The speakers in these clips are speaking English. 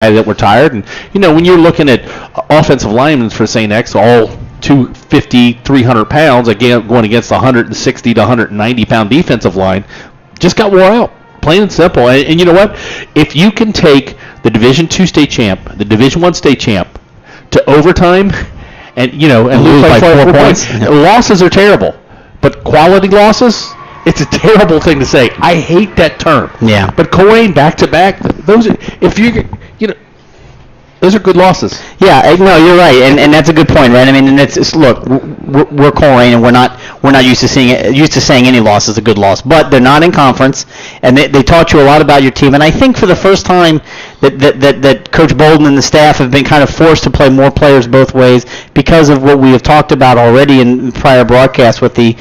that were tired. And, when you're looking at offensive linemen for St. X, all 250, 300 pounds, again, going against the 160 to 190 pound defensive line, just got wore out. Plain and simple. And you know what? If you can take the Division II state champ, the Division I state champ, to overtime and lose by 4 points, losses are terrible. But quality losses, it's a terrible thing to say. I hate that term. Yeah. But Colerain back-to-back, those are, those are good losses. Yeah, no, you're right, and that's a good point, right? I mean, and it's look, we're Colerain, and we're not used to saying any loss is a good loss, but they're not in conference, and they taught you a lot about your team, and I think for the first time that Coach Bolden and the staff have been kind of forced to play more players both ways because of what we have talked about already in prior broadcasts with the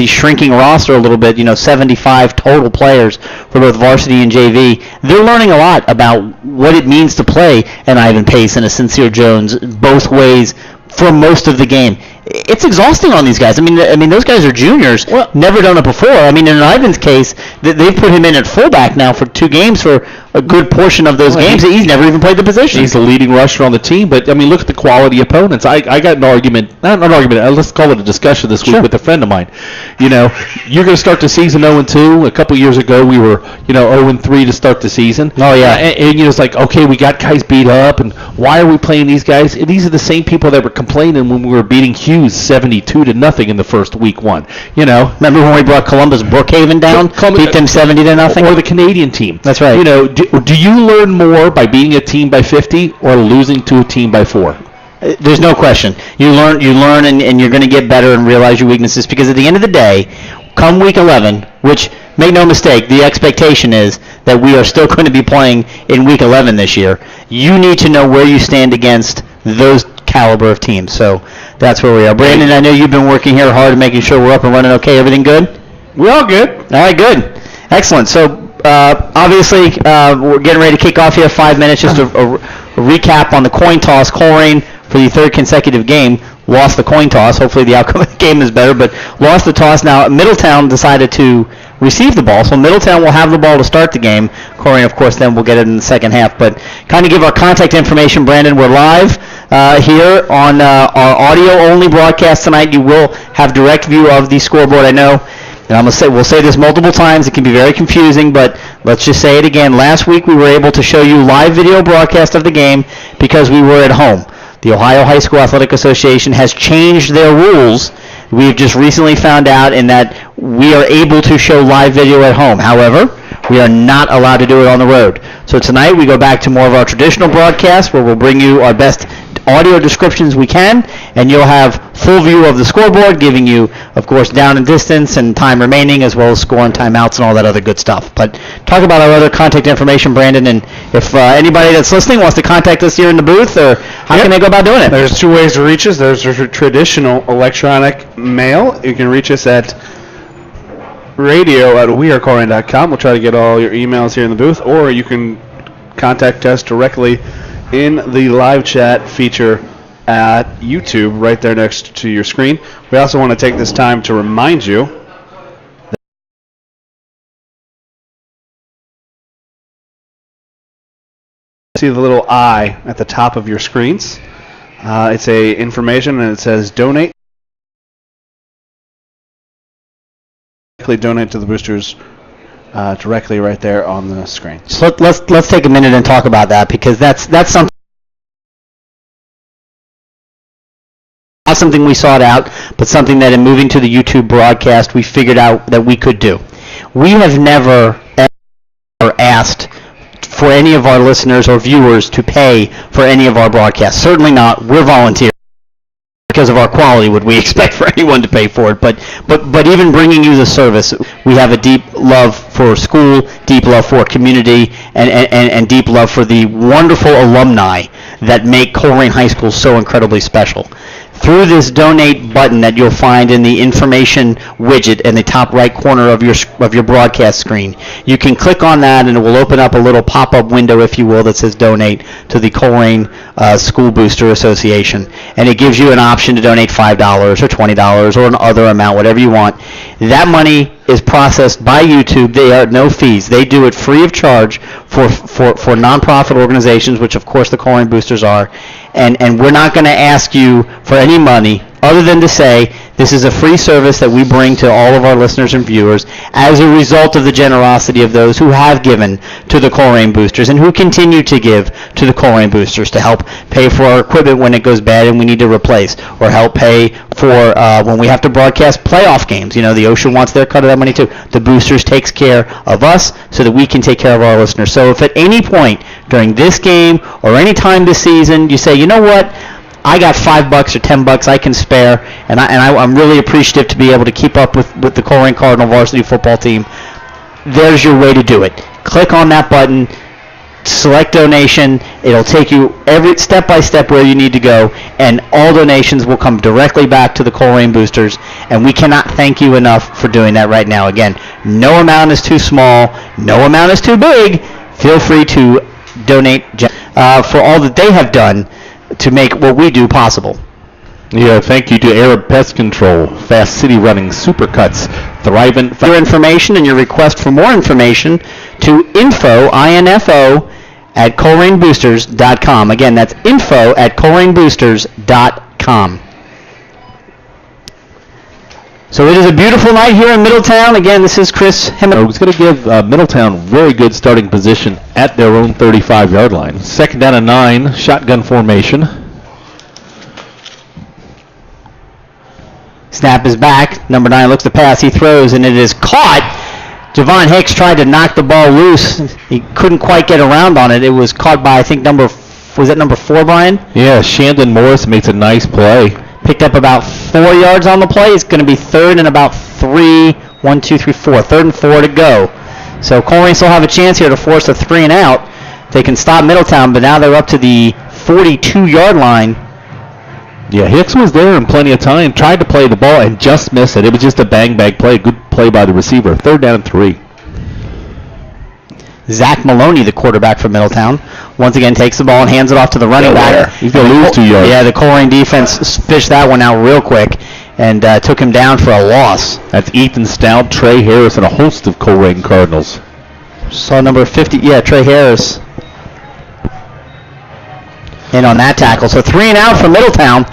shrinking roster a little bit. 75 total players for both varsity and JV. They're learning a lot about what it means to play an Ivan Pace and a Sincere Jones both ways for most of the game. It's exhausting on these guys. I mean, those guys are juniors, never done it before. I mean, in Ivan's case, they've put him in at fullback now for 2 games for a good portion of those games. He's never even played the position. He's the leading rusher on the team, but, look at the quality opponents. I got an argument, not an argument, let's call it a discussion this week with a friend of mine. You're going to start the season 0-2. A couple years ago, we were, 0-3 to start the season. Oh, yeah. And it's like, okay, we got guys beat up, and why are we playing these guys? And these are the same people that were complaining when we were beating Hughes 72-0 in the first week 1. Remember when we brought Columbus Brookhaven down, beat them 70-0? Or the Canadian team. That's right. Do you learn more by beating a team by 50 or losing to a team by 4? There's no question. You learn, and you're going to get better and realize your weaknesses, because at the end of the day, come week 11, which, make no mistake, the expectation is that we are still going to be playing in week 11 this year. You need to know where you stand against those caliber of teams. So that's where we are. Brandon, I know you've been working here hard, making sure we're up and running okay. Everything good? We're all good. All right, good. Excellent. So obviously, we're getting ready to kick off here. 5 minutes. Just a recap on the coin toss. Colerain, for the 3rd consecutive game, lost the coin toss. Hopefully the outcome of the game is better, but lost the toss. Now, Middletown decided to receive the ball, so Middletown will have the ball to start the game. Colerain, of course, then will get it in the second half. But kind of give our contact information, Brandon. We're live here on our audio-only broadcast tonight. You will have direct view of the scoreboard. I know, and we'll say this multiple times. It can be very confusing, but let's just say it again. Last week we were able to show you live video broadcast of the game because we were at home. The Ohio High School Athletic Association has changed their rules. We've just recently found out in that we are able to show live video at home. However, we are not allowed to do it on the road. So tonight we go back to more of our traditional broadcast where we'll bring you our best audio descriptions we can, and you'll have full view of the scoreboard, giving you, of course, down and distance and time remaining, as well as score and timeouts and all that other good stuff. But talk about our other contact information, Brandon, and if anybody that's listening wants to contact us here in the booth, or how can they go about doing it? There's 2 ways to reach us. There's a traditional electronic mail. You can reach us at radio@wearecolerain.com. We'll try to get all your emails here in the booth, or you can contact us directly in the live chat feature at YouTube right there next to your screen. We also want to take this time to remind you that see the little I at the top of your screens. It's a information, and it says donate. Donate to the boosters directly right there on the screen. So let's take a minute and talk about that, because that's something. Not something we sought out, but something that in moving to the YouTube broadcast we figured out that we could do. We have never ever asked for any of our listeners or viewers to pay for any of our broadcasts. Certainly not. We're volunteers. Because of our quality, would we expect for anyone to pay for it? But even bringing you the service, we have a deep love for school, deep love for community, and deep love for the wonderful alumni that make Colerain High School so incredibly special. Through this donate button that you'll find in the information widget in the top right corner of your broadcast screen, you can click on that and it will open up a little pop-up window, if you will, that says donate to the Colerain School Booster Association. And it gives you an option to donate $5 or $20 or an other amount, whatever you want. That money is processed by YouTube. They are no fees. They do it free of charge for nonprofit organizations, which of course the Colerain Boosters are. And we're not going to ask you for any money other than to say this is a free service that we bring to all of our listeners and viewers as a result of the generosity of those who have given to the Colerain Boosters and who continue to give to the Colerain Boosters to help pay for our equipment when it goes bad and we need to replace, or help pay for when we have to broadcast playoff games. You know, the Ocean wants their cut of that money too. The Boosters takes care of us so that we can take care of our listeners. So if at any point during this game or any time this season you say, you know what, I got $5 or $10 I can spare, and I'm really appreciative to be able to keep up with the Colerain Cardinal varsity football team, there's your way to do it. Click on that button, select donation. It'll take you every step by step where you need to go, and all donations will come directly back to the Colerain Boosters, and we cannot thank you enough for doing that right now. Again, no amount is too small, no amount is too big. Feel free to donate for all that they have done to make what we do possible. Yeah, thank you to Arab Pest Control, Fast City Running, Supercuts, Thrivent. Your information and your request for more information to info at ColerainBoosters.com. Again, that's info at ColerainBoosters.com. So it is a beautiful night here in Middletown. Again, this is Chris Hemmett. I was going to give Middletown very good starting position at their own 35-yard line. Second down and 9, shotgun formation. Snap is back. Number 9 looks to pass. He throws, and it is caught. Javon Hicks tried to knock the ball loose. He couldn't quite get around on it. It was caught by, I think, number 4, Brian? Yeah, Shandon Morris makes a nice play. Picked up about 4 yards on the play. It's going to be third and about 3. 1, 2, 3, 4. Third and 4 to go. So Colerain still have a chance here to force a 3 and out. They can stop Middletown, but now they're up to the 42-yard line. Yeah, Hicks was there in plenty of time. Tried to play the ball and just missed it. It was just a bang-bang play. Good play by the receiver. Third down and 3. Zach Maloney, the quarterback for Middletown, once again takes the ball and hands it off to the running back. He's going to lose 2 yards. Yeah, the Colerain defense fished that one out real quick and took him down for a loss. That's Ethan Stout, Trey Harris, and a host of Colerain Cardinals. Saw number 50, Trey Harris in on that tackle. So 3 and out for Middletown.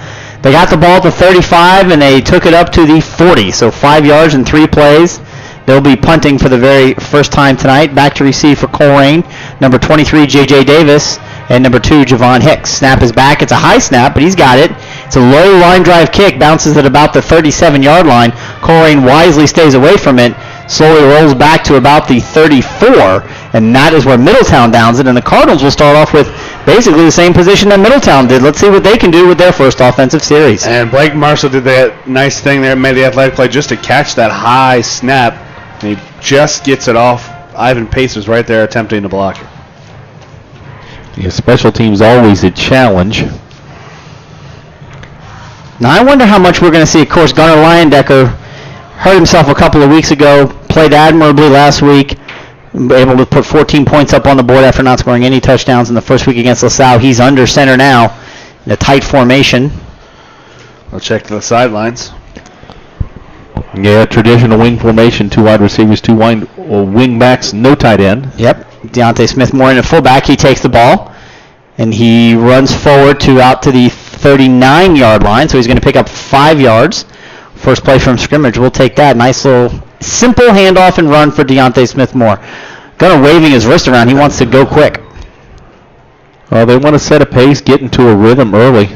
They got the ball at the 35 and they took it up to the 40. So 5 yards in 3 plays. They'll be punting for the very first time tonight. Back to receive for Colerain. Number 23, J.J. Davis, and number 2, Javon Hicks. Snap is back. It's a high snap, but he's got it. It's a low line drive kick. Bounces at about the 37-yard line. Colerain wisely stays away from it. Slowly rolls back to about the 34, and that is where Middletown downs it. And the Cardinals will start off with basically the same position that Middletown did. Let's see what they can do with their first offensive series. And Blake Marshall did that nice thing there, made the athletic play just to catch that high snap. And he just gets it off. Ivan Pace is right there attempting to block it. Yeah, special teams always a challenge. Now I wonder how much we're going to see. Of course, Gunnar Leyendecker hurt himself a couple of weeks ago, played admirably last week, able to put 14 points up on the board after not scoring any touchdowns in the first week against LaSalle. He's under center now in a tight formation. We'll check the sidelines. Yeah, traditional wing formation, 2 wide receivers, 2 wing backs, no tight end. Yep, Deontay Smith-Moore in a fullback. He takes the ball, and he runs forward out to the 39-yard line, so he's going to pick up 5 yards. First play from scrimmage, we'll take that. Nice little simple handoff and run for Deontay Smith-Moore. Gunnar waving his wrist around. He wants to go quick. Well, they want to set a pace, get into a rhythm early.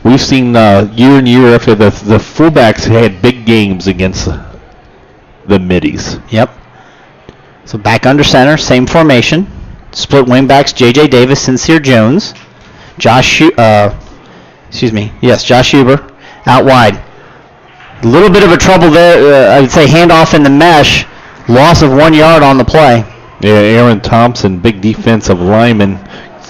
We've seen year in year after the fullbacks had big games against the Middies. Yep. So back under center, same formation. Split wingbacks, J.J. Davis, Sincere Jones. Josh Huber out wide. A little bit of a trouble there. I would say handoff in the mesh. Loss of 1 yard on the play. Yeah, Aaron Thompson, big defensive lineman,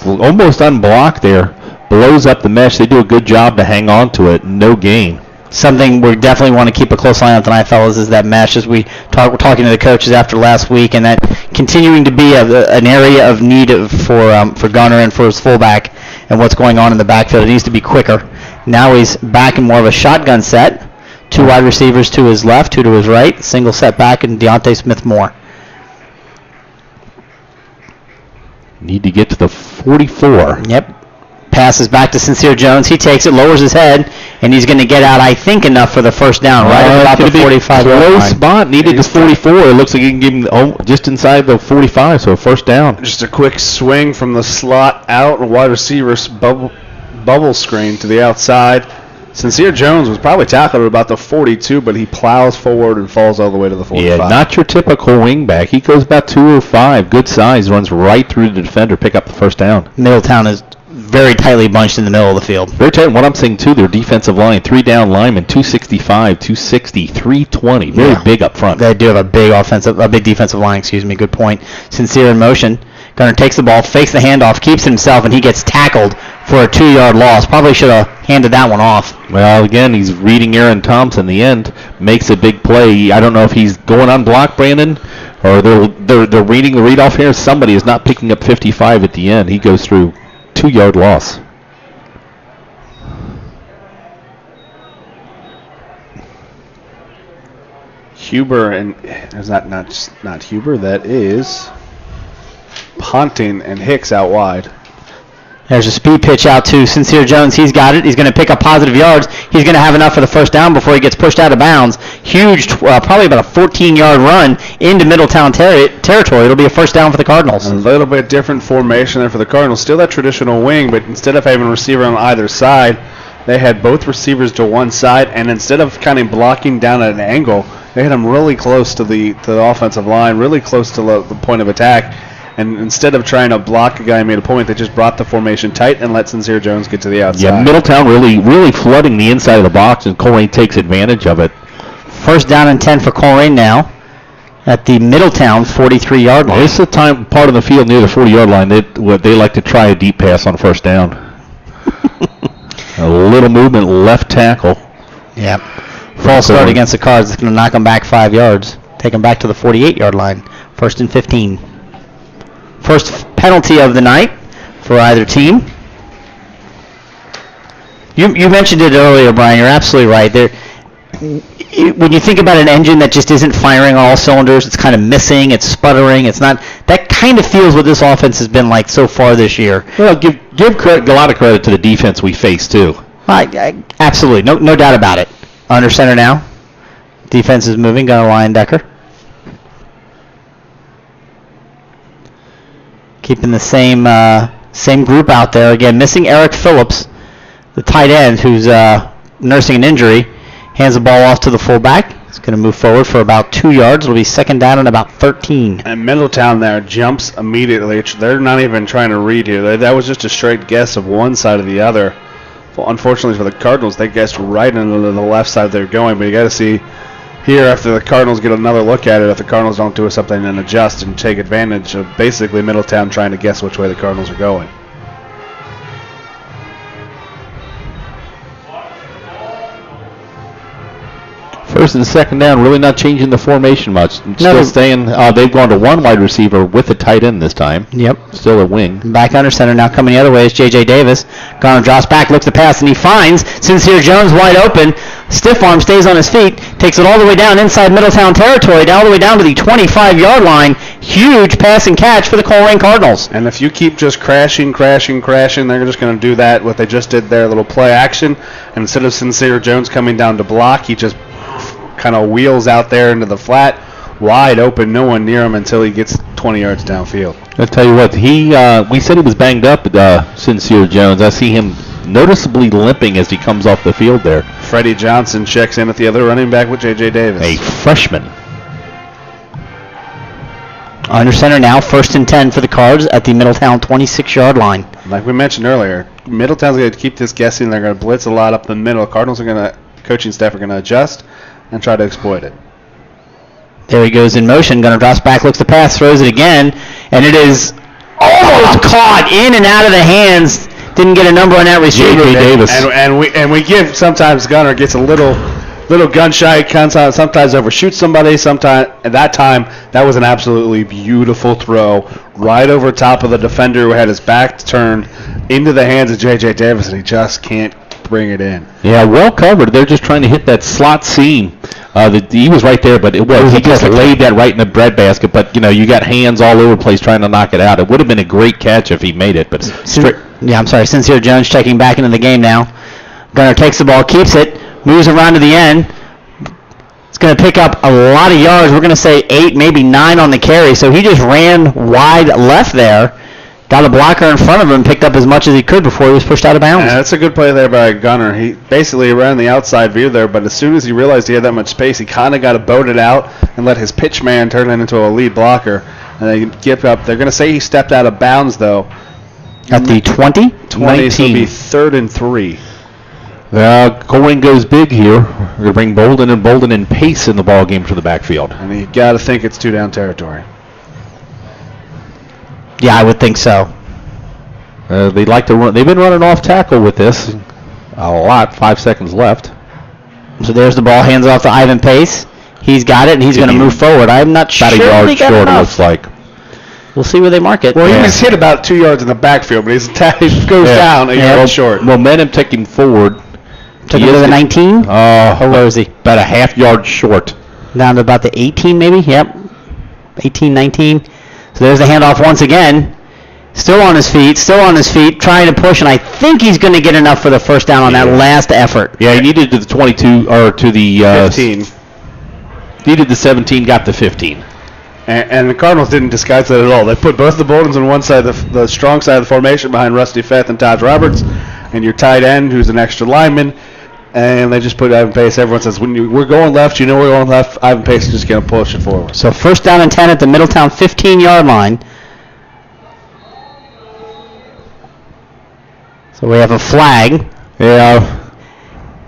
almost unblocked there. Blows up the mesh. They do a good job to hang on to it. No gain. Something we definitely want to keep a close eye on tonight, fellas, is that mesh. As we're talking to the coaches after last week, and that continuing to be an area of need for Gunnar and for his fullback, and what's going on in the backfield. It needs to be quicker. Now he's back in more of a shotgun set. Two wide receivers to his left, two to his right. Single set back, and Deontay Smith-Moore. Need to get to the 44. Yep. Passes back to Sincere Jones. He takes it, lowers his head, and he's going to get out, I think, enough for the first down, right about the 45 yard line. Close spot. Needed the 44. It looks like he can give him just inside the 45, so a first down. Just a quick swing from the slot out, and wide receiver's bubble screen to the outside. Sincere Jones was probably tackled at about the 42, but he plows forward and falls all the way to the 45. Yeah, not your typical wingback. He goes about 205. Good size. Runs right through the defender. Pick up the first down. Middletown is very tightly bunched in the middle of the field. Very tight. What I'm saying, too, their defensive line, 3 down linemen, 265, 260, 320. Very big up front. They do have a big defensive line, Good point. Sincere in motion. Gunner takes the ball, fakes the handoff, keeps it himself, and he gets tackled for a 2-yard loss. Probably should have handed that one off. Well, again, he's reading Aaron Thompson. The end makes a big play. I don't know if he's going on block, Brandon, or they're reading the read off here. Somebody is not picking up 55 at the end. He goes through 2-yard loss. Huber, and is that not Huber? That is Ponting and Hicks out wide. There's a speed pitch out to Sincere Jones. He's got it. He's going to pick up positive yards. He's going to have enough for the first down before he gets pushed out of bounds. Huge, probably about a 14-yard run into Middletown territory. It'll be a first down for the Cardinals. A little bit different formation there for the Cardinals. Still that traditional wing, but instead of having a receiver on either side, they had both receivers to one side, and instead of kind of blocking down at an angle, they had them really close to the offensive line, really close to the point of attack. And instead of trying to block a guy who made a point, they just brought the formation tight and let Sincere Jones get to the outside. Yeah, Middletown really flooding the inside of the box, and Colerain takes advantage of it. First down and 10 for Colerain now at the Middletown 43-yard line. This is the part of the field near the 40-yard line they like to try a deep pass on first down. A little movement, left tackle. Yep. False start against the Cards. It's going to knock them back 5 yards. Take them back to the 48-yard line. First and 15. First penalty of the night for either team. You mentioned it earlier, Brian. You're absolutely right. When you think about an engine that just isn't firing on all cylinders, it's kind of missing, it's sputtering, it's not. That kind of feels what this offense has been like so far this year. Well, give a lot of credit to the defense we face too. Absolutely, no doubt about it. Under center now. Defense is moving. Gunnar Leyendecker. Keeping the same group out there. Again, missing Eric Phillips, the tight end, who's nursing an injury. Hands the ball off to the fullback. He's going to move forward for about 2 yards. It'll be second down and about 13. And Middletown there jumps immediately. They're not even trying to read here. That was just a straight guess of one side or the other. Well, unfortunately for the Cardinals, they guessed right into the left side they're going. But you got to see here, after the Cardinals get another look at it, if the Cardinals don't do something and adjust and take advantage of basically Middletown trying to guess which way the Cardinals are going. First and second down, really not changing the formation much. Still staying. They've gone to one wide receiver with a tight end this time. Yep. Still a wing. Back under center now, coming the other way is J.J. Davis. Garner drops back, looks to pass, and he finds Sincere Jones wide open. Stiff arm, stays on his feet, takes it all the way down inside Middletown territory, all the way down to the 25-yard line. Huge pass and catch for the Colerain Cardinals. And if you keep just crashing, they're just going to do that, what they just did there, a little play action. And instead of Sincere Jones coming down to block, he just kind of wheels out there into the flat, wide open, no one near him until he gets 20 yards downfield. I'll tell you what, we said he was banged up, Sincere Jones. I see him noticeably limping as he comes off the field there. Freddie Johnson checks in at the other running back with J.J. Davis. A freshman. Under center now, first and 10 for the Cards at the Middletown 26-yard line. Like we mentioned earlier, Middletown's going to keep this guessing. They're going to blitz a lot up the middle. Cardinals are going to, coaching staff are going to adjust and try to exploit it. There he goes in motion. Gunner drops back, looks to pass, throws it again, and it is almost caught in and out of the hands. Didn't get a number on that receiver. J.J. Davis. And we give, sometimes Gunner gets a little gun shy, sometimes overshoots somebody. At that time, that was an absolutely beautiful throw right over top of the defender who had his back turned into the hands of J.J. Davis, and he just can't bring it in. Yeah, well covered. They're just trying to hit that slot seam. He was right there, but he just laid that right in the breadbasket. But you got hands all over the place trying to knock it out. It would have been a great catch if he made it, but Sincere Jones checking back into the game now. Gunner takes the ball, keeps it, moves around to the end. It's going to pick up a lot of yards. We're going to say 8, maybe 9 on the carry. So he just ran wide left there. Got a blocker in front of him, picked up as much as he could before he was pushed out of bounds. Yeah, that's a good play there by Gunner. He basically ran the outside view there, but as soon as he realized he had that much space, he kind of got to boat it out and let his pitch man turn it into a lead blocker. And they give up. They're going to say he stepped out of bounds, though. At the 20? 20, so it'll be 3rd and 3. Colerain goes big here. We're going to bring Bolden and Pace in the ball game to the backfield. And you got to think it's 2-down territory. Yeah, I would think so. They'd like to run. They've been running off tackle with this a lot. 5 seconds left. So there's the ball, hands off to Ivan Pace. He's got it, and he's going to move forward. I'm not sure. About a yard short, it looks like. We'll see where they mark it. Well, he was hit about 2 yards in the backfield, but he goes down a yard short. Momentum took him forward. Took him to the 19? Where is he? About a half yard short. Down to about the 18 maybe? Yep. 18, 19. So there's the handoff once again. Still on his feet, trying to push, and I think he's going to get enough for the first down on that last effort. Yeah, he needed to the 22, or to the 15. Needed the 17, got the 15. And the Cardinals didn't disguise that at all. They put both the Boldens on one side, the strong side of the formation behind Rusty Feth and Todd Roberts, and your tight end, who's an extra lineman, and they just put Ivan Pace. Everyone says, we're going left, we're going left. Ivan Pace is just going to push it forward. So first down and 10 at the Middletown 15-yard line. So we have a flag. Yeah.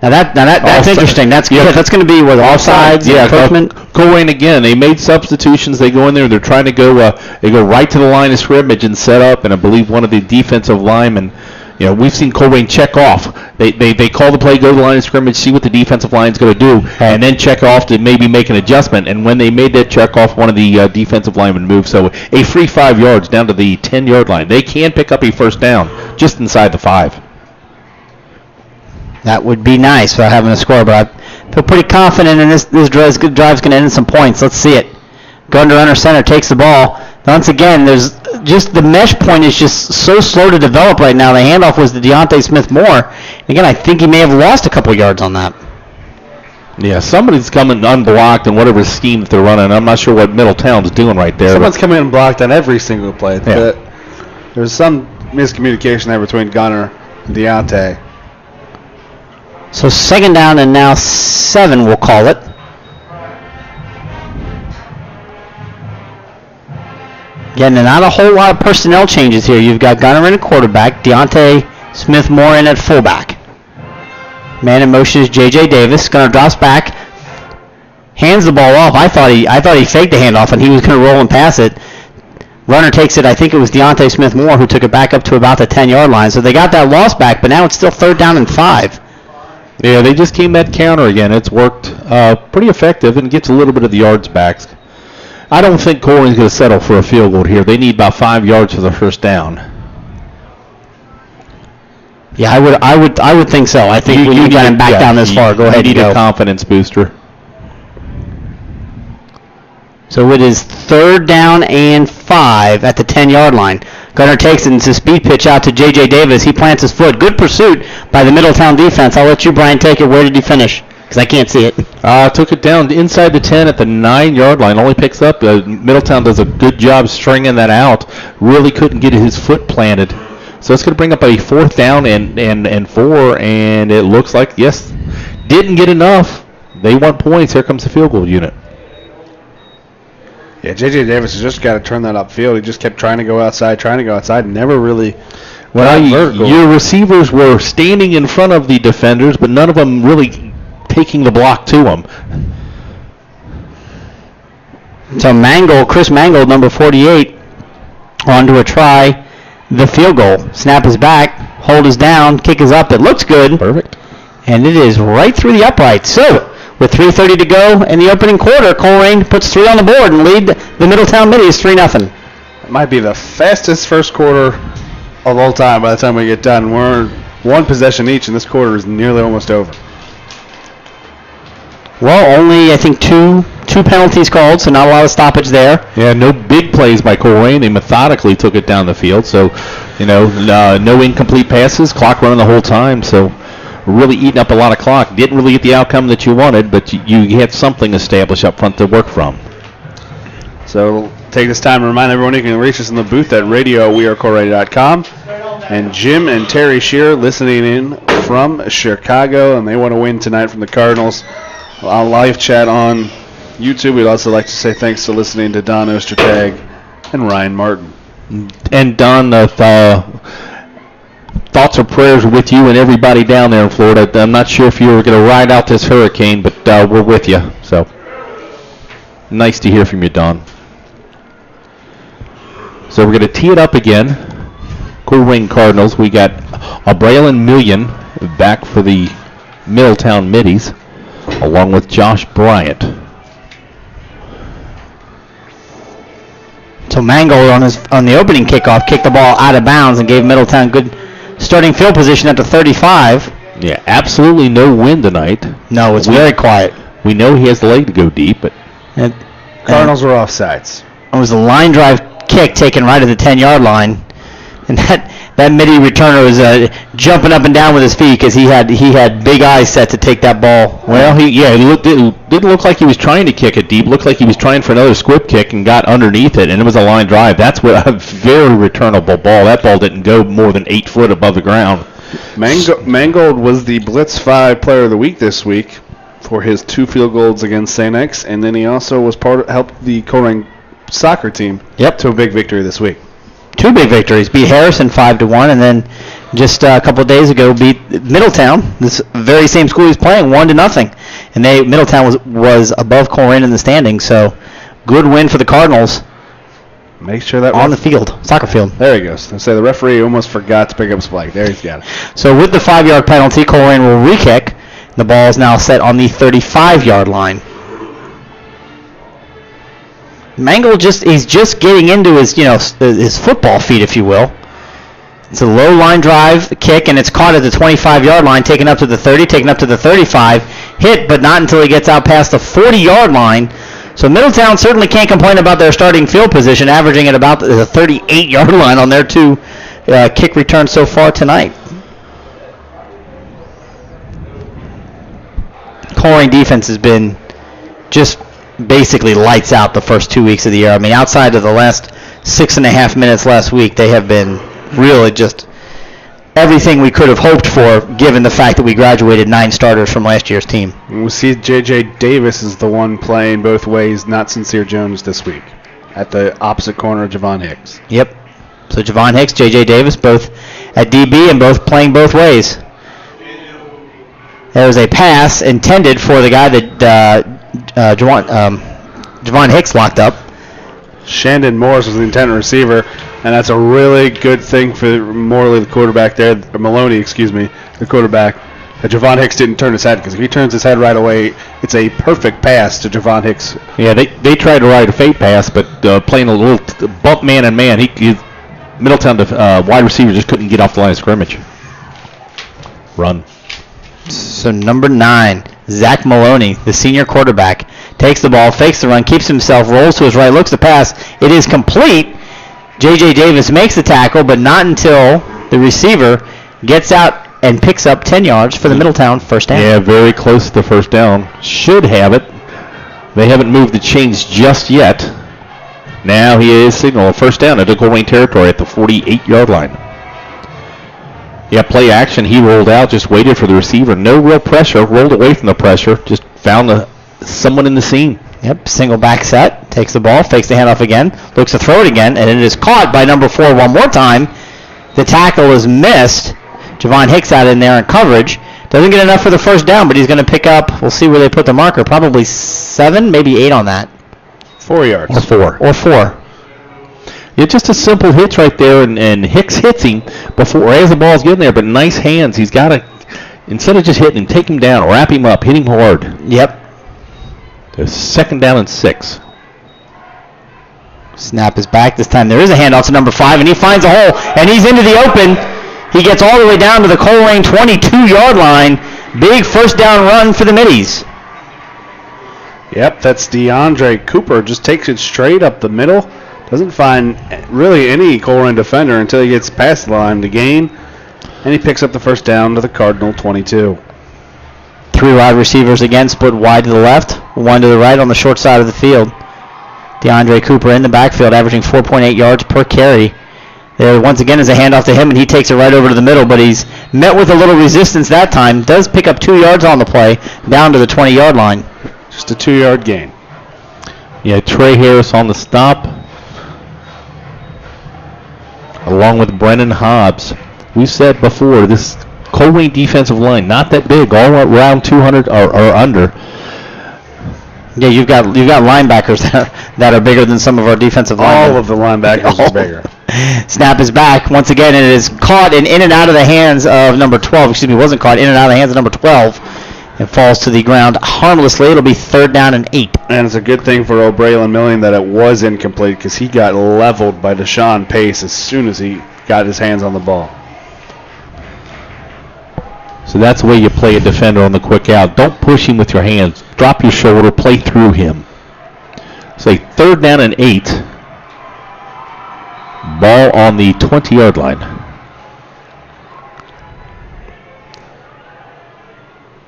Now that's interesting. That's good. That's going to be with offsides. Yeah. Colerain again. They made substitutions. They go in there. They're trying to go. They go right to the line of scrimmage and set up. And I believe one of the defensive linemen. We've seen Colerain check off. They call the play, go to the line of scrimmage, see what the defensive line is going to do, and then check off to maybe make an adjustment. And when they made that check off, one of the defensive linemen moved. So a free 5 yards down to the 10-yard line. They can pick up a first down just inside the 5. That would be nice without having a score, but I feel pretty confident in this drive's going to end in some points. Let's see it. Gunner under center takes the ball. Once again, there's just the mesh point is just so slow to develop right now. The handoff was to Deontay Smith-Moore. Again, I think he may have lost a couple yards on that. Yeah, somebody's coming unblocked in whatever scheme that they're running. I'm not sure what Middletown's doing right there. Someone's coming in blocked on every single play. Yeah. There's some miscommunication there between Gunner and Deontay. So second down and now 7, we'll call it. Again, not a whole lot of personnel changes here. You've got Gunner in at quarterback, Deontay Smith-Moore in at fullback. Man in motion is J.J. Davis. Gunner drops back, hands the ball off. I thought he faked the handoff and he was going to roll and pass it. Runner takes it. I think it was Deontay Smith-Moore who took it back up to about the 10-yard line. So they got that loss back, but now it's still third down and 5. Yeah, they just came that counter again. It's worked pretty effective and gets a little bit of the yards back. I don't think Colerain's going to settle for a field goal here. They need about 5 yards for the first down. Yeah, I would think so. I think when you got him back down this far, go ahead and go. You need a confidence booster. So it is third down and 5 at the 10-yard line. Gunner takes it. It's a speed pitch out to J.J. Davis. He plants his foot. Good pursuit by the Middletown defense. I'll let you, Brian, take it. Where did he finish? Because I can't see it. Took it down inside the 10 at the 9-yard line. Only picks up. Middletown does a good job stringing that out. Really couldn't get his foot planted. So it's going to bring up a fourth down and 4, and it looks like, yes, didn't get enough. They want points. Here comes the field goal unit. Yeah, J.J. Davis has just got to turn that upfield. He just kept trying to go outside, never really vertical. Your receivers were standing in front of the defenders, but none of them really taking the block to them. So Chris Mangold, number 48, on to a try. The field goal. Snap is back. Hold is down. Kick is up. It looks good. Perfect. And it is right through the upright. So, with 3:30 to go in the opening quarter, Colerain puts 3 on the board and lead the Middletown Middies 3-0. It might be the fastest first quarter of all time by the time we get done. We're one possession each, and this quarter is nearly almost over. Well, only, I think, two penalties called, so not a lot of stoppage there. Yeah, no big plays by Colerain. They methodically took it down the field, so, no incomplete passes, clock running the whole time, so really eating up a lot of clock. Didn't really get the outcome that you wanted, but you had something established up front to work from. So take this time to remind everyone you can reach us in the booth at radiowearecolerain.com. And Jim and Terry Shearer listening in from Chicago, and they want to win tonight from the Cardinals. On live chat on YouTube, we'd also like to say thanks to listening to Don Ostertag and Ryan Martin. And Don, thoughts or prayers with you and everybody down there in Florida. I'm not sure if you're going to ride out this hurricane, but we're with you. So nice to hear from you, Don. So we're going to tee it up again. Colerain Cardinals. We got Braylon Million back for the Middletown Middies, along with Josh Bryant. So Mangold on the opening kickoff kicked the ball out of bounds and gave Middletown good starting field position at the 35. Yeah, absolutely no wind tonight. No, it's very quiet. We know he has the leg to go deep, but Cardinals were offsides. It was a line drive kick taken right at the 10-yard line, and that Middie returner was jumping up and down with his feet because he had big eyes set to take that ball. Well, it didn't look like he was trying to kick it deep. It looked like he was trying for another squib kick and got underneath it, and it was a line drive. That's a very returnable ball. That ball didn't go more than 8 foot above the ground. Mangold was the Blitz 5 Player of the Week this week for his 2 field goals against St. X, and then he also was helped the Colerain soccer team to a big victory this week. 2 big victories. Beat Harrison 5-1, and then just a couple of days ago beat Middletown, this very same school he's playing, 1-0. And Middletown was above Colerain in the standings, so good win for the Cardinals. Make sure that on the field, soccer field. There he goes. I say the referee almost forgot to pick up his flag. There he's got it. So with the 5-yard penalty, Colerain will re-kick. The ball is now set on the 35-yard line. Mangold he's just getting into his football feet, if you will. It's a low line drive kick, and it's caught at the 25-yard line, taken up to the 30, taken up to the 35, hit, but not until he gets out past the 40-yard line. So Middletown certainly can't complain about their starting field position, averaging at about the 38-yard line on their 2 kick returns so far tonight. Colerain defense has been just basically lights out the first 2 weeks of the year. I mean, outside of the last 6.5 minutes last week, they have been really just everything we could have hoped for, given the fact that we graduated 9 starters from last year's team. We'll see J.J. Davis is the one playing both ways, not Sincere Jones this week, at the opposite corner of Javon Hicks. Yep. So Javon Hicks, J.J. Davis, both at DB and both playing both ways. There was a pass intended for the guy that Javon Hicks locked up. Shandon Morris was the intended receiver, and that's a really good thing for Morley, the quarterback there, or Maloney, the quarterback. That Javon Hicks didn't turn his head, because if he turns his head right away, it's a perfect pass to Javon Hicks. Yeah, they tried to ride a fake pass, but playing a little bump man and man, Middletown wide receiver just couldn't get off the line of scrimmage. Run. So number 9, Zach Maloney, the senior quarterback, takes the ball, fakes the run, keeps himself, rolls to his right, looks to pass. It is complete. J.J. Davis makes the tackle, but not until the receiver gets out and picks up 10 yards for the Middletown first down. Yeah, very close to the first down. Should have it. They haven't moved the chains just yet. Now he is signal first down into Colerain territory at the 48-yard line. Yeah, play action. He rolled out, just waited for the receiver. No real pressure. Rolled away from the pressure. Just found someone in the seam. Yep, single back set. Takes the ball, fakes the handoff again, looks to throw it again, and it is caught by number 4 one more time. The tackle is missed. Javon Hicks out in there in coverage. Doesn't get enough for the first down, but he's going to pick up, we'll see where they put the marker, probably 7, maybe 8 on that. 4 yards. Or 4. Yeah, just a simple hit right there, and Hicks hits him before as the ball's getting there, but nice hands. He's got to, instead of just hitting him, take him down, wrap him up, hit him hard. Yep. There's 2nd down and 6. Snap is back. This time there is a handoff to number 5, and he finds a hole, and he's into the open. He gets all the way down to the Colerain 22-yard line. Big first down run for the Middies. Yep, that's DeAndre Cooper. Just takes it straight up the middle. Doesn't find really any Colerain defender until he gets past the line to gain. And he picks up the first down to the Cardinal 22. 3 wide receivers again, split wide to the left, one to the right on the short side of the field. DeAndre Cooper in the backfield, averaging 4.8 yards per carry. There once again is a handoff to him, and he takes it right over to the middle, but he's met with a little resistance that time. Does pick up 2 yards on the play, down to the 20-yard line. Just a 2-yard gain. Yeah, Trey Harris on the stop, along with Brennan Hobbs. We said before, this Colerain defensive line, not that big, all around 200 or under. Yeah, you've got linebackers that are bigger than some of our defensive linemen. All of the linebackers are bigger. Snap is back once again, and it is caught in and out of the hands of number 12. Excuse me, wasn't caught in and out of the hands of number 12. It falls to the ground harmlessly. It'll be 3rd down and 8. And it's a good thing for O'Brien Milling that it was incomplete, because he got leveled by Deshaun Pace as soon as he got his hands on the ball. So that's the way you play a defender on the quick out. Don't push him with your hands. Drop your shoulder, play through him. So 3rd down and 8. Ball on the 20-yard line.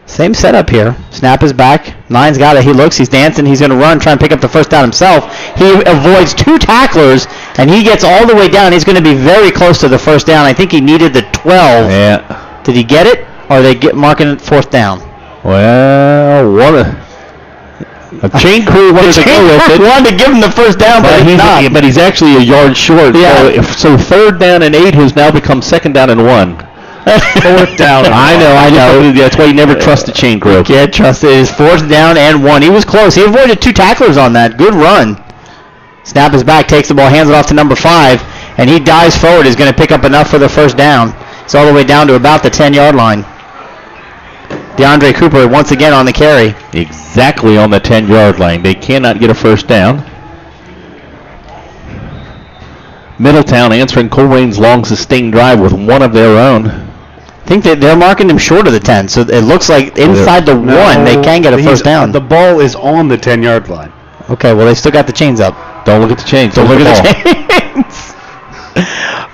Same setup here. Snap is back. Nine's got it. He looks. He's dancing. He's going to run, try and pick up the first down himself. He avoids 2 tacklers, and he gets all the way down. He's going to be very close to the first down. I think he needed the 12. Yeah. Did he get it? Or are they marking it 4th down? Well, what a chain crew wanted to go with it. Wanted to give him the first down, but he's actually a yard short. Yeah. So 3rd down and 8 has now become 2nd down and 1. 4th down. I know. That's why you never trust the chain crew. You can't trust it. It's 4th down and 1. He was close. He avoided 2 tacklers on that. Good run. Snap is back, takes the ball, hands it off to number 5, and he dives forward. He's going to pick up enough for the first down. It's all the way down to about the 10-yard line. DeAndre Cooper once again on the carry. Exactly on the 10-yard line. They cannot get a first down. Middletown answering Colerain's long sustained drive with one of their own. I think they're marking him short of the 10, so it looks like inside the 1 they can get a first down. The ball is on the 10-yard line. Okay, well, they still got the chains up. Don't look at the chains. Don't look at the chains.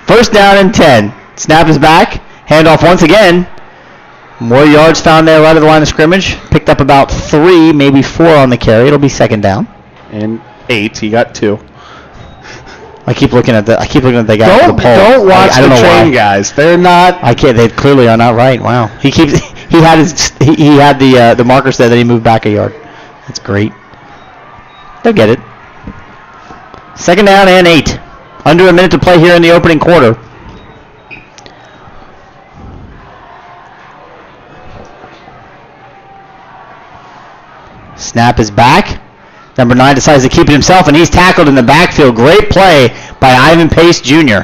First down and 10. Snap is back. Handoff once again. More yards found there right at the line of scrimmage. Picked up about 3, maybe 4 on the carry. It'll be 2nd down. And 8. He got 2. I keep looking at the guy with the pole. Don't watch the train guys. They're not. I can't. They clearly are not right. Wow. He had the marker said that he moved back a yard. That's great. They'll get it. 2nd down and 8. Under a minute to play here in the opening quarter. Snap is back. Number 9 decides to keep it himself, and he's tackled in the backfield. Great play by Ivan Pace Jr.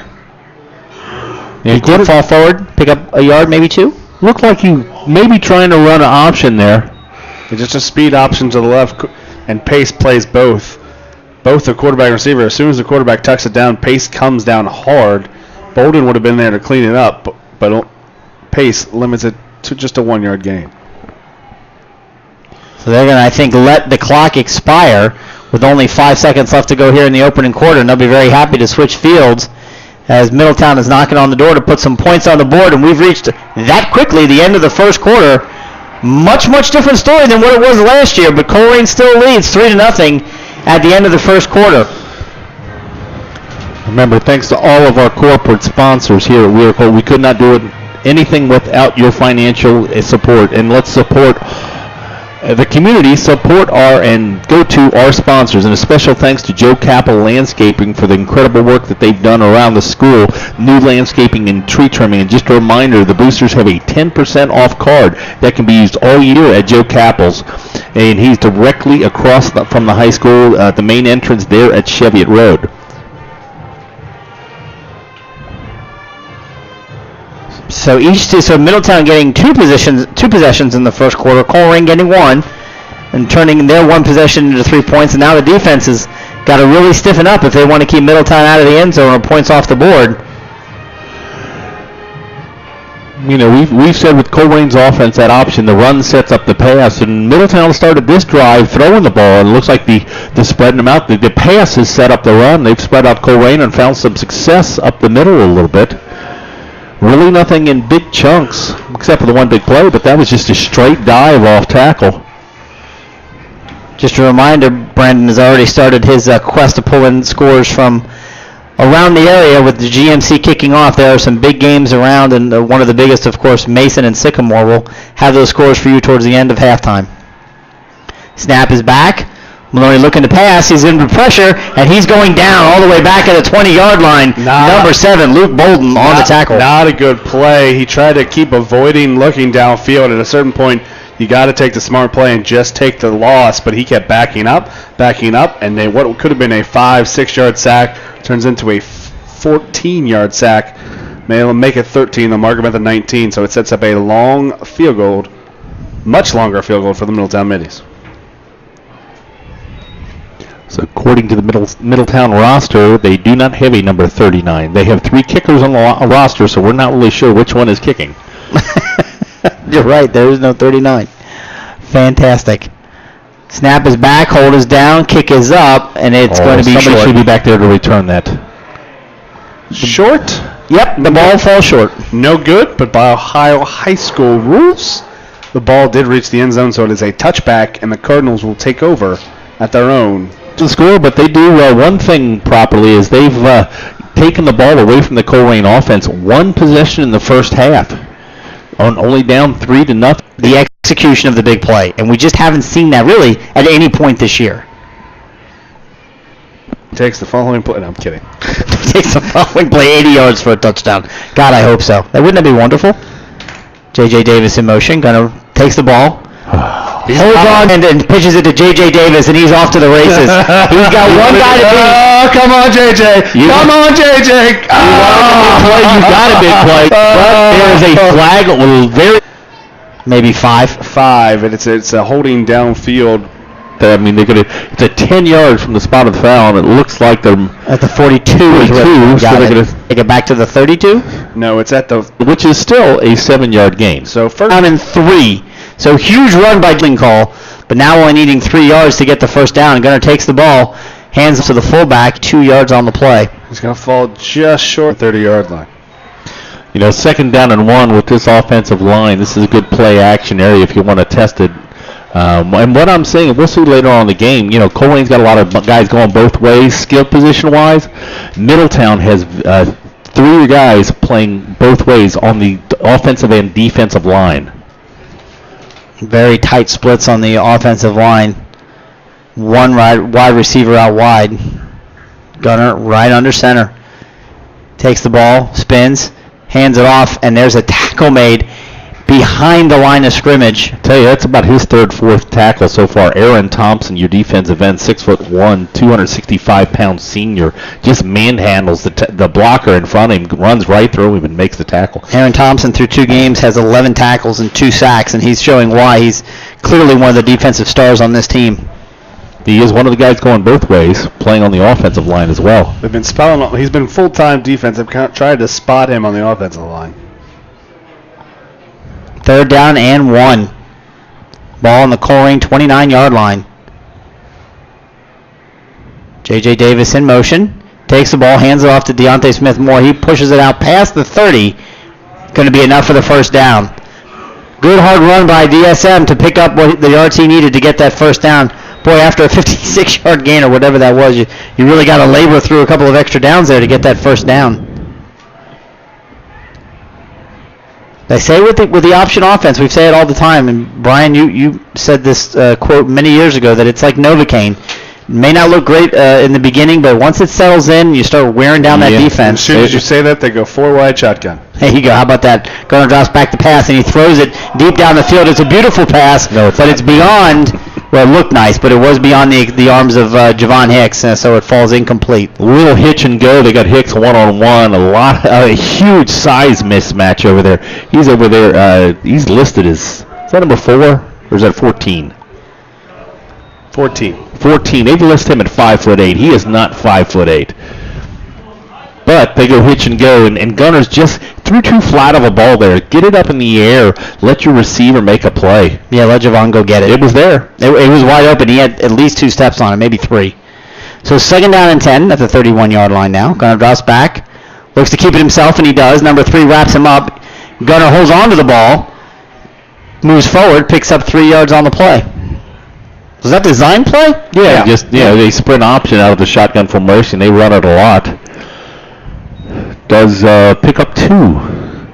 He did fall forward, pick up a yard, maybe 2. Looked like you maybe trying to run an option there. It's just a speed option to the left, and Pace plays both the quarterback and receiver. As soon as the quarterback tucks it down, Pace comes down hard. Bolden would have been there to clean it up, but Pace limits it to just a 1-yard gain. So they're going to, I think, let the clock expire with only 5 seconds left to go here in the opening quarter, and they'll be very happy to switch fields as Middletown is knocking on the door to put some points on the board, and we've reached that quickly the end of the first quarter. Much, much different story than what it was last year, but Colerain still leads 3-0 at the end of the first quarter. Remember, thanks to all of our corporate sponsors here at Weirco, we could not do anything without your financial support, and let's support the community, support and go to our sponsors, and a special thanks to Joe Capel Landscaping for the incredible work that they've done around the school, new landscaping and tree trimming. And just a reminder, the boosters have a 10% off card that can be used all year at Joe Capel's, and he's directly across from the high school, the main entrance there at Cheviot Road. So Middletown getting two possessions in the first quarter. Colerain getting 1 and turning their 1 possession into 3 points. And now the defense has got to really stiffen up if they want to keep Middletown out of the end zone or points off the board. we've said with Colerain's offense, that option, the run sets up the pass, and Middletown started this drive throwing the ball, and it looks like the spreading them out. The pass has set up the run. They've spread out Colerain and found some success up the middle a little bit. Really nothing in big chunks, except for the one big play, but that was just a straight dive off tackle. Just a reminder, Brandon has already started his quest to pull in scores from around the area with the GMC kicking off. There are some big games around, and one of the biggest, of course, Mason and Sycamore will have those scores for you towards the end of halftime. Snap is back. Maloney looking to pass. He's under pressure, and he's going down all the way back at the 20-yard line. Number 7, Luke Bolden, on the tackle. Not a good play. He tried to keep avoiding looking downfield. At a certain point, you got to take the smart play and just take the loss, but he kept backing up, and what could have been a 5-6-yard sack turns into a 14-yard sack. They'll make it 13. They'll mark him at the 19, so it sets up a long field goal, much longer field goal for the Middletown Middies. So according to the Middletown roster, they do not have a number 39. They have 3 kickers on the roster, so we're not really sure which one is kicking. You're right, there is no 39. Fantastic. Snap is back, hold is down, kick is up, and it's going to be somebody short. Should be back there to return that. Short? Yep, the ball falls short. No good, but by Ohio high school rules, the ball did reach the end zone, so it is a touchback, and the Cardinals will take over at their own. To score, but they do one thing properly is they've taken the ball away from the Colerain offense. 1 possession in the first half, only down 3-0. The execution of the big play, and we just haven't seen that really at any point this year. Takes the following play. No, I'm kidding. Takes the following play 80 yards for a touchdown. God, I hope so. Wouldn't that be wonderful? J.J. Davis in motion, takes the ball. He holds on and pitches it to J.J. Davis, and he's off to the races. He's got one guy to beat. Oh, come on, J.J. Come on, J.J. You got a big play. But there is a flag. Maybe 5. 5, and it's a holding downfield. It's a 10 yards from the spot of the foul, and it looks like they're at the 42. So they're going to take it back to the 32. No, it's at the, which is still a 7-yard gain. So first down and 3. So huge run by Call, but now only needing 3 yards to get the first down. Gunner takes the ball, hands it to the fullback, 2 yards on the play. He's going to fall just short 30-yard line. 2nd down and 1 with this offensive line. This is a good play action area if you want to test it. And what I'm saying, we'll see later on in the game, Colerain's got a lot of guys going both ways, skill position-wise. Middletown has 3 guys playing both ways on the offensive and defensive line. Very tight splits on the offensive line. 1 wide receiver out wide. Gunner right under center. Takes the ball, spins, hands it off, and there's a tackle made behind the line of scrimmage. I tell you, that's about his 3rd, 4th tackle so far. Aaron Thompson, your defensive end, 6'1", 265-pound senior, just manhandles the blocker in front of him, runs right through him, and makes the tackle. Aaron Thompson, through 2 games, has 11 tackles and 2 sacks, and he's showing why he's clearly one of the defensive stars on this team. He is one of the guys going both ways, playing on the offensive line as well. They've been spotting. He's been full-time defense. They've tried to spot him on the offensive line. 3rd down and 1. Ball on the Colerain 29-yard line. J.J. Davis in motion. Takes the ball, hands it off to Deontay Smith-Moore. He pushes it out past the 30. Going to be enough for the first down. Good hard run by DSM to pick up what the yards he needed to get that first down. Boy, after a 56-yard gain or whatever that was, you really got to labor through a couple of extra downs there to get that first down. They say with the option offense, we say it all the time, and Brian, you said this quote many years ago, that it's like Novocaine. It may not look great in the beginning, but once it settles in, you start wearing down that defense. As soon as you say that, they go 4-wide shotgun. There you go. How about that? Gunner drops back the pass, and he throws it deep down the field. It's a beautiful pass, but it's beyond. Well, it looked nice, but it was beyond the arms of Javon Hicks, so it falls incomplete. A little hitch and go. They got Hicks one-on-one. A huge size mismatch over there. He's over there. He's listed as, is that number 4 or is that 14? 14. 14. They've listed him at 5'8". He is not 5'8". But they go hitch and go, and Gunners just threw too flat of a ball there. Get it up in the air. Let your receiver make a play. Yeah, let Javon go get it. It was there. It was wide open. He had at least 2 steps on it, maybe 3. So 2nd down and 10 at the 31-yard line now. Gunner drops back. Looks to keep it himself, and he does. Number 3 wraps him up. Gunner holds on to the ball. Moves forward, picks up 3 yards on the play. Was that design play? Yeah. They sprint option out of the shotgun formation. They run it a lot. Does pick up 2.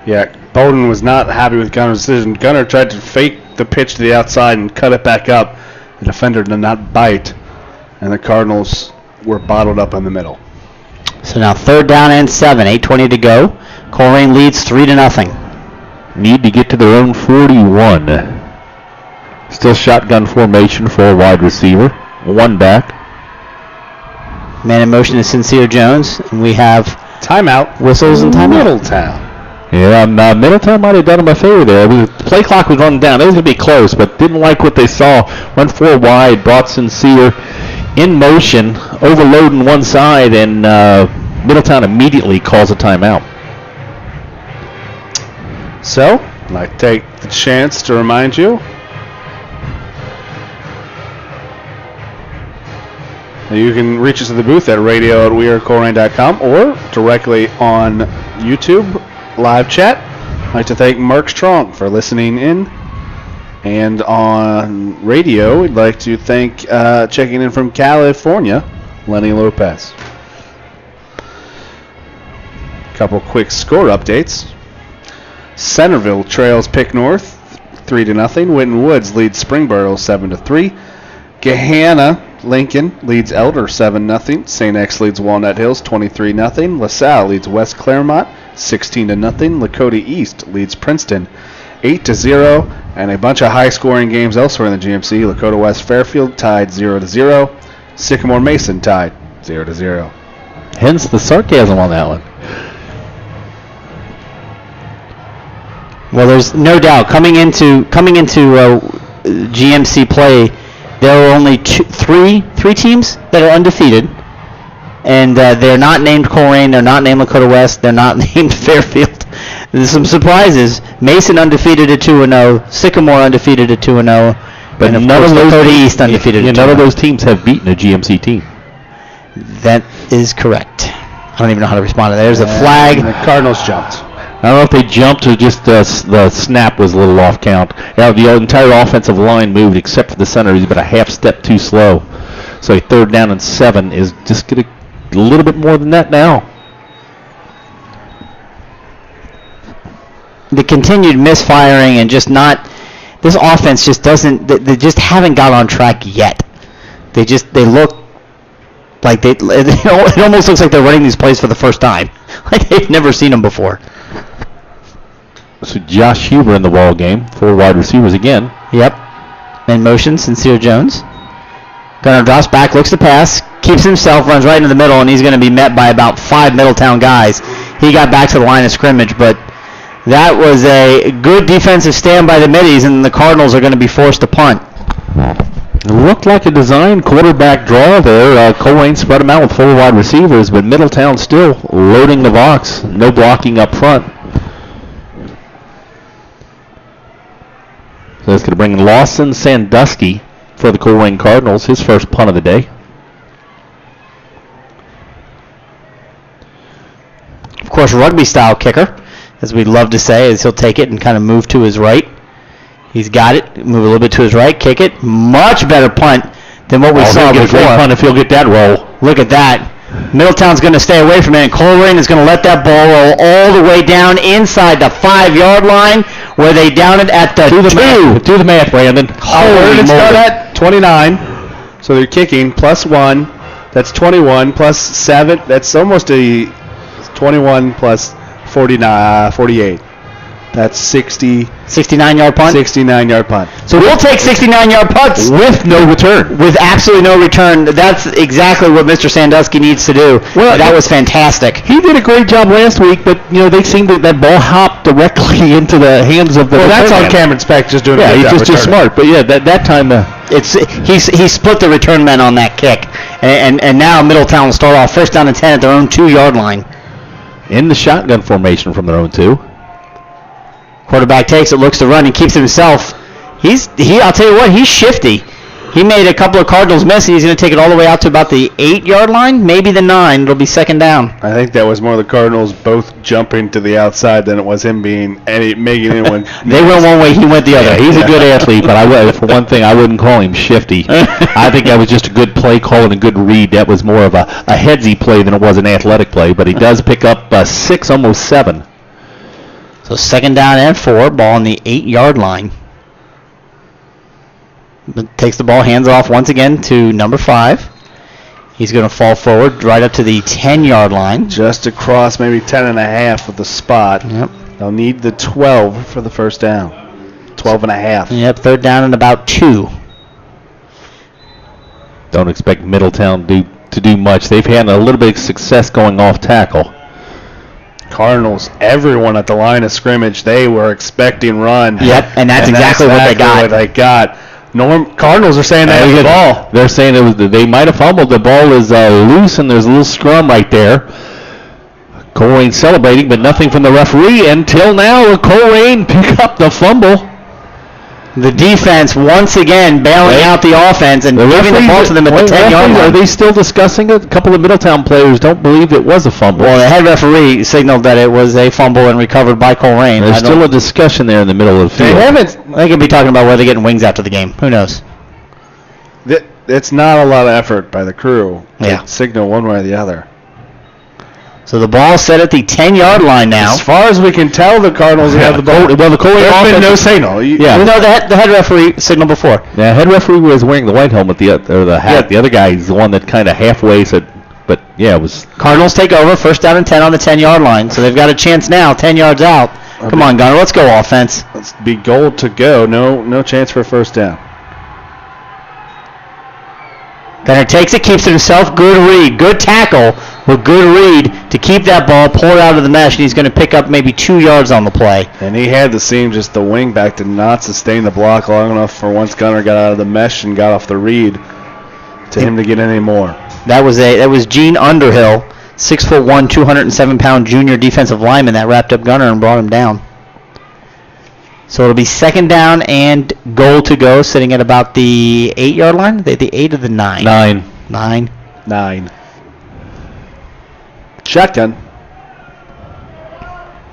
Yeah, Bowden was not happy with Gunner's decision. Gunner tried to fake the pitch to the outside and cut it back up. The defender did not bite, and the Cardinals were bottled up in the middle. So now 3rd down and 7, 8:20 to go. Colerain leads 3-0. Need to get to their own 41. Still shotgun formation for a wide receiver. 1 back. Man in motion is Sincere Jones, and we have Timeout. whistles and timeout. Middletown. Yeah, Middletown might have done them a favor there. The play clock was running down. It was going to be close, but didn't like what they saw. Went 4 wide, brought Sincere in motion, overloading one side, and Middletown immediately calls a timeout. So, I'd like to take the chance to remind you that you can reach us at the booth at radio@wearecolerain.com or directly on YouTube live chat. I'd like to thank Mark Strong for listening in. And on radio, we'd like to thank checking in from California, Lenny Lopez. Couple quick score updates. Centerville trails Pick North 3-0. Winton Woods leads Springboro 7-3. Gahanna Lincoln leads Elder 7-0. St. X leads Walnut Hills 23-0. LaSalle leads West Claremont 16-0. Lakota East leads Princeton 8-0. And a bunch of high-scoring games elsewhere in the GMC. Lakota West Fairfield tied 0-0. Sycamore Mason tied 0-0. Hence the sarcasm on that one. Well, there's no doubt coming into GMC play, there are only three teams that are undefeated, and they're not named Colerain, they're not named Lakota West, they're not named Fairfield. There's some surprises. Mason undefeated at 2-0, Sycamore undefeated at 2-0, but and none of those Lakota East undefeated. None of those teams have beaten a GMC team. That is correct. I don't even know how to respond to that. There's a flag. And the Cardinals jumped. I don't know if they jumped or just the snap was a little off count. Now the entire offensive line moved except for the center. He's about a half step too slow. So a 3rd down and 7 is just going to a little bit more than that now. The continued misfiring and just not, this offense just doesn't, they just haven't got on track yet. They look like it almost looks like they're running these plays for the first time. Like they've never seen them before. So Josh Huber in the ball game. 4 wide receivers again. Yep. In motion, Sincere Jones. Gunner drops back, looks to pass, keeps himself, runs right into the middle, and he's going to be met by about 5 Middletown guys. He got back to the line of scrimmage, but that was a good defensive stand by the Middies, and the Cardinals are going to be forced to punt. It looked like a design quarterback draw there. Colerain spread them out with 4 wide receivers, but Middletown still loading the box. No blocking up front. So that's going to bring Lawson Sandusky for the Colerain Cardinals, his first punt of the day. Of course, rugby-style kicker, as we'd love to say, is he'll take it and kind of move to his right. He's got it. Move a little bit to his right. Kick it. Much better punt than what we saw before. Punt if he'll get that roll. Look at that. Middletown's going to stay away from it, and Colerain is going to let that ball roll all the way down inside the 5-yard line, where they down it at the 2. Do the math, Brandon. Where did it start at? 29. So they're kicking plus 1. That's 21 plus 7. That's almost a 21 plus 48. That's 69-yard punt? 69-yard punt. So we'll take 69-yard punts. With no return. With absolutely no return. That's exactly what Mr. Sandusky needs to do. Well, that was fantastic. He did a great job last week, but they seemed that ball hopped directly into the hands of the Well, that's on Cameron Speck just doing a good job. He's just smart. But yeah, that time he split the return men on that kick. And now Middletown will start off 1st down and 10 at their own 2-yard line. in the shotgun formation from their own 2. Quarterback takes it, looks to run, and keeps it himself. I'll tell you what, he's shifty. He made a couple of Cardinals miss, and he's going to take it all the way out to about the 8-yard line, maybe the 9. It'll be second down. I think that was more the Cardinals both jumping to the outside than it was him making anyone. They went one way, he went the other. Yeah, he's a good athlete, but for one thing, I wouldn't call him shifty. I think that was just a good play call and a good read. That was more of a headsy play than it was an athletic play, but he does pick up 6, almost 7. So second down and 4, ball on the 8-yard line. Takes the ball, hands off once again to number 5. He's going to fall forward right up to the 10-yard line. Just across maybe 10.5 with the spot. Yep. They'll need the 12 for the first down. 12.5. Yep, third down and about 2. Don't expect Middletown to do much. They've had a little bit of success going off tackle. Cardinals, everyone at the line of scrimmage, they were expecting run. Yep, and that's exactly what they got. Cardinals are saying they have the ball. They're saying they might have fumbled. The ball is loose, and there's a little scrum right there. Colerain celebrating, but nothing from the referee until now. Colerain pick up the fumble. The defense once again bailing out the offense and giving the ball to them at the 10-yard line. Are they still discussing it? A couple of Middletown players don't believe it was a fumble. Well, the head referee signaled that it was a fumble and recovered by Colerain. There's still a discussion there in the middle of the field. They could be talking about whether they're getting wings after the game. Who knows? It's not a lot of effort by the crew to signal one way or the other. So the ball set at the 10-yard line now. As far as we can tell, the Cardinals have the ball. Well, the Colerain There's been no signal. No, the head referee signaled before. Yeah, head referee was wearing the white helmet, the hat. The other guy is the one that kind of halfway said, but yeah, it was. Cardinals take over, first down and 10 on the 10-yard line. So they've got a chance now, 10 yards out. Come on, Gunner, let's go offense. Let's be goal to go. No chance for a first down. Gunner takes it, keeps it himself. Good read, good tackle with good read to keep that ball, pull it out of the mesh, and he's going to pick up maybe 2 yards on the play. And he had the seam, just the wing back did not sustain the block long enough for once Gunner got out of the mesh and got off the read to him to get any more. That was Gene Underhill, 6'1", 207-pound junior defensive lineman that wrapped up Gunner and brought him down. So it'll be second down and goal to go, sitting at about the 8-yard line. The 8 or the 9? 9. Shotgun.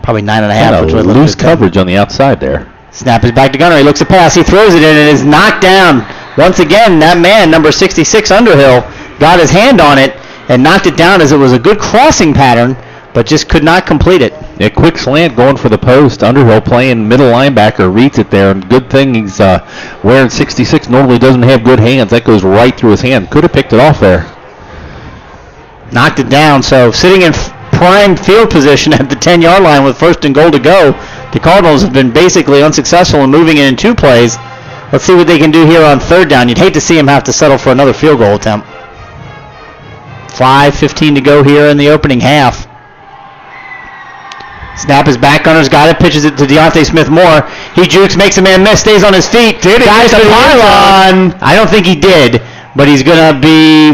Probably 9.5. Loose coverage on the outside there. Snap is back to Gunner. He looks to pass. He throws it in and is knocked down. Once again, that man, number 66, Underhill, got his hand on it and knocked it down as it was a good crossing pattern, but just could not complete it. A quick slant going for the post. Underhill playing middle linebacker, reads it there, and good thing he's wearing 66. Normally doesn't have good hands. That goes right through his hand. Could have picked it off there. Knocked it down. So sitting in prime field position at the 10-yard line with first and goal to go. The Cardinals have been basically unsuccessful in moving it in 2 plays. Let's see what they can do here on third down. You'd hate to see him have to settle for another field goal attempt. 5:15 to go here in the opening half. Snap is back. Gunner's got it. Pitches it to Deontay Smith-Moore. He jukes, makes a man miss, stays on his feet. Guys, the pylon. I don't think he did, but he's going to be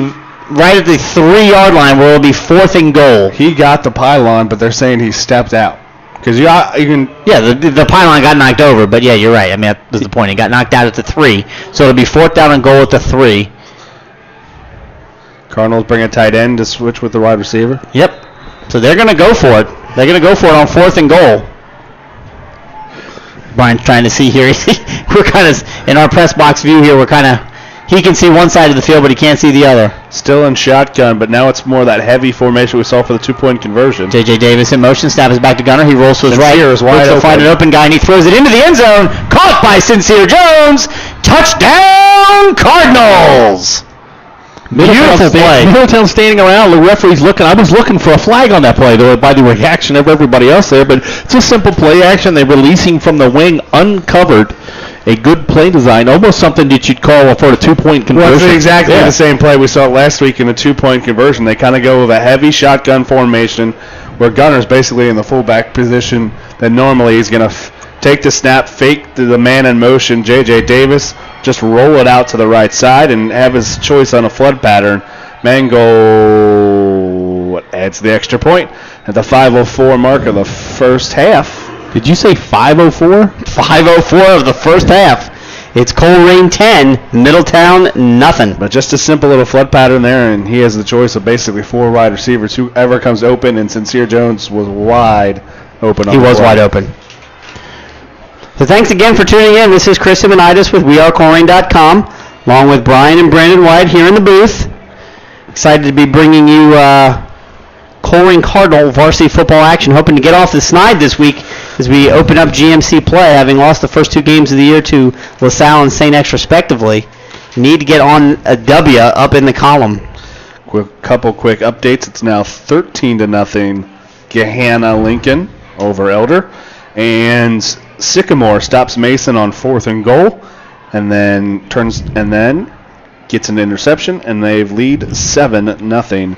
right at the 3-yard line where it'll be fourth and goal. He got the pylon, but they're saying he stepped out. Because you can. Yeah, the pylon got knocked over, but yeah, you're right. I mean, that was the point. He got knocked out at the 3. So it'll be fourth down and goal at the 3. Cardinals bring a tight end to switch with the wide receiver. Yep. So they're going to go for it. They're going to go for it on fourth and goal. Brian's trying to see here. We're kind of, in our press box view here, he can see one side of the field, but he can't see the other. Still in shotgun, but now it's more that heavy formation we saw for the 2-point conversion. J.J. Davis in motion, snap is back to Gunner. He rolls to his right. Sincere is wide open. Find an open guy, and he throws it into the end zone. Caught by Sincere Jones. Touchdown, Cardinals. Beautiful play. Middletown standing around. The referee's looking. I was looking for a flag on that play by the reaction of everybody else there, but it's a simple play action. They're releasing from the wing uncovered. A good play design, almost something that you'd call for a 2-point conversion. Well, it's exactly the same play we saw last week in the 2-point conversion. They kind of go with a heavy shotgun formation where Gunner's basically in the fullback position that normally he's going to take the snap, fake the man in motion, J.J. Davis, just roll it out to the right side and have his choice on a flood pattern. Mango adds the extra point. at the 5:04 mark of the first half. Did you say 5:04? 5:04 of the first half. It's Colerain 10, Middletown nothing. But just a simple little flood pattern there, and he has the choice of basically 4 wide receivers. Whoever comes open, and Sincere Jones was wide open. He was wide open. So thanks again for tuning in. This is Chris Simonitis with WeAreColerain.com, along with Brian and Brandon White here in the booth. Excited to be bringing you Colerain Cardinal varsity football action. Hoping to get off the snide this week as we open up GMC play, having lost the first 2 games of the year to LaSalle and St. X respectively. Need to get on a W up in the column. Couple quick updates. It's now 13-0 Gahanna Lincoln over Elder, and Sycamore stops Mason on 4th and goal, and then gets an interception, and they lead 7-0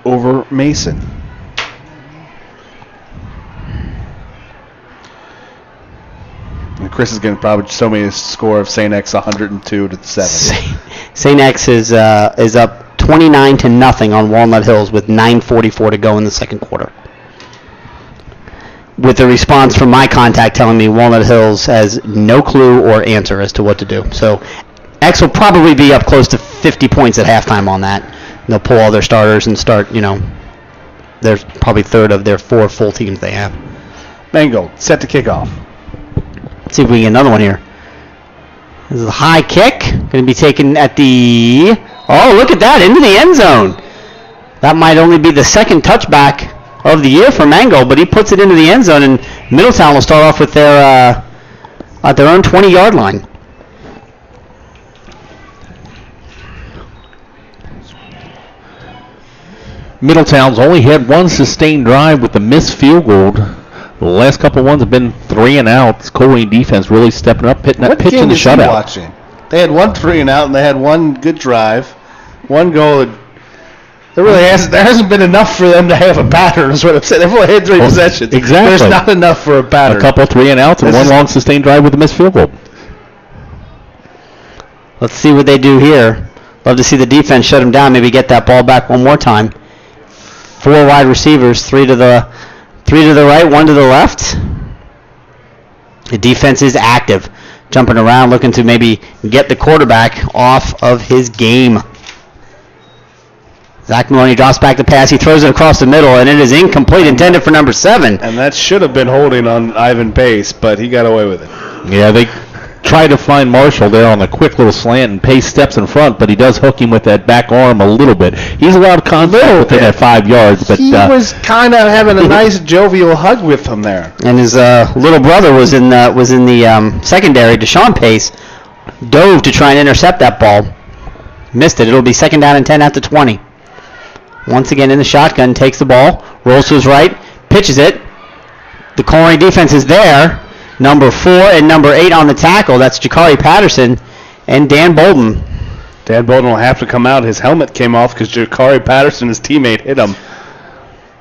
over Mason. And Chris is going to probably show me a score of St. X 102-7. St. X is up 29-0 on Walnut Hills with 9:44 to go in the second quarter. With the response from my contact telling me Walnut Hills has no clue or answer as to what to do. So X will probably be up close to 50 points at halftime on that. They'll pull all their starters and start, there's probably third of their 4 full teams they have. Mangold set to kick off. Let's see if we can get another one here. This is a high kick. Going to be taken at the... Oh, look at that, into the end zone. That might only be the second touchback of the year for Mangold, but he puts it into the end zone, and Middletown will start off with their at their own 20-yard line. Middletown's only had one sustained drive with the missed field goal. The last couple ones have been 3 and out. Colerain defense really stepping up, pitching the shutout. Watching? They had 1 3 and out, and they had 1 good drive, 1 goal. There hasn't been enough for them to have a pattern, is what I'm saying. They've only had 3 possessions. Exactly. There's not enough for a pattern. A couple 3 and outs and 1 long sustained drive with a missed field goal. Let's see what they do here. Love to see the defense shut them down, maybe get that ball back one more time. 4 wide receivers, 3 to the right, 1 to the left. The defense is active, jumping around, looking to maybe get the quarterback off of his game. Zach Maloney drops back the pass. He throws it across the middle, and it is incomplete, intended for number 7. And that should have been holding on Ivan Pace, but he got away with it. Yeah, they tried to find Marshall there on a quick little slant, and Pace steps in front, but he does hook him with that back arm a little bit. He's allowed contact within that 5 yards. But he was kind of having a nice jovial hug with him there. And his little brother was in the secondary. Deshaun Pace dove to try and intercept that ball. Missed it. It'll be 2nd down and 10 at the 20. Once again in the shotgun, takes the ball, rolls to his right, pitches it. The Colerain defense is there. Number 4 and number 8 on the tackle. That's Jakari Patterson and Dan Bolden. Dan Bolden will have to come out. His helmet came off because Jakari Patterson, his teammate, hit him.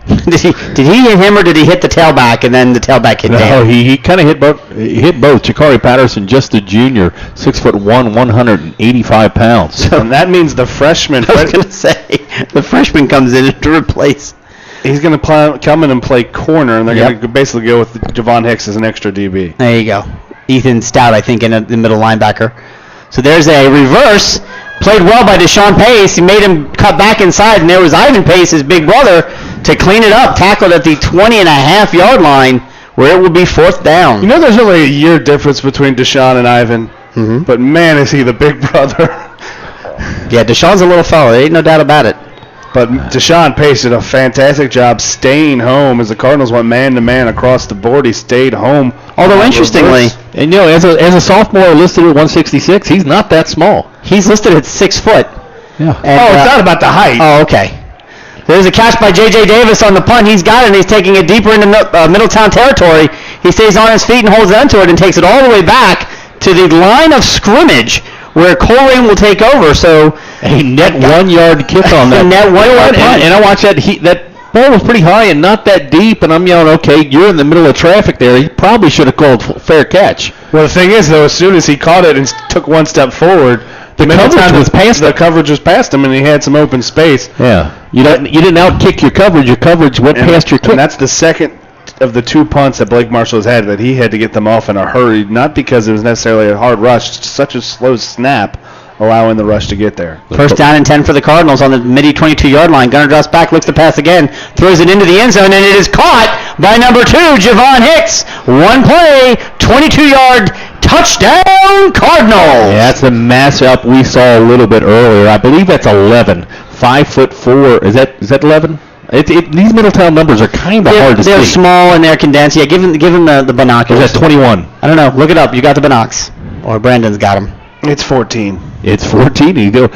Did he hit him, or did he hit the tailback and then the tailback hit Dan? No, he kind of hit both. He hit both. Jakari Patterson, just a junior, 6'1", 185 pounds. And that means the freshman. I was going to say, the freshman comes in to replace. He's going to come in and play corner, and they're going to basically go with Javon Hicks as an extra DB. There you go. Ethan Stout, I think, in the middle linebacker. So there's a reverse. Played well by Deshaun Pace. He made him cut back inside, and there was Ivan Pace, his big brother, to clean it up. Tackled at the 20.5-yard line, where it will be 4th down. You know, there's only a year difference between Deshaun and Ivan, but man, is he the big brother. Yeah, Deshaun's a little fella. There ain't no doubt about it. But Deshaun Pace did a fantastic job staying home as the Cardinals went man-to-man across the board. He stayed home. Although, interestingly, and as a sophomore listed at 166, he's not that small. He's listed at 6 foot. Yeah. And, it's not about the height. Oh, okay. There's a catch by J.J. Davis on the punt. He's got it, and he's taking it deeper into Middletown territory. He stays on his feet and holds onto it and takes it all the way back to the line of scrimmage where Colerain will take over. So a net 1-yard kick on that. Net 1-yard punt. And I watched that. That ball was pretty high and not that deep, and I'm yelling, okay, you're in the middle of traffic there. He probably should have called fair catch. Well, the thing is, though, as soon as he caught it and took 1 step forward, The coverage was past him, and he had some open space. Yeah. You didn't outkick your coverage. Your coverage went past your kick. And that's the second of the 2 punts that Blake Marshall has had that he had to get them off in a hurry, not because it was necessarily a hard rush, such a slow snap, allowing the rush to get there. First down and 10 for the Cardinals on the Middy 22-yard line. Gunner drops back, looks to pass again, throws it into the end zone, and it is caught by number 2, Javon Hicks. One play, 22-yard touchdown, Cardinals. Yeah, that's the mass up we saw a little bit earlier. I believe that's 11. 5'4". Is that 11? These Middletown numbers are kind of hard to see. They're small and they're condensed. Yeah, give him the binoculars. That's 21. I don't know. Look it up. You got the binocs. Or Brandon's got them. It's 14. It's 14. You go.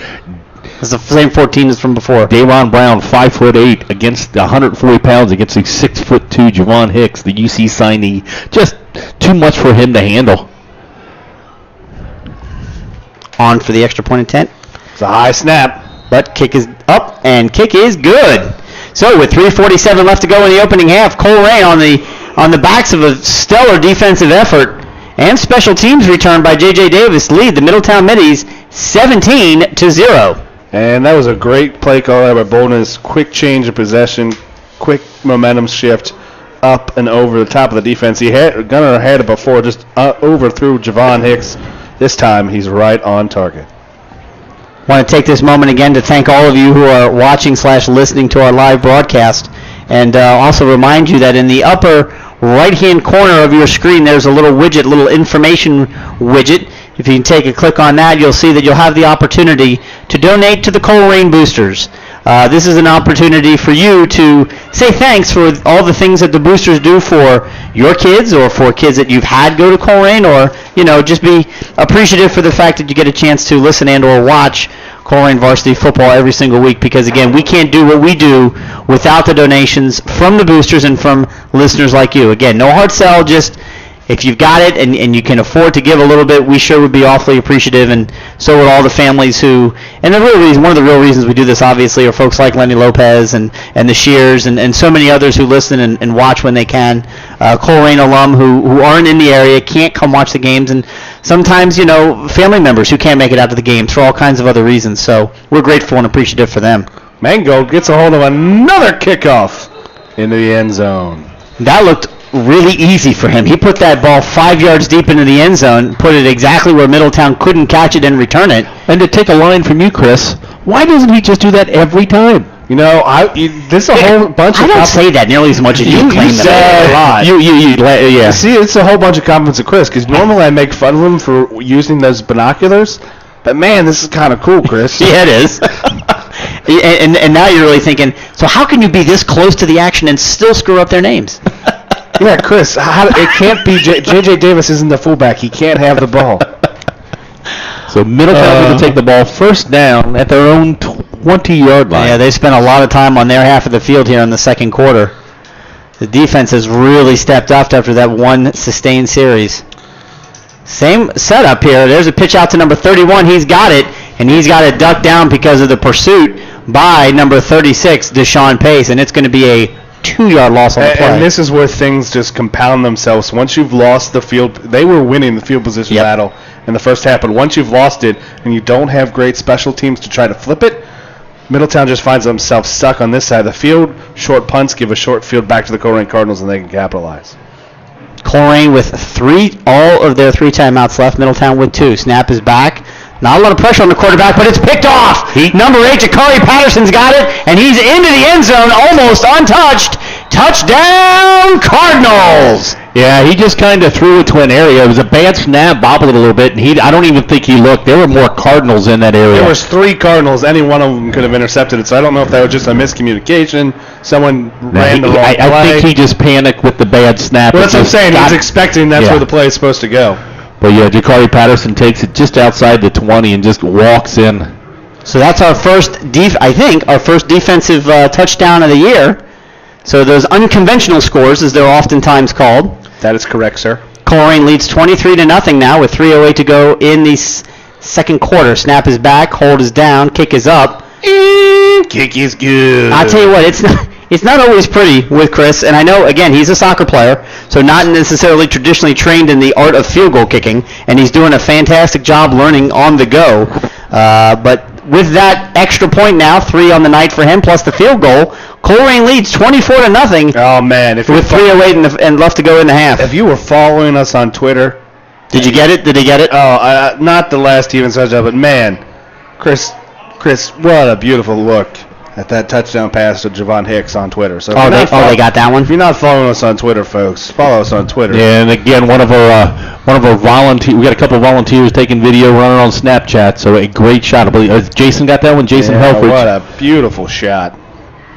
It's the same 14 as from before. Davon Brown, 5'8", against 140 pounds against the 6'2" Javon Hicks, the UC signee. Just too much for him to handle. On for the extra point intent. It's a high snap. But kick is up, and kick is good. So with 3:47 left to go in the opening half, Colerain on the backs of a stellar defensive effort and special teams return by J.J. Davis lead the Middletown Middies 17-0. And that was a great play call there by Boldness. Quick change of possession, quick momentum shift up and over the top of the defense. Gunner had it before, just overthrew Javon Hicks. This time he's right on target. I want to take this moment again to thank all of you who are watching / listening to our live broadcast, and also remind you that in the upper right-hand corner of your screen there's a little widget, little information widget. If you can take a click on that, you'll see that you'll have the opportunity to donate to the Colerain Boosters. This is an opportunity for you to say thanks for all the things that the Boosters do for your kids or for kids that you've had go to Colerain, or just be appreciative for the fact that you get a chance to listen and or watch Colerain varsity football every single week, because again, we can't do what we do without the donations from the Boosters and from listeners like you. Again, no hard sell, just if you've got it and you can afford to give a little bit, we sure would be awfully appreciative, and so would all the families who, and one of the real reasons we do this obviously are folks like Lenny Lopez and the Shears and so many others who listen and watch when they can. Colerain alum who aren't in the area, can't come watch the games, and sometimes, family members who can't make it out to the games for all kinds of other reasons. So we're grateful and appreciative for them. Mango gets a hold of another kickoff into the end zone. That looked really easy for him. He put that ball 5 yards deep into the end zone, put it exactly where Middletown couldn't catch it and return it. And to take a line from you, Chris, why doesn't he just do that every time? This is a whole bunch of... I don't say that nearly as much as you claim that. Yeah. See, it's a whole bunch of compliments of Chris, because normally I make fun of him for using those binoculars, but man, this is kind of cool, Chris. Yeah, it is. and now you're really thinking, so how can you be this close to the action and still screw up their names? Yeah, Chris, it can't be J.J. Davis isn't the fullback. He can't have the ball. So Middletown going to take the ball first down at their own 20-yard line. Yeah, they spent a lot of time on their half of the field here in the second quarter. The defense has really stepped up after that one sustained series. Same setup here. There's a pitch out to number 31. He's got it, and he's got it ducked down because of the pursuit by number 36, Deshaun Pace, and it's going to be a 2-yard loss on the play. And this is where things just compound themselves. Once you've lost the field, they were winning the field position battle in the first half, but once you've lost it and you don't have great special teams to try to flip it, Middletown just finds themselves stuck on this side of the field. Short punts give a short field back to the Colerain Cardinals, and they can capitalize. Colerain with all of their 3 timeouts left. Middletown with 2. Snap is back. Not a lot of pressure on the quarterback, but it's picked off. Number 8, Jakari Patterson's got it, and he's into the end zone, almost untouched. Touchdown, Cardinals! Yeah, he just kind of threw it to an area. It was a bad snap, bobbled it a little bit, and I don't even think he looked. There were more Cardinals in that area. There was 3 Cardinals. Any one of them could have intercepted it, so I don't know if that was just a miscommunication. Someone ran the wrong play. I think he just panicked with the bad snap. Well, that's what I'm saying. He's expecting that's where the play is supposed to go. But yeah, Jakari Patterson takes it just outside the 20 and just walks in. So that's our first defensive touchdown of the year. So those unconventional scores, as they're oftentimes called. That is correct, sir. Colerain leads 23-0 now with 3:08 to go in the second quarter. Snap is back, hold is down, kick is up. Kick is good. I'll tell you what, it's not always pretty with Chris, and I know, again, he's a soccer player, so not necessarily traditionally trained in the art of field goal kicking, and he's doing a fantastic job learning on the go. But with that extra point now, 3 on the night for him, plus the field goal, Colerain leads 24-0. Oh, man. With 3:08 and left to go in the half. If you were following us on Twitter. Did you get it? Did he get it? Oh, not the last even touchdown, but man, Chris, what a beautiful look at that touchdown pass to Javon Hicks on Twitter. So they got that one. If you're not following us on Twitter, folks, follow us on Twitter. Yeah, and again, one of our volunteers. We got a couple of volunteers taking video, running on Snapchat. So a great shot. I believe Jason got that one. Jason Helfrich. What a beautiful shot.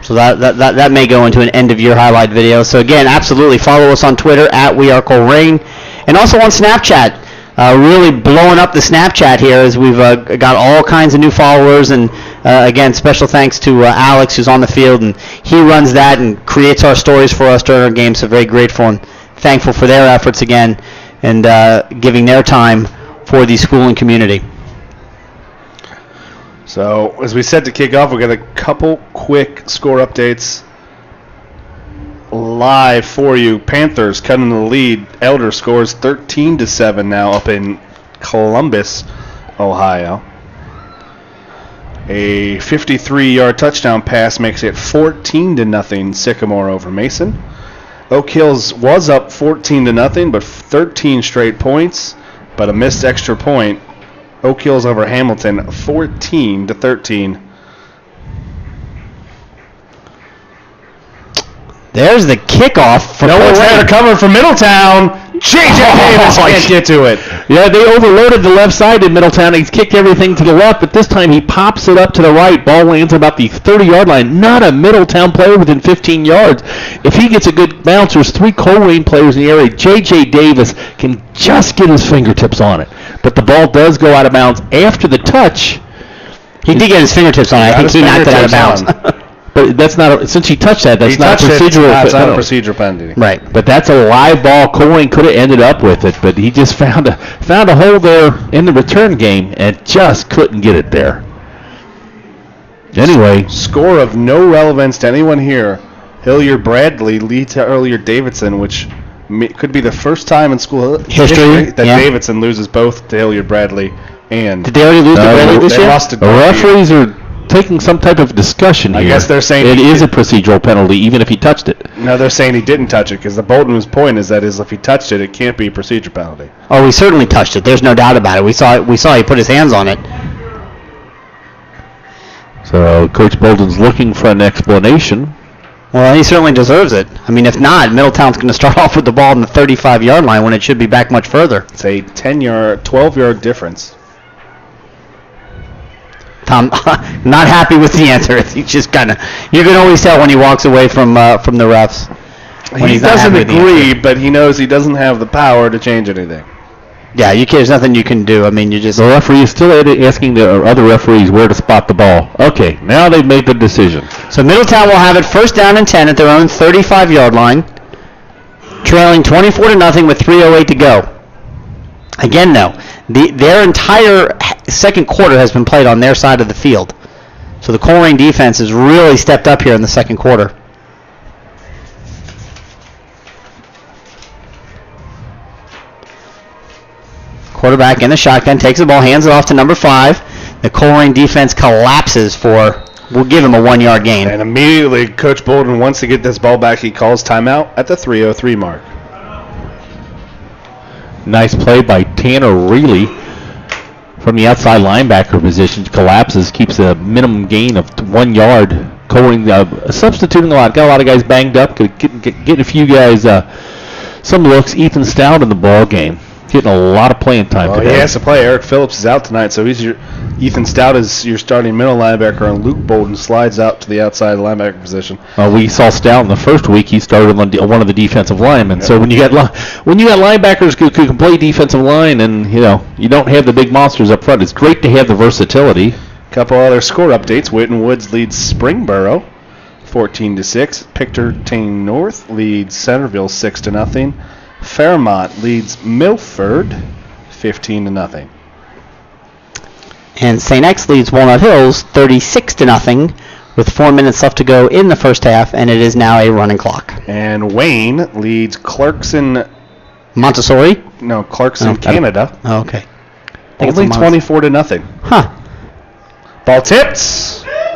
So that may go into an end of year highlight video. So again, absolutely follow us on Twitter at We Are Colerain, and also on Snapchat. Really blowing up the Snapchat here as we've got all kinds of new followers. And again, special thanks to Alex, who's on the field, and he runs that and creates our stories for us during our games. So very grateful and thankful for their efforts again, and giving their time for the school and community. So as we set to kick off, we got a couple quick score updates live for you. Panthers cutting the lead. Elder scores 13-7 now up in Columbus, Ohio. A 53-yard touchdown pass makes it 14-0 Sycamore over Mason. Oak Hills was up 14-0, but 13 straight points, but a missed extra point. Oak Hills over Hamilton 14-13. There's the kickoff for no one's there to cover for Middletown. J.J. Davis can't get to it. Yeah, they overloaded the left side in Middletown. He's kicked everything to the left, but this time he pops it up to the right. Ball lands about the 30-yard line. Not a Middletown player within 15 yards. If he gets a good bounce, there's 3 Colerain players in the area. J.J. Davis can just get his fingertips on it. But the ball does go out of bounds after the touch. He did get his fingertips on it. I think he knocked it out of bounds. But that's not since he touched that. That's not procedural. That's not a procedural penalty. Right. But that's a live ball. Colerain could have ended up with it, but he just found a hole there in the return game and just couldn't get it there. Anyway, score of no relevance to anyone here. Hilliard Bradley leads to Hilliard Davidson, which could be the first time in school history that Davidson loses both to Hilliard Bradley and. Did they already lose to Bradley this year? The referees are taking some type of discussion here. I guess they're saying it is a procedural penalty, even if he touched it. No, they're saying he didn't touch it because the Bolton's point is that if he touched it, it can't be a procedure penalty. Oh, he certainly touched it. There's no doubt about it. We saw he put his hands on it. So Coach Bolton's looking for an explanation. Well, he certainly deserves it. I mean, if not, Middletown's going to start off with the ball on the 35-yard line when it should be back much further. It's a 12-yard difference. Tom, not happy with the answer. He's just kind of, you can always tell when he walks away from the refs. He doesn't agree, but he knows he doesn't have the power to change anything. Yeah, there's nothing you can do. I mean, the referee is still asking the other referees where to spot the ball. Okay, now they've made the decision. So Middletown will have it 1st down and 10 at their own 35-yard line, trailing 24-0 with 3:08 to go. Again, though, their entire second quarter has been played on their side of the field. So the Colerain defense has really stepped up here in the second quarter. Quarterback in the shotgun, takes the ball, hands it off to number 5. The Colerain defense collapses we'll give him a 1-yard gain. And immediately, Coach Bolton wants to get this ball back. He calls timeout at the 3:03 mark. Nice play by Tanner Reilly from the outside linebacker position. Collapses, keeps a minimum gain of 1 yard. Colerain substituting a lot. Got a lot of guys banged up. Getting a few guys some looks. Ethan Stout in the ball game. Getting a lot of playing time today. He has to play. Eric Phillips is out tonight, so Ethan Stout is your starting middle linebacker, and Luke Bolton slides out to the outside linebacker position. We saw Stout in the first week. He started on one of the defensive linemen. Yep. So when you got linebackers who can play defensive line, and you don't have the big monsters up front, it's great to have the versatility. A couple other score updates. Whitten Woods leads Springboro 14-6. Picterton North leads Centerville 6-0. Fairmont leads Milford 15-0. And St. X leads Walnut Hills 36-0 with 4 minutes left to go in the first half, and it is now a running clock. And Wayne leads Clarkson Montessori? No, Clarkson, Canada. Oh, okay. Only 24-0. Huh. Ball tipped.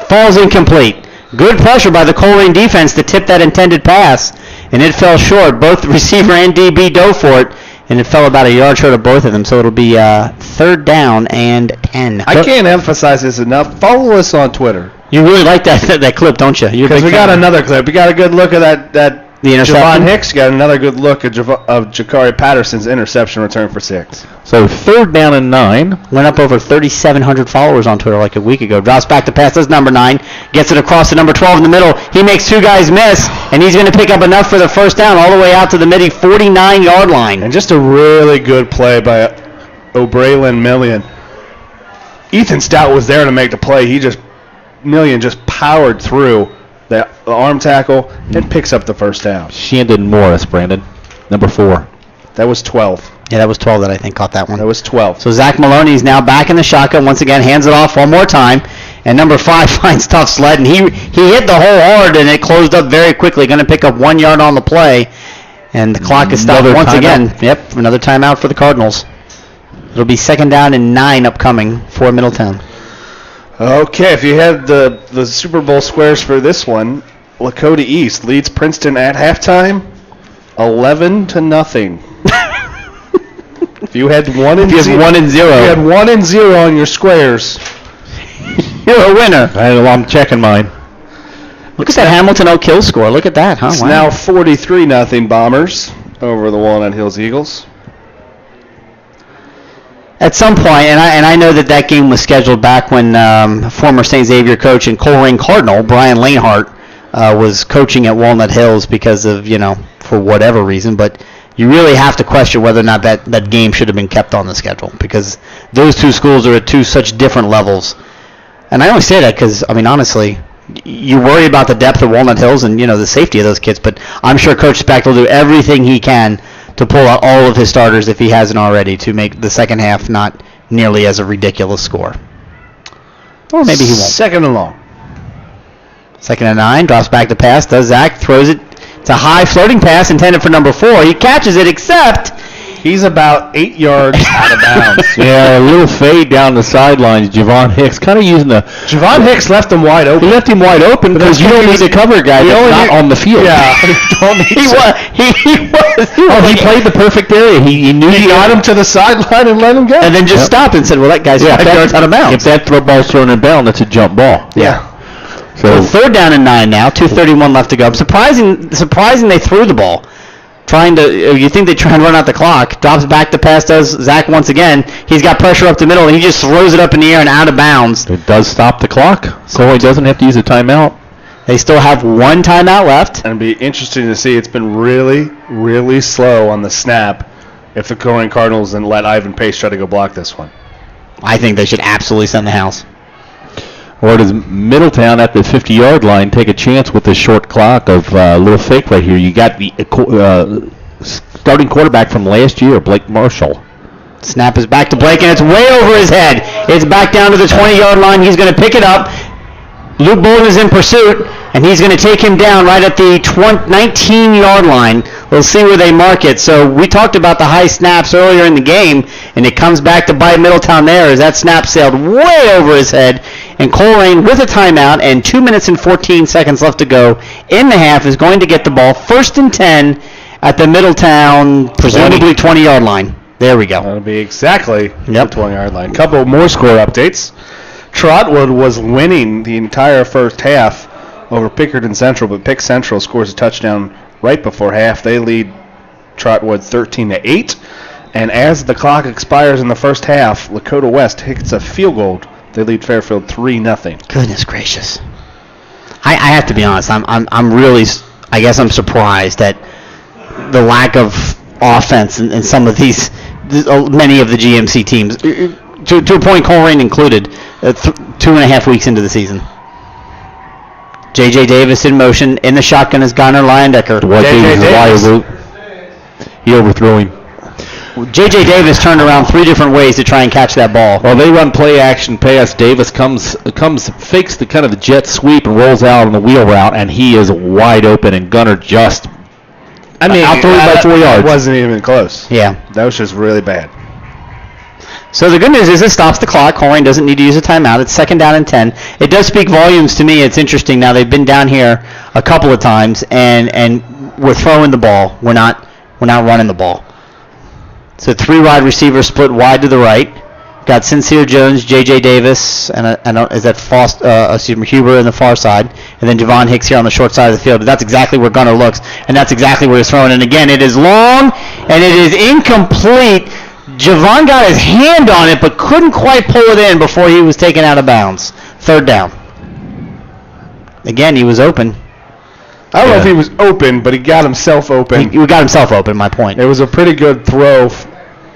Falls incomplete. Good pressure by the Colerain defense to tip that intended pass, and it fell short. Both the receiver and DB dove for it, and it fell about a yard short of both of them, so it'll be 3rd down and 10. I can't emphasize this enough. Follow us on Twitter. You really like that clip, don't you? Because we got another clip. We got a good look at that the interception. Javon Hicks got another good look at Jakari Patterson's interception return for 6. So 3rd down and 9. Went up over 3,700 followers on Twitter like a week ago. Drops back to pass. Does number 9. Gets it across to number 12 in the middle. He makes 2 guys miss, and he's going to pick up enough for the first down all the way out to the Middy 49-yard line. And just a really good play by O'Braylon Million. Ethan Stout was there to make the play. Million just powered through the arm tackle and picks up the first down. Shandon Morris, Brandon, number 4. That was 12. Yeah, that was 12 that I think caught that one. That was 12. So Zach Maloney's now back in the shotgun once again, hands it off one more time, and number 5 finds Tough Sled, and he hit the hole hard, and it closed up very quickly. Going to pick up 1 yard on the play, and the clock is stopped once again. Yep, another timeout for the Cardinals. It'll be 2nd down and 9 upcoming for Middletown. Okay, if you had the Super Bowl squares for this one, Lakota East leads Princeton at halftime, 11-0. If you had 1 and 0, 1 and 0, if you had 1 and 0 on your squares, you're a winner. I'm checking mine. Look at that Hamilton Oak Hill score. Look at that, huh? It's Wow. now 43-0 Bombers over the Walnut Hills Eagles. At some point, and I know that game was scheduled back when former St. Xavier coach and Colerain Cardinal Brian Lanehart was coaching at Walnut Hills because of, for whatever reason, but you really have to question whether or not that game should have been kept on the schedule because those 2 schools are at 2 such different levels. And I only say that because, honestly, you worry about the depth of Walnut Hills and, the safety of those kids, but I'm sure Coach Specht will do everything he can to pull out all of his starters if he hasn't already to make the second half not nearly as a ridiculous score. Or maybe he won't. 2nd and long. 2nd and 9, drops back to pass, does Zach, throws it. It's a high floating pass intended for number 4. He catches it, except he's about 8 yards out of bounds. Yeah, a little fade down the sidelines. Javon Hicks kind of using the... Javon Hicks left him wide open. He left him wide open because you don't need to cover a guy that's not on the field. Yeah. He played the perfect area. He knew he got him to the sideline and let him go. And then just stopped and said, well, that guy's 5 yards out of bounds. If that throw ball's thrown in bounds, that's a jump ball. Yeah. So 3rd down and 9 now, 2:31 left to go. Surprising they threw the ball. You think they try and run out the clock. Drops back to pass, does Zach once again. He's got pressure up the middle, and he just throws it up in the air and out of bounds. It does stop the clock, so he doesn't have to use a timeout. They still have 1 timeout left. And it'd be interesting to see. It's been really, really slow on the snap if the Colerain Cardinals and let Ivan Pace try to go block this one. I think they should absolutely send the house. Or does Middletown at the 50-yard line take a chance with this short clock of a little fake right here? You got the starting quarterback from last year, Blake Marshall. Snap is back to Blake, and it's way over his head. It's back down to the 20-yard line. He's going to pick it up. Luke Bolden is in pursuit, and he's going to take him down right at the 19-yard line. We'll see where they mark it. So we talked about the high snaps earlier in the game, and it comes back to bite Middletown there as that snap sailed way over his head. And Colerain, with a timeout and 2 minutes and 14 seconds left to go in the half, is going to get the ball 1st and 10 at the Middletown, presumably 20-yard line. There we go. That'll be exactly the Yep. 20-yard line. Couple more score updates. Trotwood was winning the entire first half over Pickerton Central, but Pick Central scores a touchdown right before half. They lead Trotwood 13-8. And as the clock expires in the first half, Lakota West hits a field goal. They lead Fairfield 3-0. Goodness gracious. I have to be honest. I'm really, I guess I'm surprised at the lack of offense in some of these, many of the GMC teams. To a point, Colerain included, 2.5 weeks into the season. J.J. Davis in motion. In the shotgun is Gunnar Leyendecker. He overthrew him. J.J. Davis turned around 3 different ways to try and catch that ball. Well, they run play action pass. Davis comes, fakes the kind of the jet sweep and rolls out on the wheel route, and he is wide open. And Gunnar just, outthrew him by 4 yards. It wasn't even close. Yeah, That was just really bad. So the good news is it stops the clock. Colerain doesn't need to use a timeout. It's 2nd down and 10. It does speak volumes to me. It's interesting. Now, they've been down here a couple of times, and we're throwing the ball. We're not running the ball. So 3 wide receivers split wide to the right. Got Sincere Jones, J.J. Davis, and is that Huber on the far side, and then Javon Hicks here on the short side of the field. But that's exactly where Gunner looks, and that's exactly where he's throwing. And again, it is long, and it is incomplete. Javon got his hand on it, but couldn't quite pull it in before he was taken out of bounds. 3rd down. Again, he was open. I don't know if he was open, but he got himself open. He got himself open, my point. It was a pretty good throw.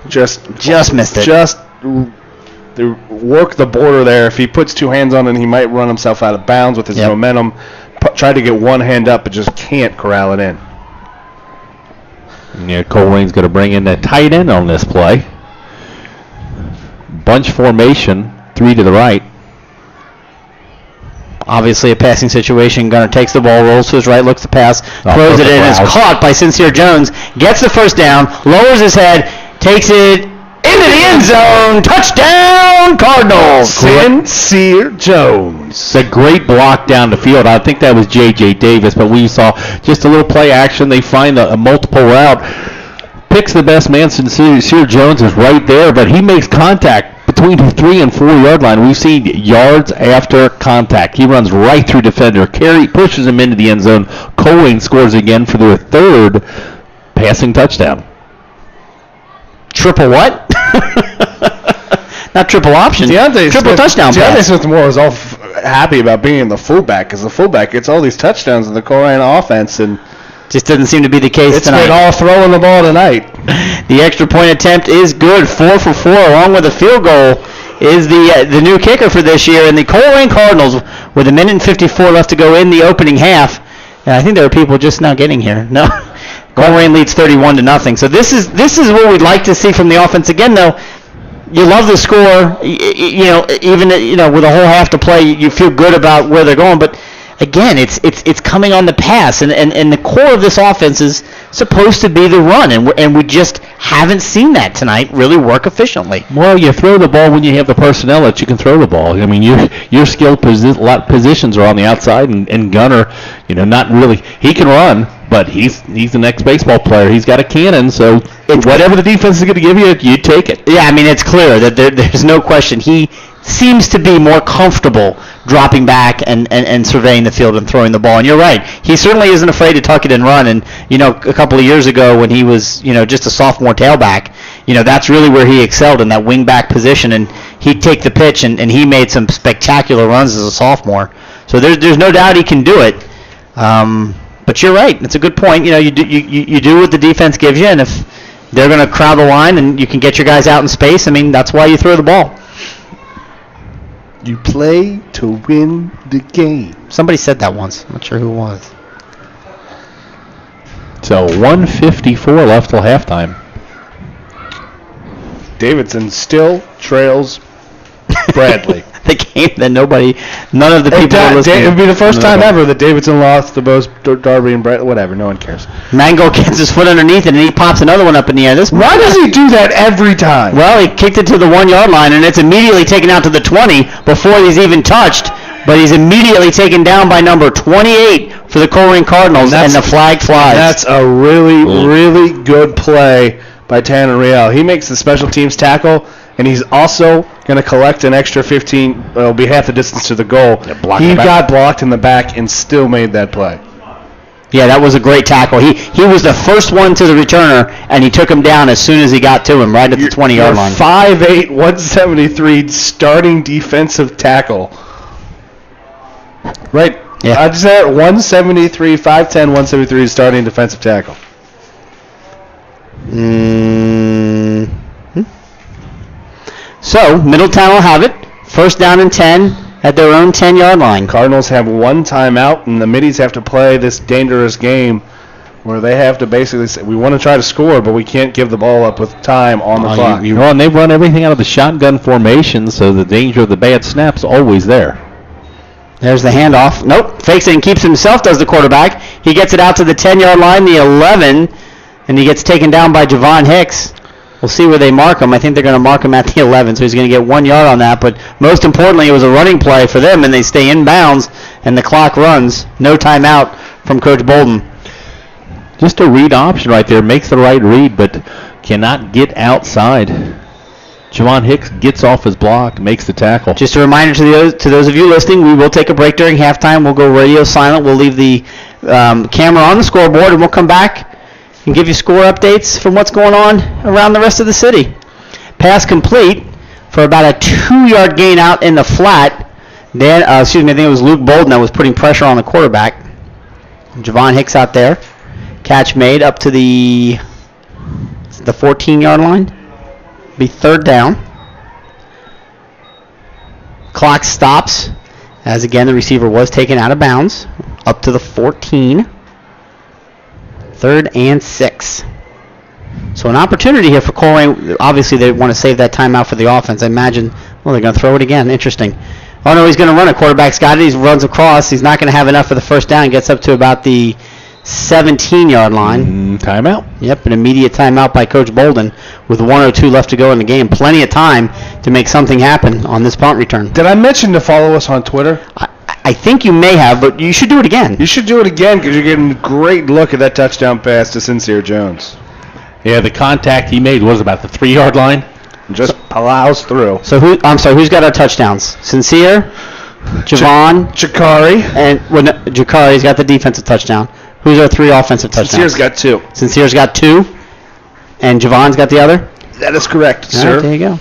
Just missed it. Just work the border there. If he puts 2 hands on it, he might run himself out of bounds with his momentum. Tried to get one hand up, but just can't corral it in. Yeah, Colerain's going to bring in that tight end on this play. Bunch formation, 3 to the right. Obviously a passing situation. Gunner takes the ball, rolls to his right, looks to pass, throws it in, is caught by Sincere Jones, gets the 1st down, lowers his head, takes it into the end zone. Touchdown, Cardinals. Sincere Jones. It's a great block down the field. I think that was J.J. Davis, but we saw just a little play action. They find a multiple route. Picks the best man. Sincere Jones is right there, but he makes contact between the 3 and 4 yard line. We've seen yards after contact. He runs right through defender. Pushes him into the end zone. Colerain scores again for their 3rd passing touchdown. Triple what? Not triple option. Triple touchdown pass. Deontay Smith-Moore was all happy about being the fullback, because the fullback gets all these touchdowns in the Colerain offense, and just doesn't seem to be the case tonight. It's been all throwing the ball tonight. The extra point attempt is good. 4 for 4, along with a field goal, is the new kicker for this year. And the Colerain Cardinals, with 1 minute and 54 left to go in the opening half. And I think there are people just now getting here. No. Colerain leads 31-0. So this is what we'd like to see from the offense. Again, though, you love the score. Even with a whole half to play, you feel good about where they're going. But again, it's coming on the pass, and the core of this offense is supposed to be the run, and we just haven't seen that tonight really work efficiently. Well, you throw the ball when you have the personnel that you can throw the ball. I mean, your skilled positions are on the outside, and Gunner, not really. He can run, but he's the next baseball player. He's got a cannon, so whatever the defense is going to give you, you take it. Yeah, I mean, it's clear that there's no question. He seems to be more comfortable dropping back and surveying the field and throwing the ball. And you're right. He certainly isn't afraid to tuck it and run. And, a couple of years ago when he was, just a sophomore tailback, that's really where he excelled, in that wing back position. And he'd take the pitch, and he made some spectacular runs as a sophomore. So there's no doubt he can do it. But you're right. It's a good point. You do what the defense gives you, and if they're going to crowd the line and you can get your guys out in space, I mean, that's why you throw the ball. You play to win the game. Somebody said that once. I'm not sure who it was. So 1:54 left till halftime. Davidson still trails Bradley. The game that none of the people are listening. It would be the first time ever that Davidson lost to both Darby and Bradley. Whatever, no one cares. Mango gets his foot underneath it, and he pops another one up in the air. Why does he do that every time? Well, he kicked it to the 1 yard line, and it's immediately taken out to the 20 before he's even touched. But he's immediately taken down by number 28 for the Colerain Cardinals, and the flag flies. That's a really, really good play by Tanner Riel. He makes the special teams tackle, and he's also going to collect an extra 15. It'll be half the distance to the goal. He got blocked in the back and still made that play. Yeah, that was a great tackle. He was the first one to the returner, and he took him down as soon as he got to him, right at the 20-yard line. 5'8", 173 starting defensive tackle. Right. Yeah. I just said 173, 5'10", 173 starting defensive tackle. So, Middletown will have it. First down and 10 at their own 10-yard line. Cardinals have one timeout, and the Middies have to play this dangerous game where they have to basically say, we want to try to score, but we can't give the ball up with time on the clock. And they run everything out of the shotgun formation, so the danger of the bad snap's always there. There's the handoff. Nope. Fakes it and keeps himself, does the quarterback. He gets it out to the 10-yard line, the 11, and he gets taken down by Javon Hicks. We'll see where they mark him. I think they're going to mark him at the 11, so he's going to get 1 yard on that. But most importantly, it was a running play for them, and they stay in bounds, and the clock runs. No timeout from Coach Bolden. Just a read option right there. Makes the right read, but cannot get outside. Javon Hicks gets off his block, makes the tackle. Just a reminder to those of you listening, we will take a break during halftime. We'll go radio silent. We'll leave the camera on the scoreboard, and we'll come back and give you score updates from what's going on around the rest of the city. Pass complete for about a 2-yard gain out in the flat. I think it was Luke Bolden that was putting pressure on the quarterback. Javon Hicks out there. Catch made up to the 14-yard line. Be third down. Clock stops as again the receiver was taken out of bounds up to the 14. 3rd and 6. So an opportunity here for Colerain. Obviously they want to save that timeout for the offense. I imagine, they're going to throw it again. Interesting. Oh no, he's going to run it. Quarterback's got it. He runs across. He's not going to have enough for the first down. Gets up to about the 17-yard line. Timeout. Yep, an immediate timeout by Coach Bolden with 1:02 left to go in the game. Plenty of time to make something happen on this punt return. Did I mention to follow us on Twitter? I think you may have, but you should do it again. You should do it again because you're getting a great look at that touchdown pass to Sincere Jones. Yeah, the contact he made was about the 3-yard line. Just plows through. So who's got our touchdowns? Sincere, Javon, Jakari, and Jakari's got the defensive touchdown. Who's our 3 offensive touchdowns? Sincere's got 2. Sincere's got 2, and Javon's got the other? That is correct, All sir. right, there you go.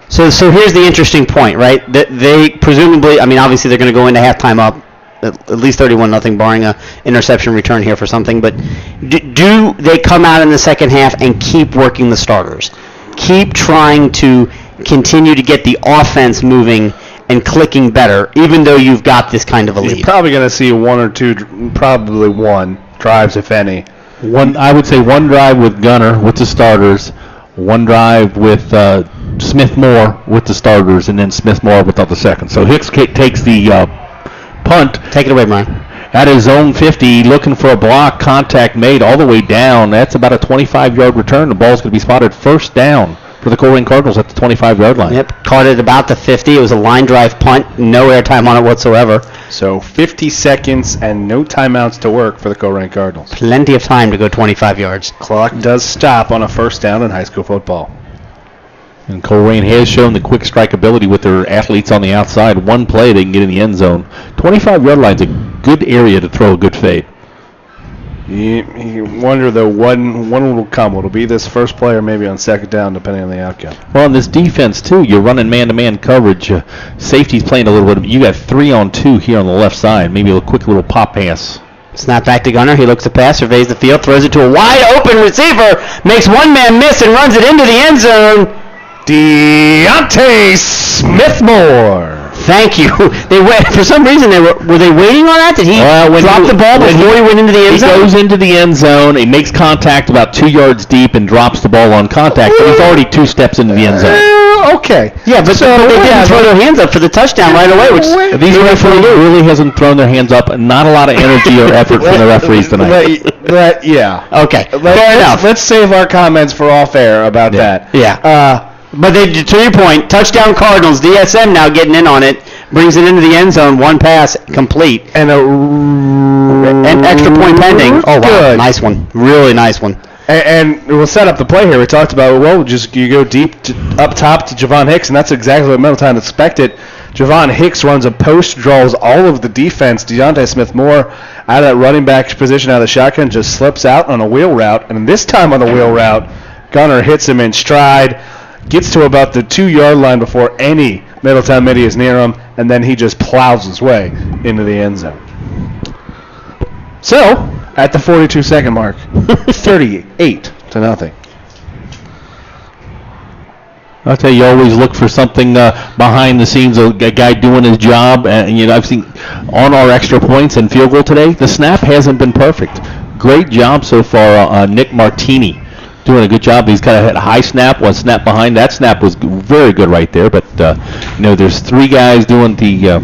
So here's the interesting point, right? They presumably, obviously they're going to go into halftime up at least 31-0, barring a interception return here for something. But do they come out in the second half and keep working the starters? Keep trying to continue to get the offense moving and clicking better, even though you've got this kind of a lead? You're probably going to see 1 or 2, probably 1 drives, if any. I would say 1 drive with Gunner with the starters, 1 drive with Smith Moore with the starters, and then Smith Moore without the second. So Hicks takes the punt. Take it away, Brian. At his own 50, looking for a block, contact made all the way down. That's about a 25-yard return. The ball's going to be spotted first down for the Colerain Cardinals at the 25-yard line. Yep, caught it about the 50. It was a line drive punt, no airtime on it whatsoever. So 50 seconds and no timeouts to work for the Colerain Cardinals. Plenty of time to go 25 yards. Clock does stop on a first down in high school football. And Colerain has shown the quick strike ability with their athletes on the outside. 1 play, they can get in the end zone. 25-yard line's a good area to throw a good fade. You wonder, though, when will come. Will it be this first play or maybe on second down, depending on the outcome? Well, in this defense, too, you're running man-to-man coverage. Safety's playing a little bit. You got 3-on-2 here on the left side. Maybe a quick little pop pass. Snap back to Gunner. He looks to pass, surveys the field, throws it to a wide-open receiver, makes one man miss and runs it into the end zone. Deontay Smith-Moore. Thank you. They went for some reason. Were they waiting on that? Did he drop the ball before he went into the end zone? He goes into the end zone. He makes contact about 2 yards deep and drops the ball on contact. But he's already 2 steps into the end zone. Okay. Yeah, but they didn't throw their hands up for the touchdown right away. These referees really hasn't thrown their hands up. Not a lot of energy or effort from the referees tonight. Yeah. Okay. Fair enough. Let's save our comments for off air about that. Yeah. But to your point, touchdown Cardinals. DSM now getting in on it, brings it into the end zone. 1 pass complete, and an extra point pending. Oh wow, good. Nice one, really nice one. And we'll set up the play here. We talked about you go deep up top to Javon Hicks, and that's exactly what Middletown expected. Javon Hicks runs a post, draws all of the defense. Deontay Smith-Moore out of that running back position, out of the shotgun, just slips out on a wheel route, and this time on the wheel route, Gunner hits him in stride. Gets to about the 2-yard line before any Middletown Middy is near him, and then he just plows his way into the end zone. So, at the 42-second mark, 38-0. I'll tell you, you always look for something behind the scenes, a guy doing his job. And I've seen on our extra points and field goal today, the snap hasn't been perfect. Great job so far, Nick Martini. Doing a good job. He's kind of had a high snap, 1 snap behind. That snap was very good right there. But there's 3 guys doing the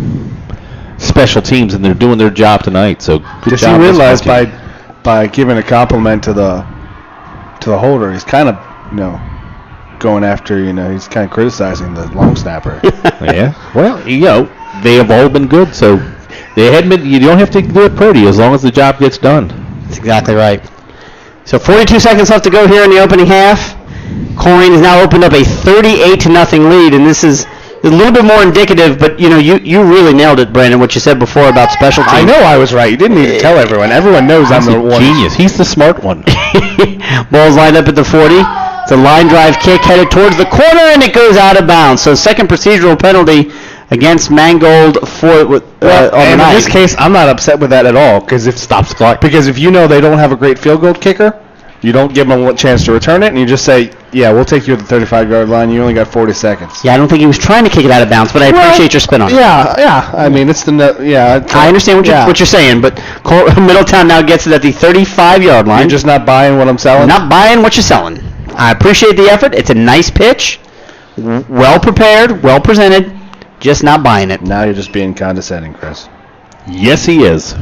special teams, and they're doing their job tonight. So good job. You realize by by giving a compliment to the holder, he's kind of going after he's kind of criticizing the long snapper. Yeah. Well, they have all been good, so they hadn't been. You don't have to do it pretty as long as the job gets done. That's exactly right. So 42 seconds left to go here in the opening half. Colerain has now opened up a 38-0 lead, and this is a little bit more indicative, but you really nailed it, Brandon, what you said before about special teams. I know I was right. You didn't need to tell everyone. Everyone knows I'm the one. Genius. He's the smart one. Ball's lined up at the 40. It's a line drive kick headed towards the corner, and it goes out of bounds. So second procedural penalty against Mangold on the night. In this case, I'm not upset with that at all because it stops the clock. Because if they don't have a great field goal kicker, you don't give them a chance to return it, and you just say, yeah, we'll take you at the 35-yard line. You only got 40 seconds. Yeah, I don't think he was trying to kick it out of bounds, but I appreciate your spin on it. Yeah. I mean, it's I understand what you're saying, but Middletown now gets it at the 35-yard line. You're just not buying what I'm selling? Not buying what you're selling. I appreciate the effort. It's a nice pitch, well prepared, well presented, just not buying it. Now you're just being condescending, Chris. Yes, he is.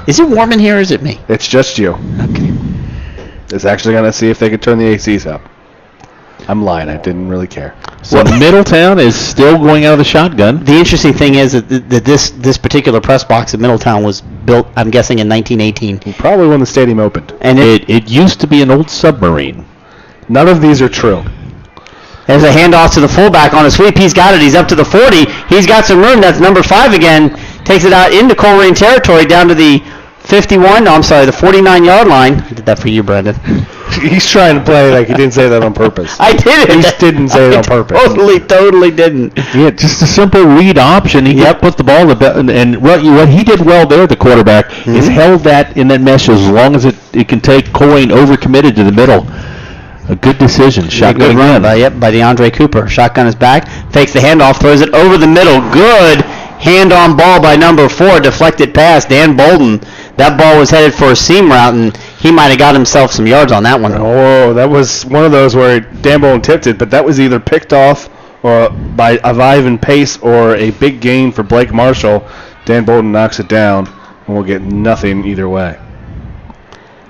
Is it warm in here or is it me? It's just you. Okay. It's actually going to see if they could turn the ACs up. I'm lying. I didn't really care. So Middletown is still going out of the shotgun. The interesting thing is that this particular press box at Middletown was built, I'm guessing, in 1918. Probably when the stadium opened. And it used to be an old submarine. None of these are true. There's a handoff to the fullback on a sweep. He's got it. He's up to the 40. He's got some room. That's number 5 again. Takes it out into Colerain territory down to the 49-yard line. I did that for you, Brendan. He's trying to play like he didn't say that on purpose. I did it. He didn't say it on purpose. Totally didn't. Yeah, just a simple read option. He put the ball in and what he did well there, the quarterback, is held that in that mesh as long as it can take. Colerain overcommitted to the middle. A good decision. Shotgun good run by DeAndre Cooper. Shotgun is back. Fakes the handoff. Throws it over the middle. Good hand-on ball by number 4. Deflected pass. Dan Bolden. That ball was headed for a seam route, and he might have got himself some yards on that one. Oh, that was one of those where Dan Bolden tipped it, but that was either picked off or by a Ivan Pace or a big gain for Blake Marshall. Dan Bolden knocks it down, and we'll get nothing either way.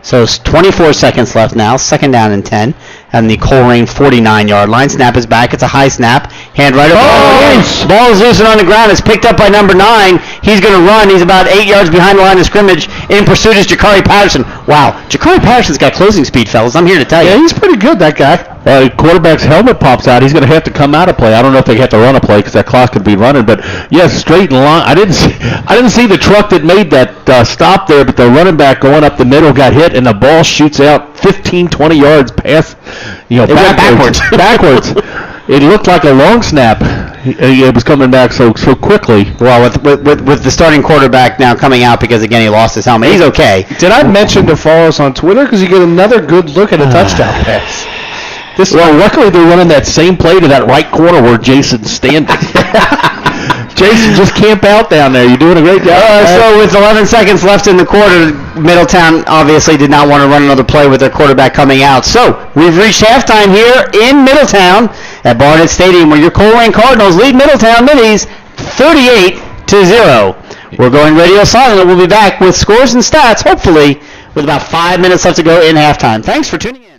So it's 24 seconds left now, second down and 10, and the Colerain 49-yard line. Snap is back. It's a high snap. Hand right over. Ball is loose and on the ground. It's picked up by number 9. He's going to run. He's about 8 yards behind the line of scrimmage. In pursuit is Jakari Patterson. Wow, Jakari Patterson's got closing speed, fellas. I'm here to tell you. Yeah, he's pretty good, that guy. Quarterback's helmet pops out. He's going to have to come out of play. I don't know if they have to run a play because that clock could be running. But yes, straight in line. I didn't see the truck that made that stop there, but the running back going up the middle got hit, and the ball shoots out 15, 20 yards past. Backwards. Backwards. It looked like a long snap. It was coming back so quickly. Well, with the starting quarterback now coming out because, again, he lost his helmet. He's okay. Did I mention to follow us on Twitter? Because you get another good look at a touchdown pass. Luckily they're running that same play to that right corner where Jason's standing. Jason, just camp out down there. You're doing a great job. So with 11 seconds left in the quarter, Middletown obviously did not want to run another play with their quarterback coming out. So we've reached halftime here in Middletown at Barnett Stadium, where your Colerain Cardinals lead Middletown Middies 38-0. We're going radio silent, and we'll be back with scores and stats, hopefully, with about 5 minutes left to go in halftime. Thanks for tuning in.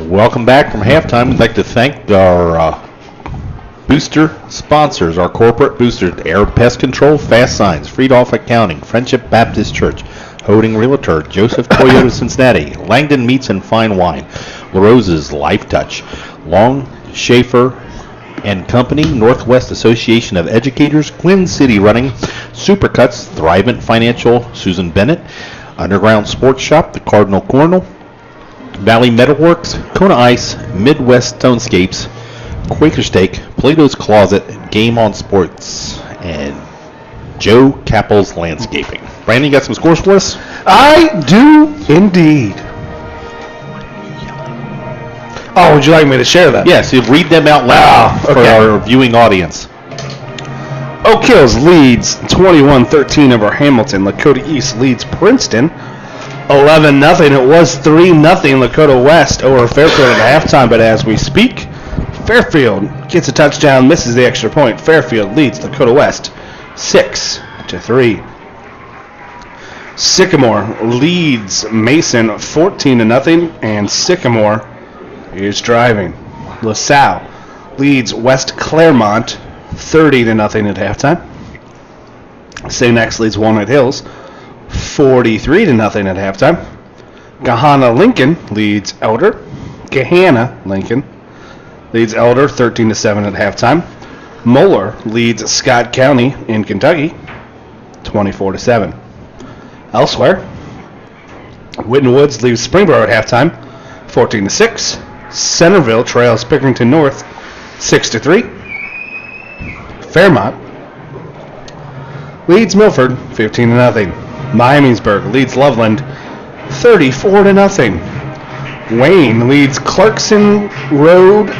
Welcome back from halftime. We'd like to thank our booster sponsors, our corporate boosters: Air Pest Control, Fast Signs, Friedhoff Accounting, Friendship Baptist Church, Holding Realtor, Joseph Toyota Cincinnati, Langdon Meats and Fine Wine, LaRose's Life Touch, Long Schaefer and Company, Northwest Association of Educators, Quinn City Running, Supercuts, Thrivent Financial, Susan Bennett, Underground Sports Shop, the Cardinal Cornell, Valley Metalworks, Kona Ice, Midwest Stonescapes, Quaker Steak, Plato's Closet, Game On Sports, and Joe Capples Landscaping. Brandon, you got some scores for us? I do indeed. Oh, would you like me to share that? Yes, you read them out loud for our viewing audience. Oak Hills leads 21-13 over Hamilton. Lakota East leads Princeton 11-0. It was 3-0 Lakota West over Fairfield at halftime, but as we speak, Fairfield gets a touchdown, misses the extra point. Fairfield leads Lakota West 6-3. Sycamore leads Mason 14-0, and Sycamore is driving. LaSalle leads West Claremont 30-0 at halftime. St. X leads Walnut Hills 43-0 at halftime. Gahanna Lincoln leads Elder. Gahanna Lincoln leads Elder 13-7 at halftime. Moeller leads Scott County in Kentucky 24-7. Elsewhere, Whitten Woods leaves Springboro at halftime 14-6. Centerville trails Pickerington North 6-3. Fairmont leads Milford 15-0. Miamisburg leads Loveland 34-0. Wayne leads Clarkson Road,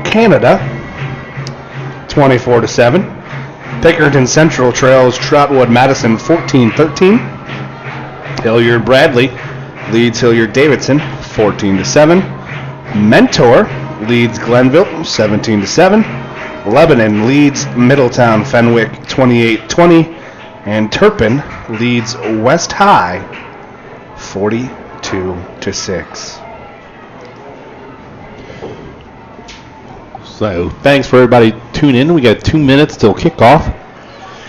Canada 24-7. Pickerington Central trails Trotwood Madison 14-13. Hilliard Bradley leads Hilliard Davidson 14-7. Mentor leads Glenville 17-7. Lebanon leads Middletown Fenwick 28-20. And Turpin leads West High 42-6. So thanks for everybody tuning in. We got 2 minutes till kickoff.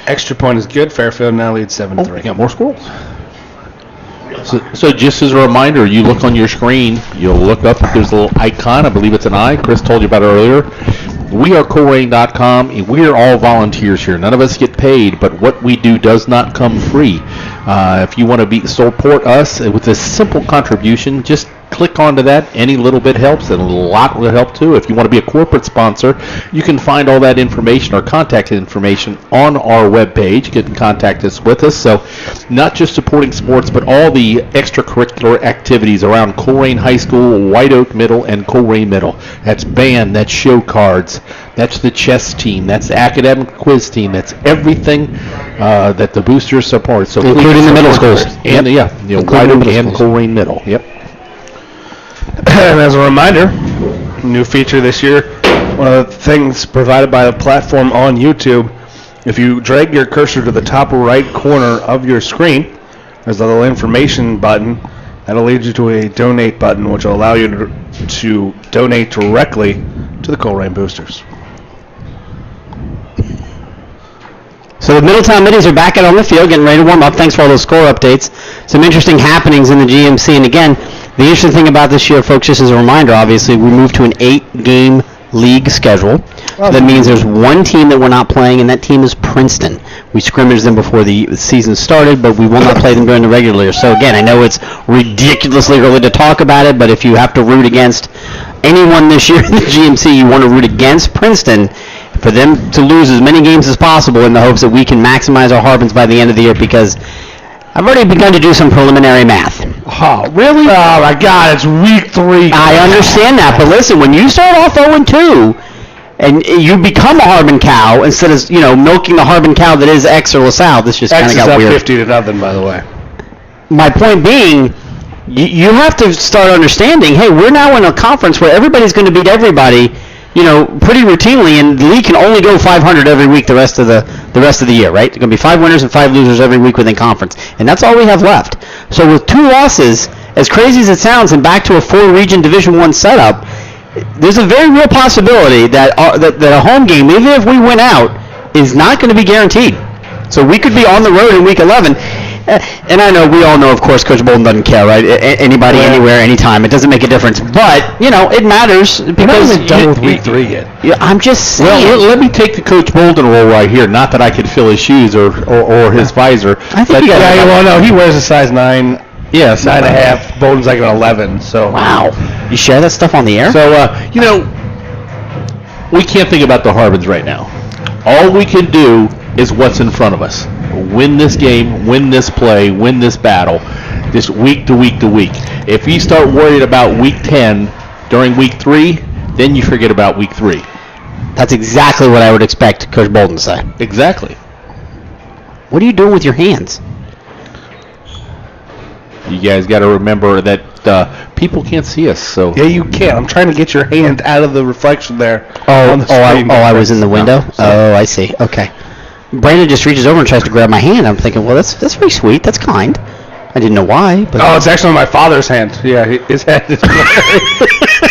Extra point is good. Fairfield now leads 7-3. We got more scores. So just as a reminder, you look on your screen, you'll look up, there's a little icon, I believe it's an eye. Chris told you about it earlier. We are Colerain.com, and we are all volunteers here. None of us get paid, but what we do does not come free. If you want to support us with a simple contribution, just click onto that. Any little bit helps, and a lot will help too. If you want to be a corporate sponsor, you can find all that information or contact information on our webpage. You can contact us with us. So not just supporting sports, but all the extracurricular activities around Colerain High School, White Oak Middle, and Colerain Middle. That's band, that's show cards, that's the chess team, that's the academic quiz team, that's everything that the boosters support. So including the middle schools. And White Oak and Colerain Middle. Yep. And as a reminder, new feature this year, one of the things provided by the platform on YouTube, if you drag your cursor to the top right corner of your screen, there's a little information button that'll lead you to a donate button, which will allow you to donate directly to the Colerain Boosters. So the Middletown Middies are back out on the field, getting ready to warm up. Thanks for all those score updates. Some interesting happenings in the GMC. And again, the interesting thing about this year, folks, just as a reminder, obviously, we moved to an 8-game league schedule. That means there's one team that we're not playing, and that team is Princeton. We scrimmaged them before the season started, but we will not play them during the regular year. So again, I know it's ridiculously early to talk about it, but if you have to root against anyone this year in the GMC, you want to root against Princeton for them to lose as many games as possible in the hopes that we can maximize our Harbins by the end of the year, because I've already begun to do some preliminary math. Oh, really? Oh, my God, it's week 3. I understand that, but listen, when you start off 0-2 and you become a Harbin cow instead of, milking the Harbin cow that is X or LaSalle, this just kind of got weird. X is up 50-0, by the way. My point being, you have to start understanding, hey, we're now in a conference where everybody's going to beat everybody, pretty routinely, and the league can only go 500 every week the rest of the year, right? There's going to be 5 winners and 5 losers every week within conference, and that's all we have left. So with 2 losses, as crazy as it sounds, and back to a 4-region Division I setup, there's a very real possibility that a home game, even if we win out, is not going to be guaranteed. So we could be on the road in Week 11. And I know, we all know, of course, Coach Bolden doesn't care, right? Anybody, anywhere, anytime. It doesn't make a difference. But, it matters because... We're not even done with Week 3 yet. Yeah, I'm just saying. Well, let me take the Coach Bolden role right here. Not that I could fill his shoes or his visor. I think he wears a size 9. Yeah, 9.5. Bolden's like an 11. So wow. You share that stuff on the air? So, we can't think about the Harbins right now. All we can do is what's in front of us. Win this game, win this play, win this battle, this week to week to week. If you start worrying about Week 10 during Week 3, then you forget about Week 3. That's exactly what I would expect Coach Bolden to say. Exactly. What are you doing with your hands? You guys got to remember that people can't see us. So yeah, you can't. I'm trying to get your hand out of the reflection there. I was in the window. Oh, I see. Okay. Brandon just reaches over and tries to grab my hand. I'm thinking, well, that's very sweet. That's kind. I didn't know why. But it's actually my father's hand. Yeah, his hand is...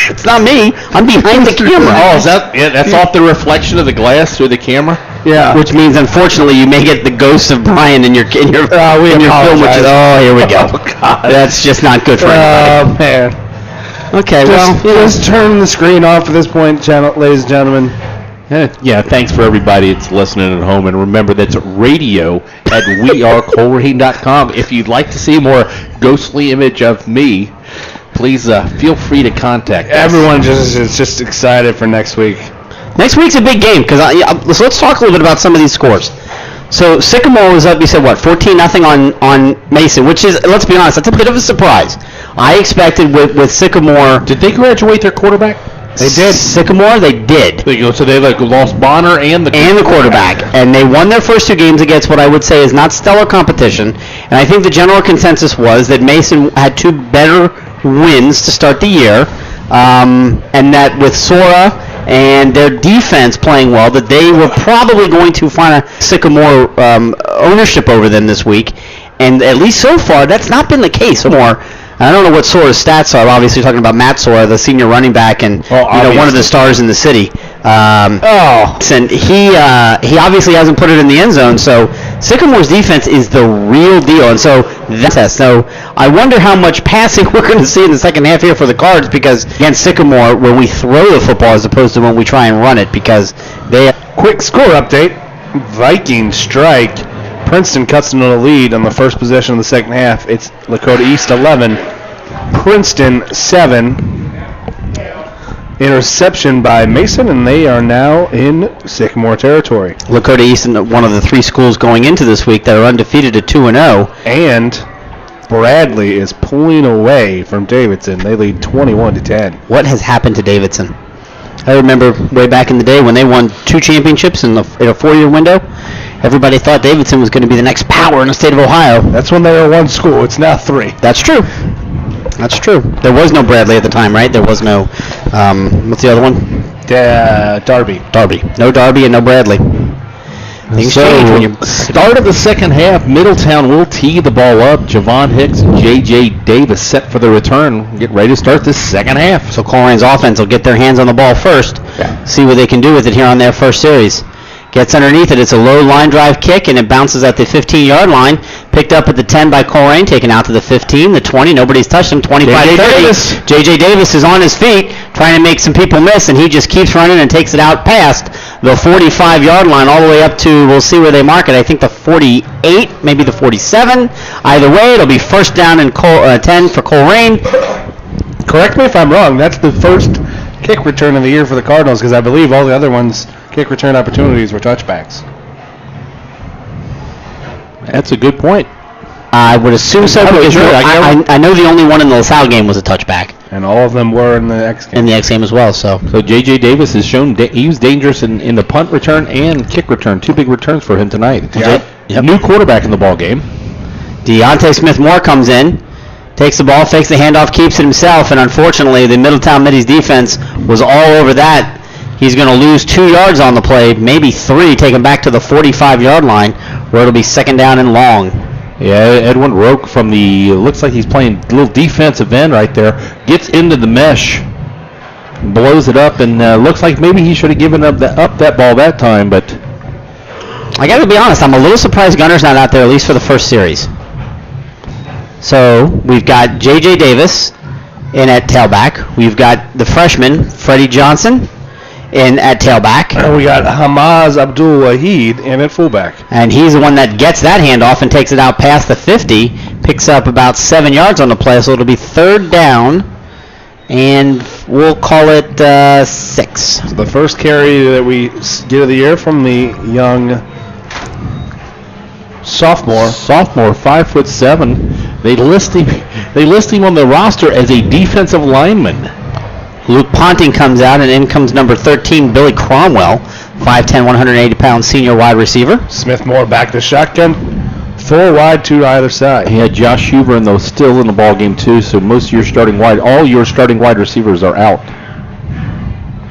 It's not me. I'm behind the camera. Oh, that's off the reflection of the glass through the camera? Yeah. Which means, unfortunately, you may get the ghost of Brian in your film, which is, here we go. Oh, God. That's just not good for anybody. Oh, man. Okay, just turn the screen off at this point, ladies and gentlemen. Yeah, thanks for everybody that's listening at home. And remember, that's radio at wearecolerain.com. If you'd like to see more ghostly image of me, please feel free to contact us. Everyone is just excited for next week. Next week's a big game, because so let's talk a little bit about some of these scores. So Sycamore was up, you said, 14-0 on Mason, which is, let's be honest, that's a bit of a surprise. I expected with Sycamore... Did they graduate their quarterback? They did. Sycamore, they did. So they lost Bonner and the quarterback. And they won their first 2 games against what I would say is not stellar competition. And I think the general consensus was that Mason had 2 better wins to start the year. And that with Sora and their defense playing well, that they were probably going to find a Sycamore ownership over them this week. And at least so far, that's not been the case. I don't know what Sora's stats are. Obviously, you're talking about Matt Sora, the senior running back, and one of the stars in the city. And he obviously hasn't put it in the end zone. So Sycamore's defense is the real deal, and so that's so. I wonder how much passing we're going to see in the second half here for the Cards, because against Sycamore, when we throw the football as opposed to when we try and run it, because they. Quick score update: Vikings strike. Princeton cuts into the lead on the first possession of the second half. It's Lakota East 11, Princeton 7. Interception by Mason, and they are now in Sycamore territory. Lakota East, one of the 3 schools going into this week that are undefeated at 2-0. And Bradley is pulling away from Davidson. They lead 21-10. What has happened to Davidson? I remember way back in the day when they won 2 championships in a 4-year window. Everybody thought Davidson was going to be the next power in the state of Ohio. That's when they were 1 school. It's now 3. That's true. That's true. There was no Bradley at the time, right? There was no, what's the other one? Darby. No Darby and no Bradley. Things change when you start of the second half. Middletown will tee the ball up. Javon Hicks and J.J. Davis set for the return. Get ready to start this second half. So Colerain's offense will get their hands on the ball first. See what they can do with it here on their first series. Gets underneath it. It's a low line drive kick, and it bounces at the 15-yard line. Picked up at the 10 by Colerain, taken out to the 15, the 20. Nobody's touched him. 25-30. J.J. Davis is on his feet, trying to make some people miss, and he just keeps running and takes it out past the 45-yard line all the way up to, we'll see where they mark it, I think the 48, maybe the 47. Either way, it'll be first down and 10 for Colerain. Correct me if I'm wrong. That's the first kick return of the year for the Cardinals, because I believe all the other ones, kick return opportunities, were touchbacks. That's a good point. I would assume so, because I know the only one in the LaSalle game was a touchback. And all of them were in the X game. In the X game as well, so. So J.J. Davis has shown he was dangerous in the punt return and kick return. 2 big returns for him tonight. Yep. New quarterback in the ball game. Deontay Smith-Moore comes in, takes the ball, fakes the handoff, keeps it himself, and unfortunately the Middletown Middies defense was all over that. He's going to lose 2 yards on the play, maybe 3, take him back to the 45-yard line, where it'll be second down and long. Yeah, Edwin Roque from the, looks like he's playing a little defensive end right there, gets into the mesh, blows it up, and looks like maybe he should have given up that ball that time, but I got to be honest, I'm a little surprised Gunner's not out there, at least for the first series. So we've got J.J. Davis in at tailback. We've got the freshman, Freddie Johnson, in at tailback. And we got Hamaz Abdul-Wahid in at fullback. And he's the one that gets that handoff and takes it out past the 50, picks up about 7 yards on the play, so it'll be third down, and we'll call it 6. So the first carry that we get of the year from the young sophomore, 5'7". They list him on the roster as a defensive lineman. Luke Ponting comes out, and in comes number 13, Billy Cromwell, 5'10", 180-pound senior wide receiver. Smith Moore back to shotgun, 4 wide, 2 to either side. He had Josh Huber and those still in the ball game too. So most of your all your starting wide receivers are out.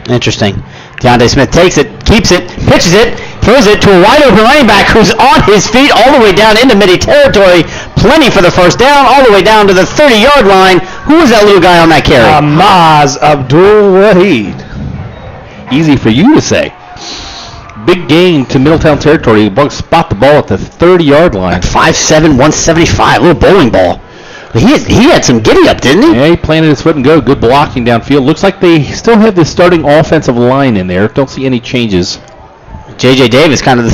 Interesting. DeAndre Smith takes it, keeps it, pitches it, throws it to a wide open running back who's on his feet all the way down into Middie territory. Plenty for the first down, all the way down to the 30-yard line. Who was that little guy on that carry? Hamaz Abdul-Wahid. Easy for you to say. Big gain to Middletown territory. Bucks spot the ball at the 30-yard line. 5'7", 175, little bowling ball. He had some giddy up, didn't he? Yeah, he planted his foot and go. Good blocking downfield. Looks like they still have the starting offensive line in there. Don't see any changes. J.J. Davis, kind of,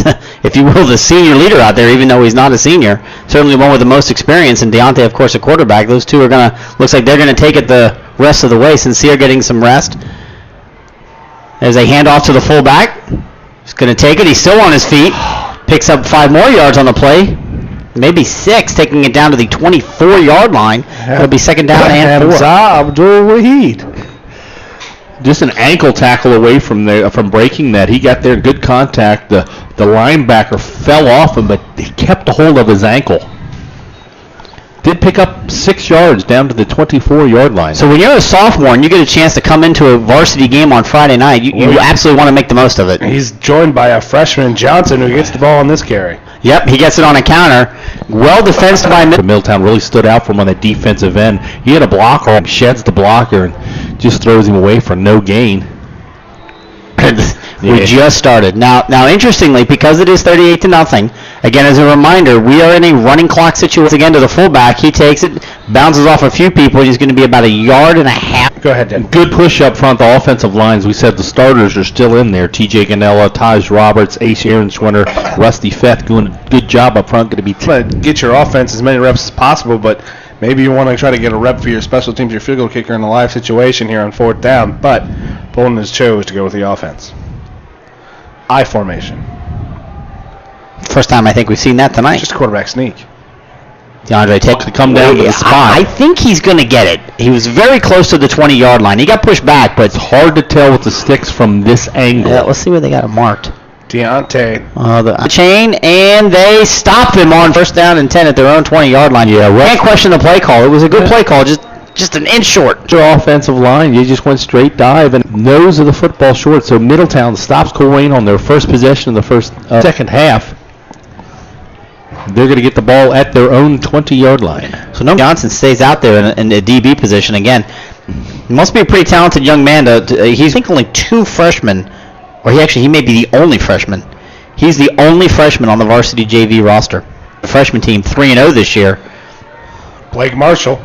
if you will, the senior leader out there, even though he's not a senior. Certainly the one with the most experience, and Deontay, of course, a quarterback. Those two are looks like they're going to take it the rest of the way. Sincere getting some rest. As they hand off to the fullback. He's going to take it. He's still on his feet. Picks up 5 more yards on the play. Maybe 6, taking it down to the 24-yard line. It'll be second down and 4. Hamza Abdul-Wahid. Just an ankle tackle away from breaking that. He got there in good contact. The linebacker fell off him, but he kept a hold of his ankle. Did pick up 6 yards down to the 24-yard line. So when you're a sophomore and you get a chance to come into a varsity game on Friday night, you absolutely want to make the most of it. He's joined by a freshman, Johnson, who gets the ball on this carry. Yep, he gets it on a counter. Well defensed by Middletown really stood out from on the defensive end. He had a blocker, sheds the blocker, and just throws him away for no gain. We just started. Now, interestingly, because it is 38-0, again, as a reminder, we are in a running clock situation. Again, to the fullback, he takes it, bounces off a few people. He's going to be about 1.5 yards. Go ahead, Dan. Good push up front. The offensive lines, we said the starters are still in there. T.J. Ganella, Taj Roberts, Ace Aaronschwinter, Rusty Feth doing a good job up front. Going to be get your offense as many reps as possible, but maybe you want to try to get a rep for your special teams, your field goal kicker in a live situation here on 4th down, but Bolton has chose to go with the offense. I formation. First time I think we've seen that tonight. Just quarterback sneak. DeAndre takes to come down to the spot. I think he's going to get it. He was very close to the 20-yard line. He got pushed back, but it's hard to tell with the sticks from this angle. Yeah, let's see where they got it marked. Deontay. The chain, and they stop him on first down and 10 at their own 20-yard line. Yeah, can't question the play call. It was a good play call, just an inch short. Your offensive line, you just went straight dive and nose of the football short. So Middletown stops Colerain on their first possession in the second half. They're going to get the ball at their own 20-yard line. So Johnson stays out there in the DB position again. He must be a pretty talented young man. He's, I think, only 2 freshmen, or he may be the only freshman. He's the only freshman on the varsity JV roster. The freshman team 3-0 this year. Blake Marshall.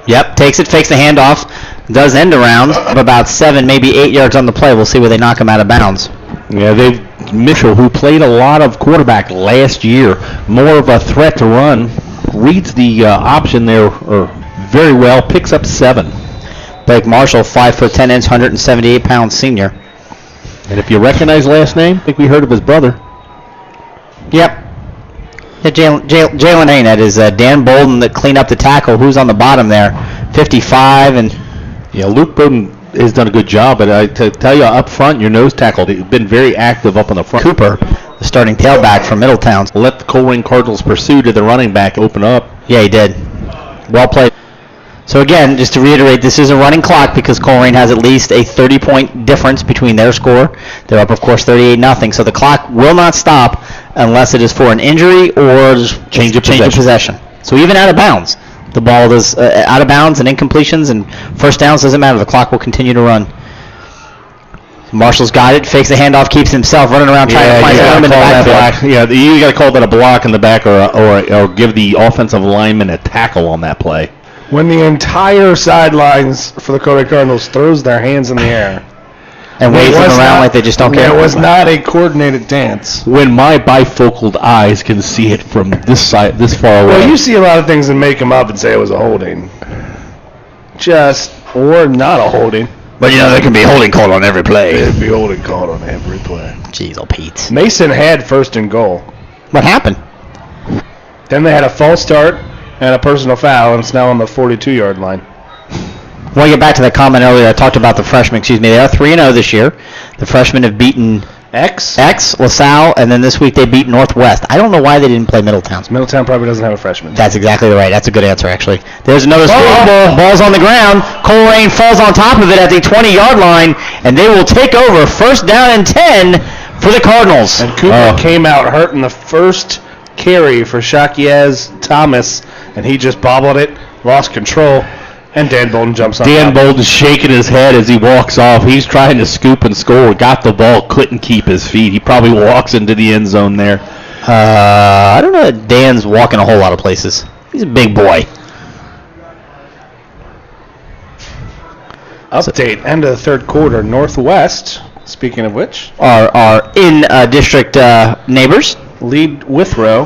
Yep, takes it, fakes the handoff, does end around of about 7, maybe 8 yards on the play. We'll see where they knock him out of bounds. Yeah, Mitchell, who played a lot of quarterback last year, more of a threat to run, reads the option there very well, picks up 7. Blake Marshall, 5'10", 178-pound senior. And if you recognize last name, I think we heard of his brother. Yep. Yeah, Jalen Hain, that is Dan Bolden that cleaned up the tackle. Who's on the bottom there? 55 and... Yeah, Luke Bowden has done a good job, but to tell you up front, your nose tackle, they've been very active up on the front. Cooper, the starting tailback for Middletown. Let the Colerain Cardinals pursue to the running back open up. Yeah, he did. Well played. So again, just to reiterate, this is a running clock because Colerain has at least a 30-point difference between their score. They're up, of course, 38-0. So the clock will not stop unless it is for an injury or change of possession. So even out of bounds, the ball is out of bounds and incompletions and first downs doesn't matter. The clock will continue to run. Marshall's got it, fakes the handoff, keeps himself running around trying to find him in the backfield. Yeah, you got to call that a block in the back or give the offensive lineman a tackle on that play. When the entire sidelines for the Colerain Cardinals throws their hands in the air and waves them around like they just don't care. It was not a coordinated dance. When my bifocaled eyes can see it from this side, this far away. Well, you see a lot of things and make them up and say it was a holding. Or not a holding. But there can be holding called on every play. There'd be holding called on every play. Jeez, oh Pete. Mason had first and goal. What happened? Then they had a false start and a personal foul, and it's now on the 42-yard line. I want to get back to that comment earlier. I talked about the freshmen. They are 3-0 this year. The freshmen have beaten LaSalle, and then this week they beat Northwest. I don't know why they didn't play Middletown. Middletown probably doesn't have a freshman. That's exactly right. That's a good answer, actually. There's another screen ball. Ball's on the ground. Colerain falls on top of it at the 20-yard line, and they will take over first down and 10 for the Cardinals. And Cooper came out hurt in the first carry for Shakiez Thomas, and he just bobbled it, lost control, and Dan Bolden jumps on. Dan Bolden's shaking his head as he walks off. He's trying to scoop and score. Got the ball, couldn't keep his feet. He probably walks into the end zone there. I don't know that Dan's walking a whole lot of places. He's a big boy. Update, end of the third quarter. Northwest, speaking of which, are in district neighbors. Lead Withrow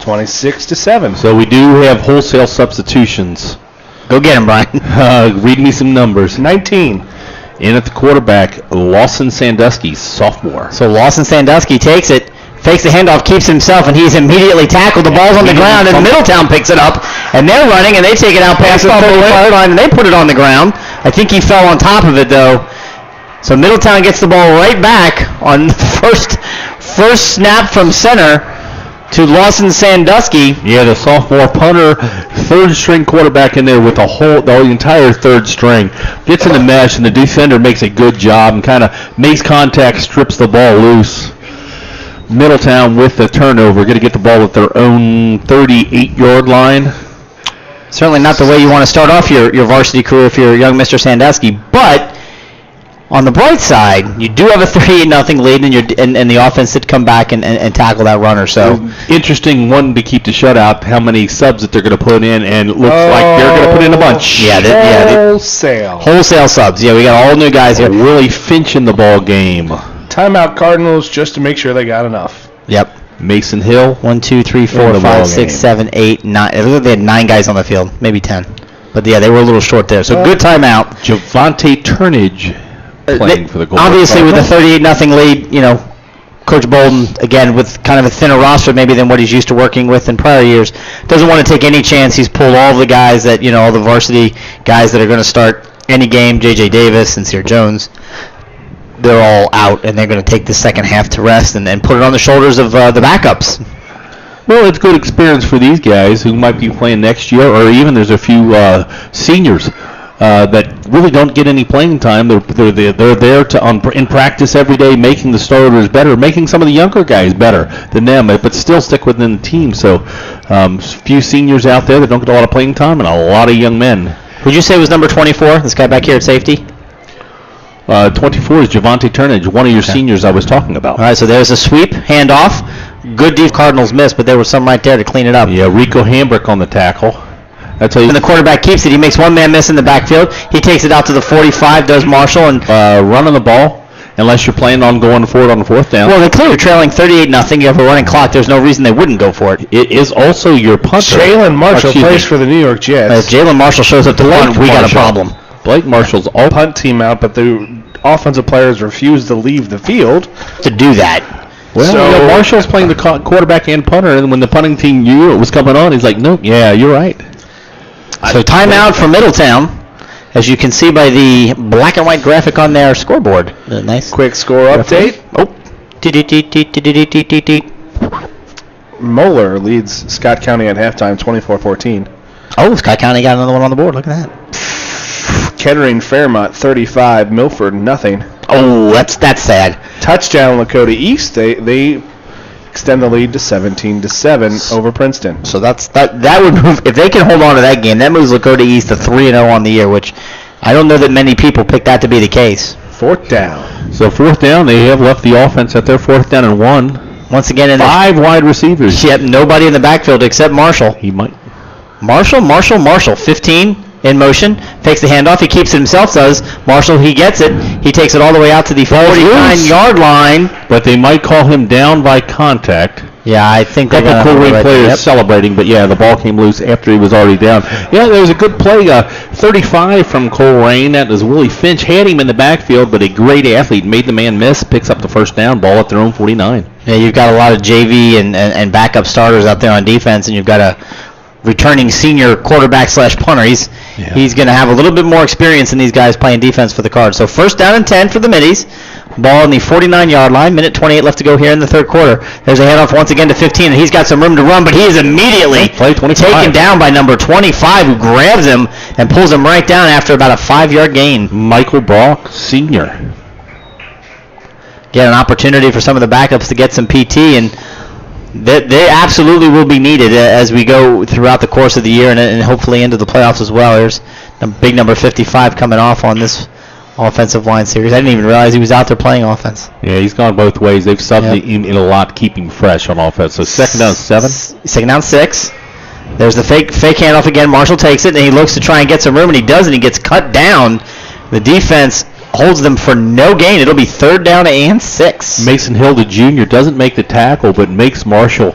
26-7. So we do have wholesale substitutions. Go get him, Brian. Read me some numbers. 19. In at the quarterback, Lawson Sandusky, sophomore. So Lawson Sandusky takes it, fakes the handoff, keeps himself, and he's immediately tackled. The ball's on the ground, and Middletown picks it up, and they're running, and they take it out past the 35-yard line, and they put it on the ground. I think he fell on top of it, though. So Middletown gets the ball right back on the first snap from center to Lawson Sandusky. Yeah, the sophomore punter, third-string quarterback in there with the entire third string. Gets in the mesh, and the defender makes a good job and kind of makes contact, strips the ball loose. Middletown with the turnover, going to get the ball at their own 38-yard line. Certainly not the way you want to start off your varsity career if you're young Mr. Sandusky, but on the bright side, you do have a 38-0 lead, and the offense did come back and tackle that runner. So interesting one to keep the shutout. How many subs that they're going to put in, and it looks like they're going to put in a bunch. Wholesale subs. Yeah, we got all new guys here. Really Finch in the ball game. Timeout Cardinals just to make sure they got enough. Yep. Mason Hill. 1, 2, 3, 4, 5, 6, 7, 8, 9. They had 9 guys on the field, maybe 10. But yeah, they were a little short there. So good timeout. Javante Turnage playing for the Golden obviously Cardinals. With a 38-0 lead, Coach Bolden, again, with kind of a thinner roster maybe than what he's used to working with in prior years, doesn't want to take any chance. He's pulled all the guys that, all the varsity guys that are going to start any game, J.J. Davis, Sincere Jones. They're all out, and they're going to take the second half to rest and put it on the shoulders of the backups. Well, it's good experience for these guys who might be playing next year, or even there's a few seniors that really don't get any playing time. They're there in practice every day, making the starters better, making some of the younger guys better than them, but still stick within the team. So, a few seniors out there that don't get a lot of playing time, and a lot of young men. Would you say it was number 24, this guy back here at safety? 24 is Javante Turnage, one of your seniors I was talking about. All right, so there's a sweep, handoff. Good deep Cardinals miss, but there was some right there to clean it up. Yeah, Rico Hambrick on the tackle. That's how and the quarterback keeps it. He makes one man miss in the backfield. He takes it out to the 45, does Marshall, and running the ball, unless you're planning on going for it on the fourth down. Well, they clearly are trailing 38-0. You have a running clock. There's no reason they wouldn't go for it. It is also your punter. Jalen Marshall plays for the New York Jets. If Jalen Marshall shows up to punt, we got a problem. Blake Marshall's all punt team out, but the offensive players refuse to leave the field to do that. Well, so, Marshall's playing the quarterback and punter, and when the punting team knew it was coming on, he's like, nope, yeah, you're right. So timeout for Middletown, as you can see by the black and white graphic on their scoreboard. Nice. Quick score update. Oh. Moeller leads Scott County at halftime 24-14. Oh, Scott County got another one on the board. Look at that. Kettering Fairmont 35, Milford nothing. Oh, that's sad. Touchdown Lakota East. They extend the lead to 17-7 over Princeton. So that would move, if they can hold on to that game, that moves Lakota East to 3-0 on the year, which I don't know that many people picked that to be the case. Fourth down. So fourth down, they have left the offense at their 4th down and 1. Once again, in 5 wide receivers. Yep, nobody in the backfield except Marshall. He might. Marshall. 15 in motion. Takes the handoff. He keeps it himself, does. Marshall, he gets it. He takes it all the way out to the 49-yard line. But they might call him down by contact. Yeah, I think A couple Colerain players celebrating, but yeah, the ball came loose after he was already down. Yeah, there was a good play, 35 from Colerain. That was Willie Finch. Had him in the backfield, but a great athlete. Made the man miss, picks up the first down, ball at their own 49. Yeah, you've got a lot of JV and backup starters out there on defense, and you've got a returning senior quarterback / punter. He's going to have a little bit more experience than these guys playing defense for the Cards. So first down and 10 for the Middies. Ball on the 49-yard line. Minute 28 left to go here in the third quarter. There's a handoff once again to 15, and he's got some room to run, but he is immediately taken down by number 25, who grabs him and pulls him right down after about a 5-yard gain. Michael Brock, senior. Get an opportunity for some of the backups to get some PT, and they absolutely will be needed as we go throughout the course of the year and hopefully into the playoffs as well. There's a big number 55 coming off on this offensive line series. I didn't even realize he was out there playing offense. Yeah, he's gone both ways. They've subbed him in a lot, keep him fresh on offense. So second down 7. Second down 6. There's the fake handoff again. Marshall takes it, and he looks to try and get some room, and he does, and he gets cut down. The defense holds them for no gain. It'll be third down and 6. Mason Hill, the junior, doesn't make the tackle, but makes Marshall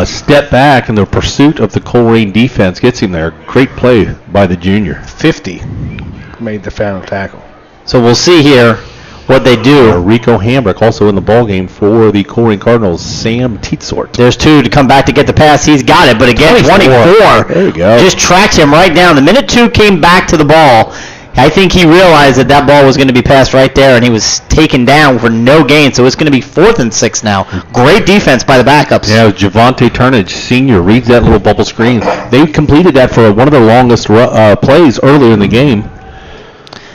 step back in the pursuit of the Colerain defense. Gets him there. Great play by the junior. 50 made the final tackle. So we'll see here what they do. Rico Hambrick also in the ballgame for the Colerain Cardinals. Sam Teetsort. There's 2 to come back to get the pass. He's got it, but again, 24 there you go. Just tracks him right down. The minute 2 came back to the ball, I think he realized that ball was going to be passed right there, and he was taken down for no gain. So it's going to be 4th and 6 now. Great defense by the backups. Yeah, Javante Turnage, senior, reads that little bubble screen. They completed that for one of their longest plays earlier in the game.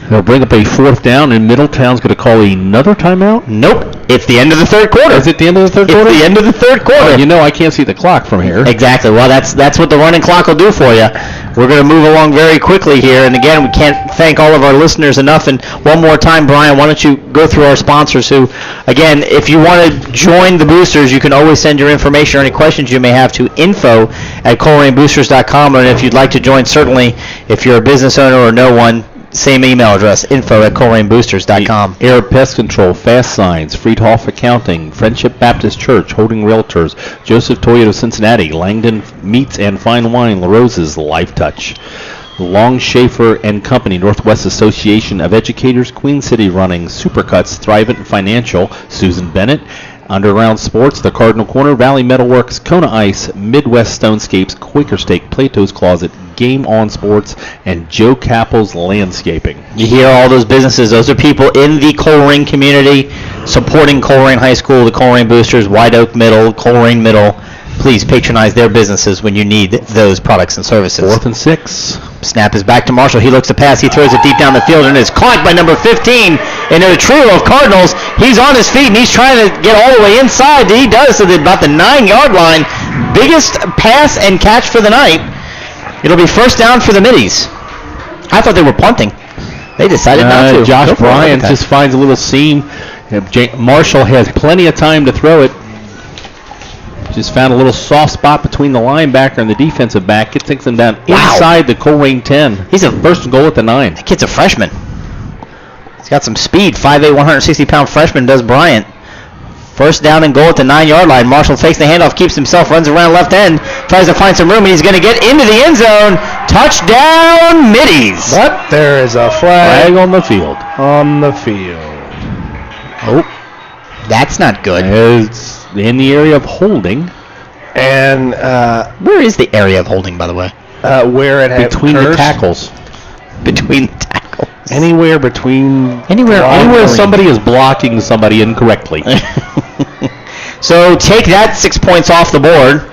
They'll bring up a 4th down, and Middletown's going to call another timeout? Nope. It's the end of the third quarter. Is it the end of the third quarter? It's the end of the third quarter. I can't see the clock from here. Exactly. Well, that's what the running clock will do for you. We're going to move along very quickly here. And again, we can't thank all of our listeners enough. And one more time, Brian, why don't you go through our sponsors who, again, if you want to join the boosters, you can always send your information or any questions you may have to info@ColerainBoosters.com. And if you'd like to join, certainly, if you're a business owner or know one, same email address, info@ColerainBoosters.com. Air Pest Control, Fast Signs, Friedhoff Accounting, Friendship Baptist Church, Holding Realtors, Joseph Toyota Cincinnati, Langdon Meats and Fine Wine, La Rose's, Life Touch, Long Schaefer and Company, Northwest Association of Educators, Queen City Running, Supercuts, Thrivent Financial, Susan Bennett, Underground Sports, The Cardinal Corner, Valley Metalworks, Kona Ice, Midwest Stonescapes, Quaker Steak, Plato's Closet, Game On Sports, and Joe Cappell's Landscaping. You hear all those businesses. Those are people in the Colerain community supporting Colerain High School, the Colerain Boosters, White Oak Middle, Colerain Middle. Please patronize their businesses when you need those products and services. 4th and 6. Snap is back to Marshall. He looks to pass. He throws it deep down the field and is caught by number 15. And in a trio of Cardinals, he's on his feet and he's trying to get all the way inside. He does to about the 9-yard line. Biggest pass and catch for the night. It'll be first down for the Middies. I thought they were punting. They decided not to. Josh Bryant just finds a little seam. Marshall has plenty of time to throw it. Just found a little soft spot between the linebacker and the defensive back. It takes him down inside the Colerain 10. He's a first and goal at the 9. That kid's a freshman. He's got some speed. 5'8", 160-pound freshman does Bryant. First down and goal at the 9-yard line. Marshall fakes the handoff, keeps himself, runs around left end, tries to find some room, and he's going to get into the end zone. Touchdown, Middies. But there is a flag on the field. On the field. Oh, that's not good. It's in the area of holding. And where is the area of holding, by the way? Where it had between the tackles. Between the tackles. Anywhere between. Anywhere somebody is blocking somebody incorrectly. So take that 6 points off the board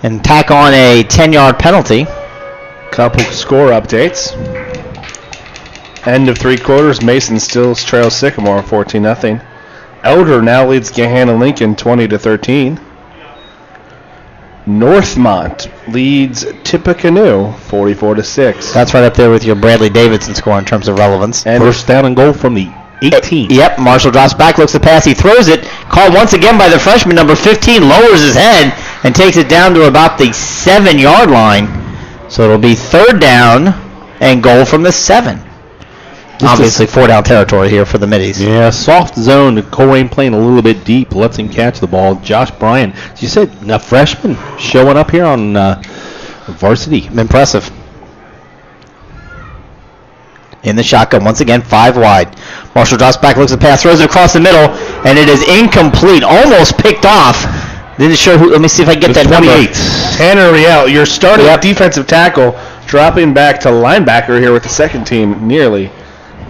and tack on a 10-yard penalty. Couple score updates. End of 3 quarters. Mason still trails Sycamore 14-0. Elder now leads Gahanna Lincoln 20-13. Northmont leads Tippecanoe 44-6. That's right up there with your Bradley Davidson score in terms of relevance. And First down and goal from the 18. Yep, Marshall drops back, looks the pass, he throws it, called once again by the freshman, number 15, lowers his head and takes it down to about the 7-yard line. So it'll be 3rd down and goal from the 7. Obviously 4-down territory here for the Middies. Yeah, soft zone. Colerain playing a little bit deep, lets him catch the ball. Josh Bryan, as you said, a freshman showing up here on varsity. Impressive. In the shotgun, once again, 5 wide. Marshall drops back, looks at the pass, throws it across the middle, and it is incomplete, almost picked off. Didn't show who. Let me see if I can get that 28. number. Tanner Riel, your starting defensive tackle, dropping back to linebacker here with the second team nearly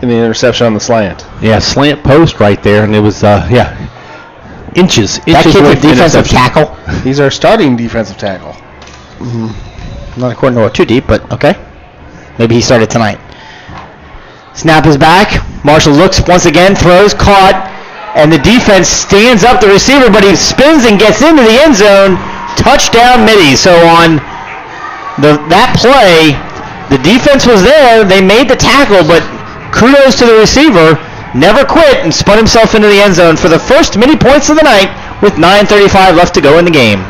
in the interception on the slant. Yeah, slant post right there, and it was, inches That kid's away a from defensive interception. tackle. He's our starting defensive tackle. Not according to what, too deep, but okay. Maybe he started tonight. Snap is back. Marshall looks once again, throws, caught, and the defense stands up the receiver, but he spins and gets into the end zone. Touchdown, Middies. So on that play, the defense was there. They made the tackle, but kudos to the receiver. Never quit and spun himself into the end zone for the first Middy points of the night with 9:35 left to go in the game.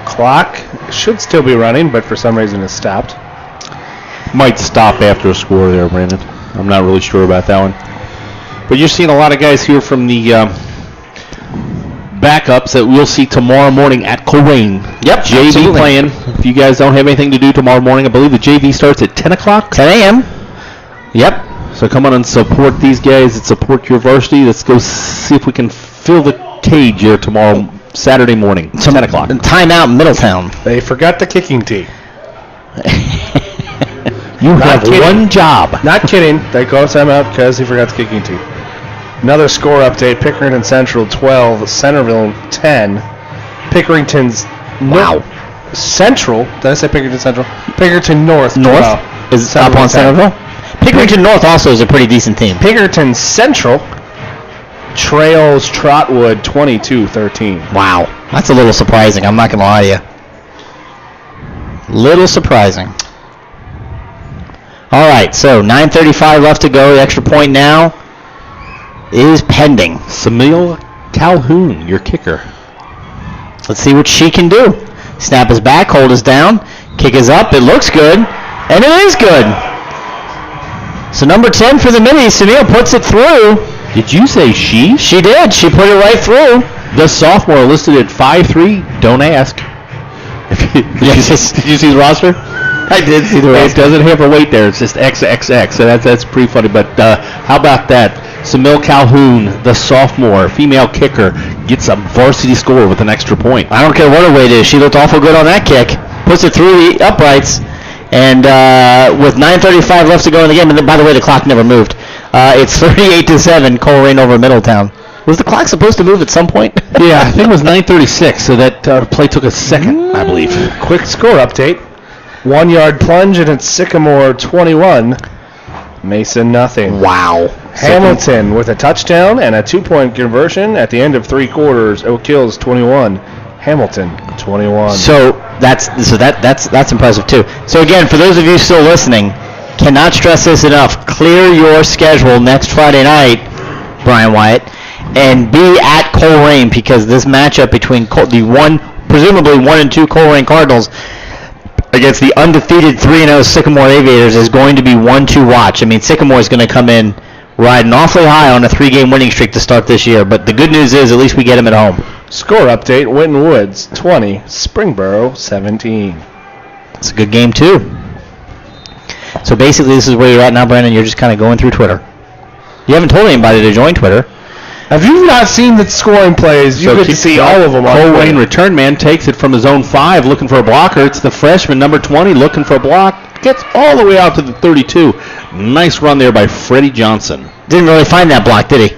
Clock should still be running, but for some reason it's stopped. Might stop after a score there, Brandon. I'm not really sure about that one. But you're seeing a lot of guys here from the backups that we'll see tomorrow morning at Colerain. Yep, JV absolutely. playing. If you guys don't have anything to do tomorrow morning, I believe the JV starts at 10 o'clock. 10 a.m. Yep. So come on and support these guys that support your varsity. Let's go see if we can fill the cage here tomorrow, Saturday morning, 10 o'clock. Timeout Middletown. They forgot the kicking tee. You have kidding. one job. Not kidding. They called timeout because he forgot the kicking tee. Another score update. Pickerington Central 12, Centerville 10. Pickerington's Central. Did I say Pickerington Central? Pickerington North. North 12. is up on 10. Centerville. Pickerington North also is a pretty decent team. Pickerington Central trails Trotwood 22-13. Wow. That's a little surprising. I'm not going to lie to you. Little surprising. All right, so 9:35 left to go. The extra point now is pending. Samil Calhoun, your kicker. Let's see what she can do. Snap is back, hold is down, kick is up, it looks good, and it is good. So number 10 for the Middies, Samil puts it through. Did you say she? She did. She put it right through. The sophomore listed at 5'3". Don't ask. Did you see his roster? I did see the It rest. doesn't have a weight there. It's just XXX. So that's pretty funny. But how about that? Samil Calhoun, the sophomore, female kicker, gets a varsity score with an extra point. I don't care what her weight is. She looked awful good on that kick. Puts it through the uprights. And with 9:35 left to go in the game, and by the way, the clock never moved. It's 38-7, Colerain over Middletown. Was the clock supposed to move at some point? Yeah, I think it was 9:36. So that play took a second, I believe. Quick score update. 1 yard plunge, and it's Sycamore 21. Mason nothing. Wow. Hamilton with a touchdown and a 2-point conversion at the end of 3 quarters. Oak Hills 21. Hamilton 21. So that's impressive too. So again, for those of you still listening, cannot stress this enough. Clear your schedule next Friday night, Brian Wyatt, and be at Colerain, because this matchup between presumably 1 and 2 Colerain Cardinals against the undefeated 3-0 Sycamore Aviators is going to be one to watch. I mean, Sycamore is going to come in riding awfully high on a 3-game winning streak to start this year, but the good news is at least we get them at home. Score update, Winton Woods 20, Springboro 17. It's a good game too. So basically this is where you're at now, Brandon. You're just kind of going through Twitter. You haven't told anybody to join Twitter. Have you not seen the scoring plays? You could see all of them on Colerain Twitter. return man takes it from his own 5, looking for a blocker. It's the freshman, number 20, looking for a block. Gets all the way out to the 32. Nice run there by Freddie Johnson. Didn't really find that block, did he?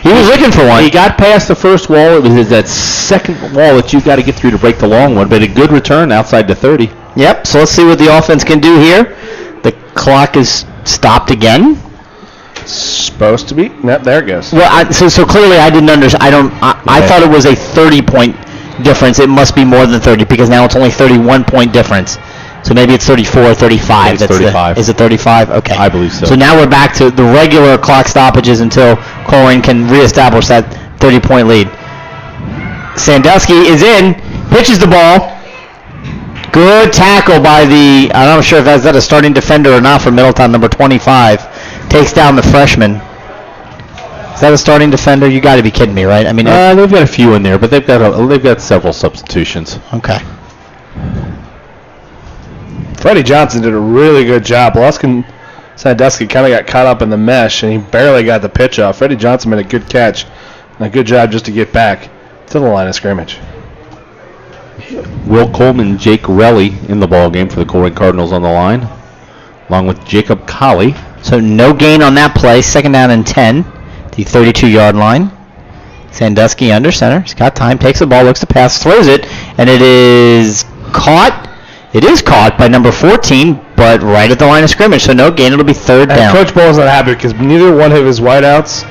He was looking for one. He got past the first wall. It was that second wall that you've got to get through to break the long one, but a good return outside the 30. Yep, so let's see what the offense can do here. The clock is stopped again. Supposed to be. Yep, there it goes. Well, so clearly I didn't understand. I thought it was a 30-point difference. It must be more than 30 because now it's only 31-point difference. So maybe it's 34 or 35. It's 35. Is it 35? Okay. I believe so. So now we're back to the regular clock stoppages until Colerain can reestablish that 30-point lead. Sandusky is in, pitches the ball. Good tackle by I'm not sure if that's a starting defender or not for Middletown, number 25. Takes down the freshman. Is that a starting defender? You got to be kidding me, right? I mean, they've got a few in there, but they've got several substitutions. Okay. Freddie Johnson did a really good job. Sandusky kind of got caught up in the mesh, and he barely got the pitch off. Freddie Johnson made a good catch and a good job just to get back to the line of scrimmage. Will Coleman and Jake Relly in the ball game for the Colerain Cardinals on the line, along with Jacob Colley. So no gain on that play. Second down and 10, the 32-yard line. Sandusky under center. He's got time. Takes the ball, looks to pass, throws it, and it is caught. It is caught by number 14, but right at the line of scrimmage. So no gain. It'll be third down. Coach Bowles not happy because neither one of his wideouts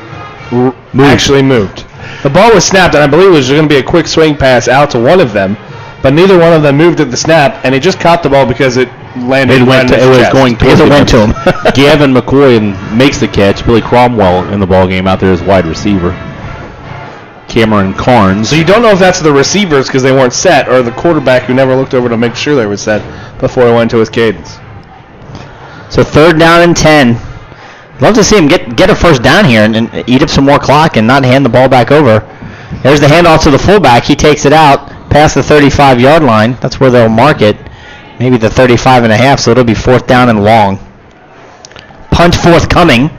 actually moved. The ball was snapped, and I believe it was going to be a quick swing pass out to one of them, but neither one of them moved at the snap, and he just caught the ball because it landed. It went to him. Gavin McCoy makes the catch. Billy Cromwell in the ball game out there as wide receiver. Cameron Carnes. So you don't know if that's the receivers because they weren't set, or the quarterback who never looked over to make sure they were set before he went to his cadence. So third down and 10. Love to see him get a first down here and eat up some more clock and not hand the ball back over. There's the handoff to the fullback. He takes it out past the 35-yard line. That's where they'll mark it. Maybe the 35 and a half, so it'll be fourth down and long. Punt forthcoming.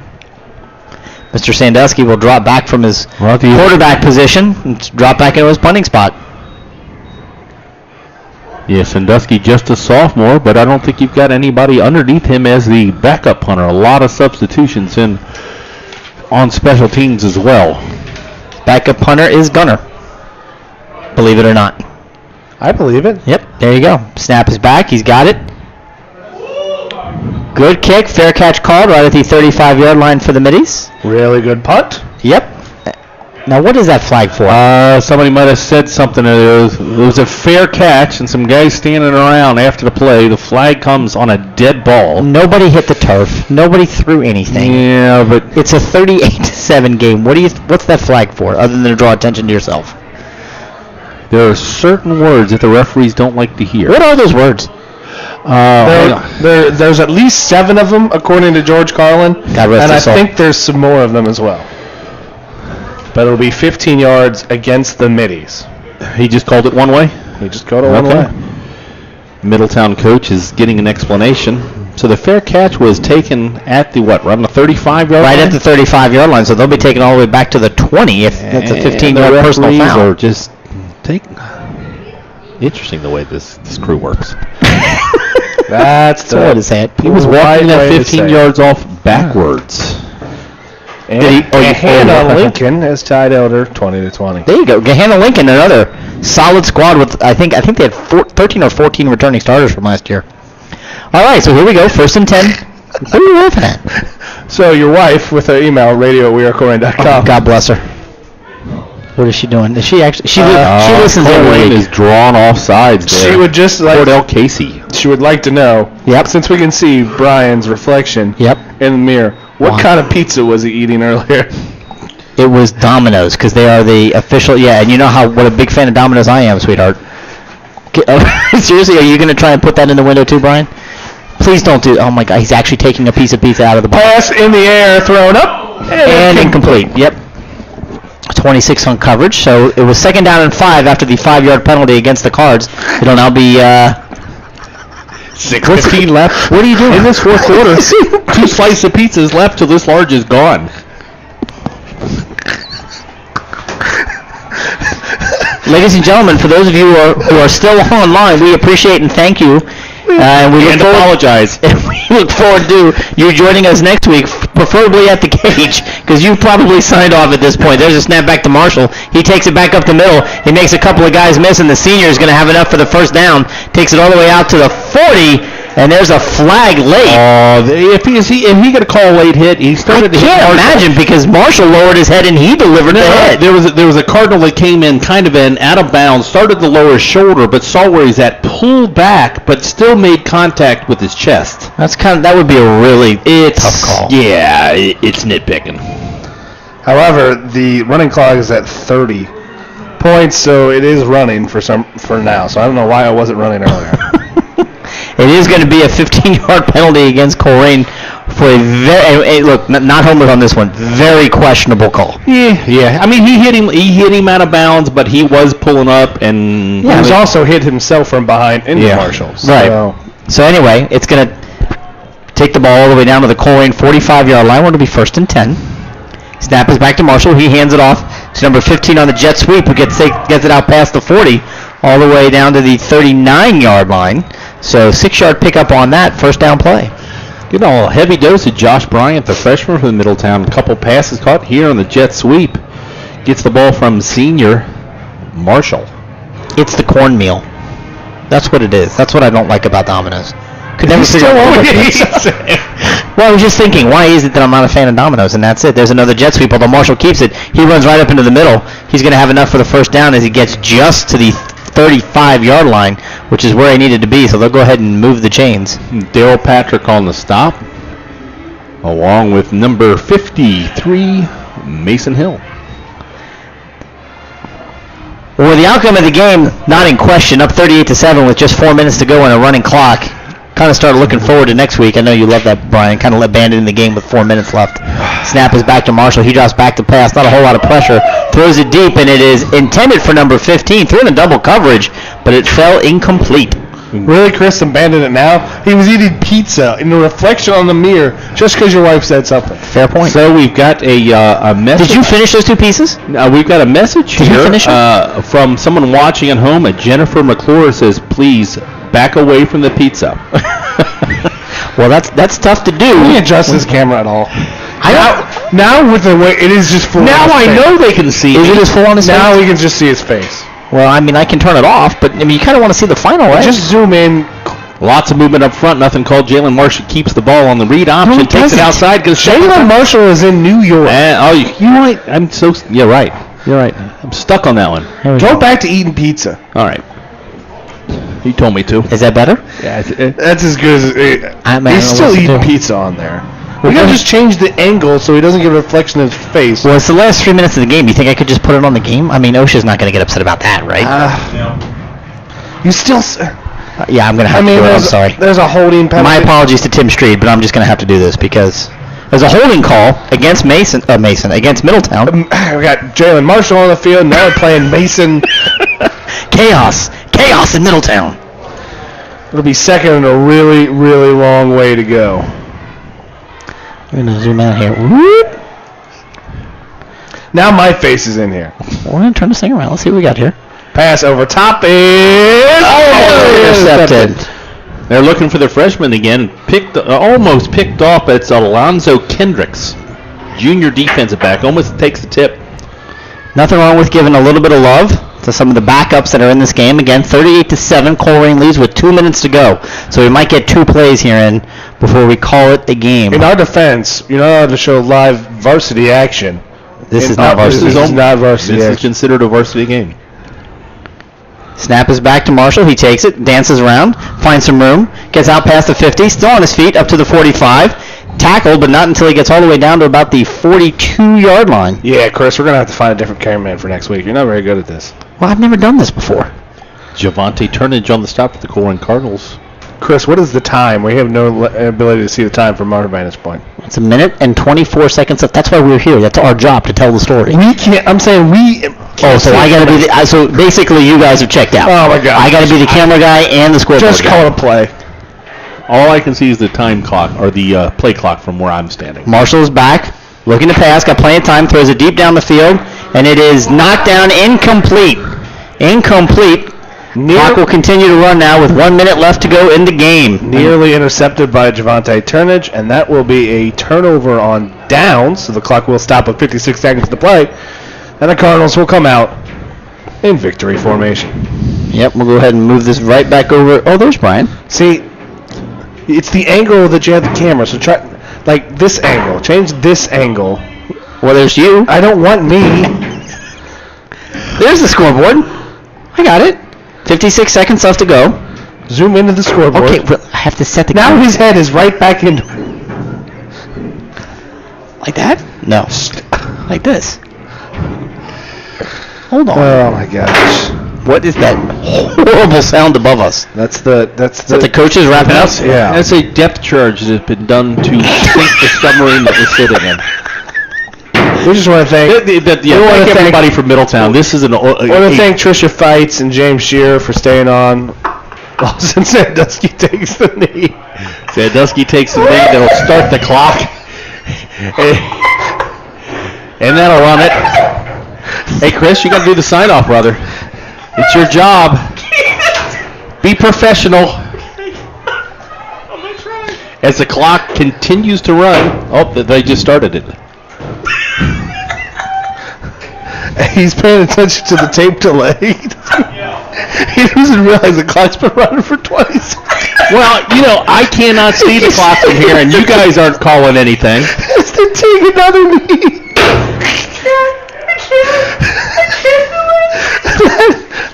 Mr. Sandusky will drop back from his quarterback position and drop back into his punting spot. Yeah, Sandusky just a sophomore, but I don't think you've got anybody underneath him as the backup punter. A lot of substitutions on special teams as well. Backup punter is Gunner. Believe it or not. I believe it. Yep, there you go. Snap is back. He's got it. Good kick. Fair catch called right at the 35-yard line for the Middies. Really good punt. Yep. Now, what is that flag for? Somebody might have said something. It was a fair catch, and some guys standing around after the play. The flag comes on a dead ball. Nobody hit the turf. Nobody threw anything. Yeah, but it's a 38-7 game. What's that flag for, other than to draw attention to yourself? There are certain words that the referees don't like to hear. What are those words? There's at least 7 of them, according to George Carlin, and I think there's some more of them as well. But it'll be 15 yards against the Middies. He just called it one way? He just called it one way. Middletown coach is getting an explanation. So the fair catch was taken at the around the 35-yard line? Right at the 35-yard line, so they'll be taken all the way back to the 20 if that's a 15-yard personal foul. Are just interesting the way this crew works. That's the way to say it. He was walking that 15 yards off backwards. And Gahanna Lincoln has tied Elder 20-20. There you go. Gahanna Lincoln, another solid squad with I think they had 13 or 14 returning starters from last year. All right, so here we go. First and 10. What are you laughing at? So your wife with her email radio@wearecolerain.com. Oh, God bless her. What is she doing? Is she actually? She listens every week. Is drawn off sides there. She would just like Cordell Casey. She would like to know. Yep. Since we can see Brian's reflection. Yep. In the mirror. What kind of pizza was he eating earlier? It was Domino's because they are the official. Yeah, and you know what a big fan of Domino's I am, sweetheart. Seriously, are you going to try and put that in the window too, Brian? Please don't do. Oh my God, he's actually taking a piece of pizza out of the box. Pass in the air, thrown up, and incomplete. Yep. 26 on coverage, so it was second down and 5 after the 5-yard penalty against the Cards. It'll now be 6:15 left. What are you doing in this fourth quarter? 2 slices of pizzas left till this large is gone. Ladies and gentlemen, for those of you who are still online, we appreciate and thank you. And we apologize. We look forward to you joining us next week, preferably at the cage, because you probably signed off at this point. There's a snap back to Marshall. He takes it back up the middle. He makes a couple of guys miss, and the senior is going to have enough for the first down. Takes it all the way out to the 40, and there's a flag late. If he got a call late hit, he started to hit I can't imagine, because Marshall lowered his head and he delivered the hit. There was a Cardinal that came in kind of out of bounds, started to lower his shoulder, but saw where he's at, pulled back, but still made contact with his chest. That would be a really tough call. Yeah, it's nitpicking. However, the running clock is at 30 points, so it is running for now. So I don't know why it wasn't running earlier. It is going to be a 15-yard penalty against Colerain for a very not homered on this one. Very questionable call. Yeah. I mean, he hit him out of bounds, but he was pulling up, and he was also hit himself from behind into Marshall. Right. So anyway, it's going to take the ball all the way down to the Colerain 45-yard line. We're going to be 1st and 10. Snap is back to Marshall. He hands it off to number 15 on the jet sweep, who gets it out past the 40, all the way down to the 39-yard line. So 6-yard pickup on that first down play. A heavy dose of Josh Bryant, the freshman from Middletown. A couple passes caught here on the jet sweep. Gets the ball from senior Marshall. It's the cornmeal. That's what it is. That's what I don't like about Domino's. Could never figure out what it is. Well, I was just thinking, why is it that I'm not a fan of Domino's? And that's it. There's another jet sweep, although Marshall keeps it. He runs right up into the middle. He's going to have enough for the first down as he gets just to the 35-yard line, which is where he needed to be, so they'll go ahead and move the chains. Daryl Patrick on the stop, along with number 53, Mason Hill. Well, with the outcome of the game not in question, up 38-7 with just 4 minutes to go on a running clock, kind of started looking forward to next week. I know you love that, Brian. Kind of abandoning the game with 4 minutes left. Snap is back to Marshall. He drops back to pass. Not a whole lot of pressure. Throws it deep, and it is intended for number 15. Threw in a double coverage, but it fell incomplete. Really, Chris abandoned it now? He was eating pizza in the reflection on the mirror just because your wife said something. Fair point. So we've got a message. Did you finish those 2 pieces? We've got a message Did here you finish from someone watching at home. Jennifer McClure says, please back away from the pizza. Well, that's tough to do. Can you adjust this camera at all? Now with the way it is just full. Now I know they can see. Is it as full on his face? Now we can just see his face. Well, I mean, I can turn it off, but I mean, you kind of want to see the final, right? Just zoom in. Lots of movement up front. Nothing called. Jalen Marshall keeps the ball on the read option. Takes it outside. Jalen Marshall is in New York. You're right. You're right. You're right. I'm stuck on that one. Go back to eating pizza. All right. He told me to. Is that better? Yeah. That's as good as he's still eating pizza on there. We gotta just change the angle so he doesn't get a reflection of his face. Well, it's the last 3 minutes of the game. You think I could just put it on the game? I mean, OSHA's not going to get upset about that, right? You still... yeah, I'm going to have to do it. I'm sorry. There's a holding penalty. My apologies to Tim Street, but I'm just going to have to do this because there's a holding call against against Middletown. We got Jalen Marshall on the field. Now we're playing Mason. Chaos in Middletown. It'll be second and a really, really long way to go. We're going to zoom out here. Whoop. Now my face is in here. We're going to turn this thing around. Let's see what we got here. Pass over top is intercepted. They're looking for the freshman again. Almost picked off. It's Alonzo Kendricks, junior defensive back. Almost takes the tip. Nothing wrong with giving a little bit of love to some of the backups that are in this game. Again, 38-7. Colerain leads with 2 minutes to go. So we might get 2 plays here in before we call it the game. In our defense, you're not allowed to show live varsity action. This is not varsity. This is not varsity. This is considered a varsity game. Snap is back to Marshall. He takes it, dances around, finds some room, gets out past the 50, still on his feet, up to the 45. Tackled, but not until he gets all the way down to about the 42-yard line. Yeah, Chris, we're going to have to find a different cameraman for next week. You're not very good at this. Well, I've never done this before. Javante Turnage on the stop for the Colerain Cardinals. Chris, what is the time? We have no ability to see the time from our vantage point. It's 1 minute and 24 seconds left. That's why we're here. That's our job, to tell the story. We can't. I'm saying we. Oh, so I got to be the. So basically, you guys have checked out. Oh my God! I got to be the camera guy and the scoreboard Just call it a play. All I can see is the time clock, or the play clock from where I'm standing. Marshall's back, looking to pass, got plenty of time, throws it deep down the field, and it is knocked down incomplete. Incomplete. Clock will continue to run now with 1 minute left to go in the game. Nearly intercepted by Javante Turnage, and that will be a turnover on downs, so the clock will stop with 56 seconds to play, and the Cardinals will come out in victory formation. Yep, we'll go ahead and move this right back over. Oh, there's Brian. See, it's the angle that you have the camera, so try, like this angle. Change this angle. Well, there's you. I don't want me. There's the scoreboard. I got it. 56 seconds left to go. Zoom into the scoreboard. Okay, but I have to set the Now camera. his head is right back in. Like that? No. Like this. Hold on. Oh my gosh. What is that horrible sound above us? That's the Is that the coaches wrapping up? yeah. That's a depth charge that has been done to sink the submarine that we're sitting in. We just want to thank. Thank everybody from Middletown. This is I want to thank Trisha Fights and James Shearer for staying on. While Sandusky takes the knee. Sandusky takes the knee. That'll start the clock, and that'll run it. Hey, Chris, you got to do the sign-off, brother. It's your job. Be professional. As the clock continues to run. Oh, they just started it. He's paying attention to the tape delay. He doesn't realize the clock's been running for 20 seconds. Well, I cannot see the clock from here, and you guys aren't calling anything. As they take another knee.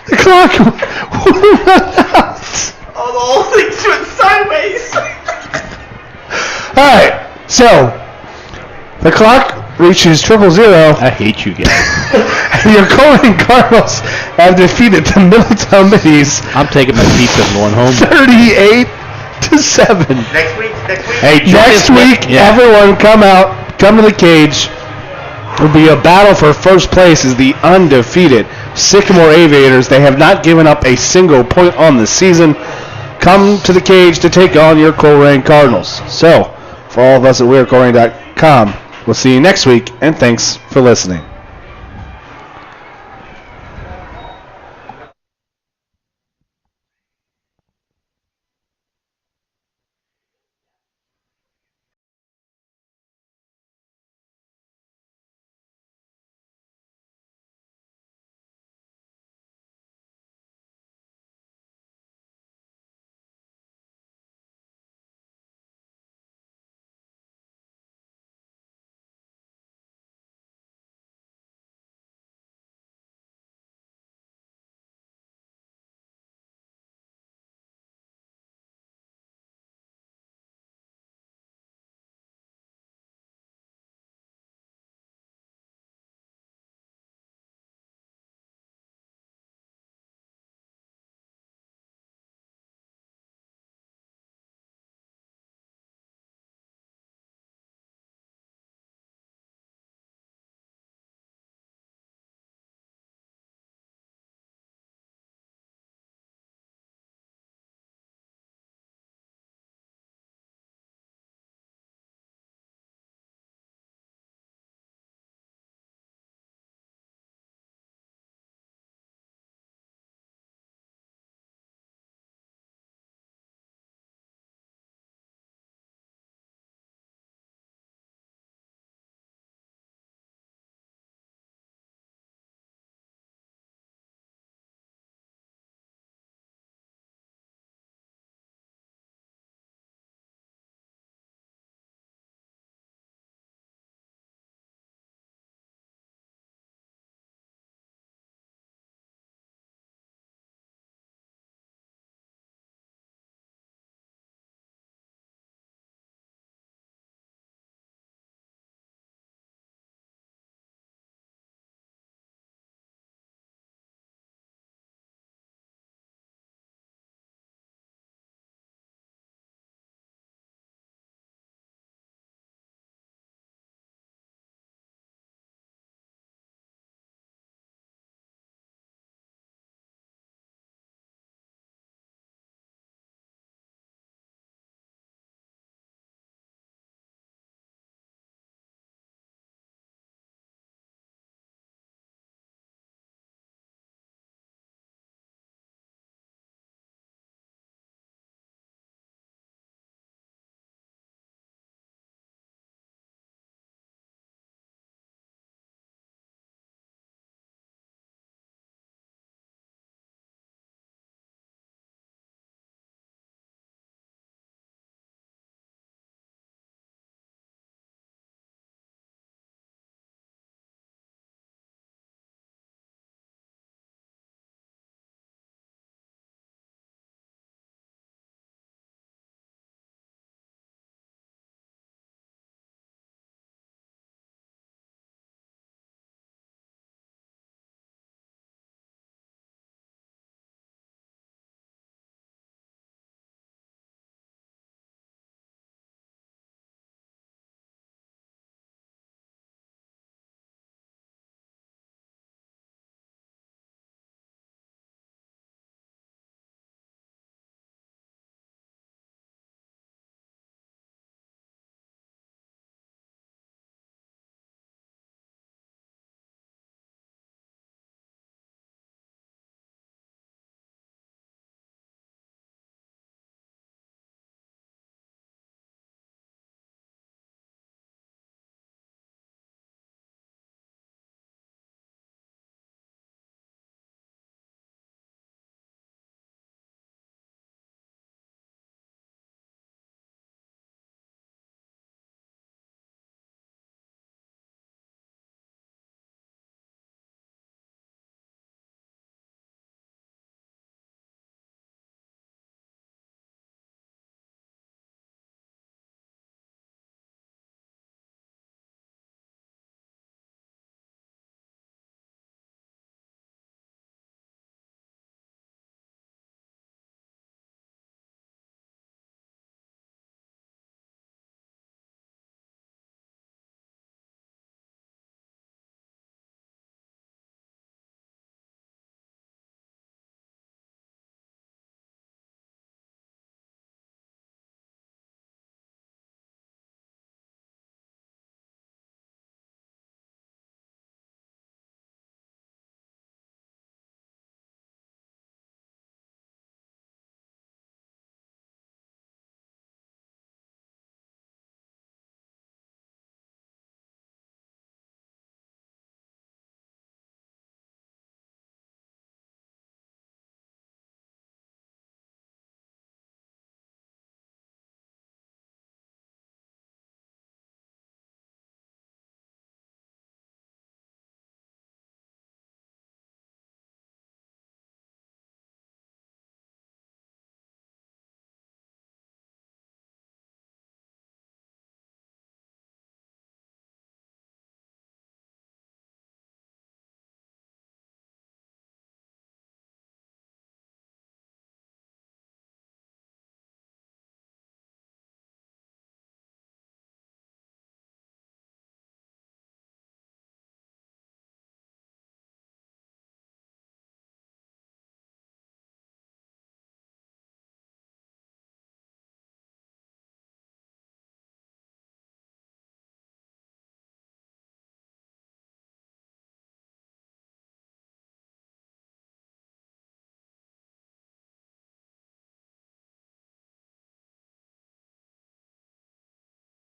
The clock will run out. Oh, the whole thing's doing sideways. All right, so the clock reaches 000. I hate you guys. Your Colerain Cardinals have defeated the Middletown Middies I'm taking my pizza and going home. 38-7. Next week. Hey, Next week, everyone come to the cage. It'll be a battle for first place as the undefeated Sycamore Aviators. They have not given up a single point on the season. Come to the cage to take on your Colerain Cardinals. So, for all of us at WeAreColerain.com, we'll see you next week, and thanks for listening.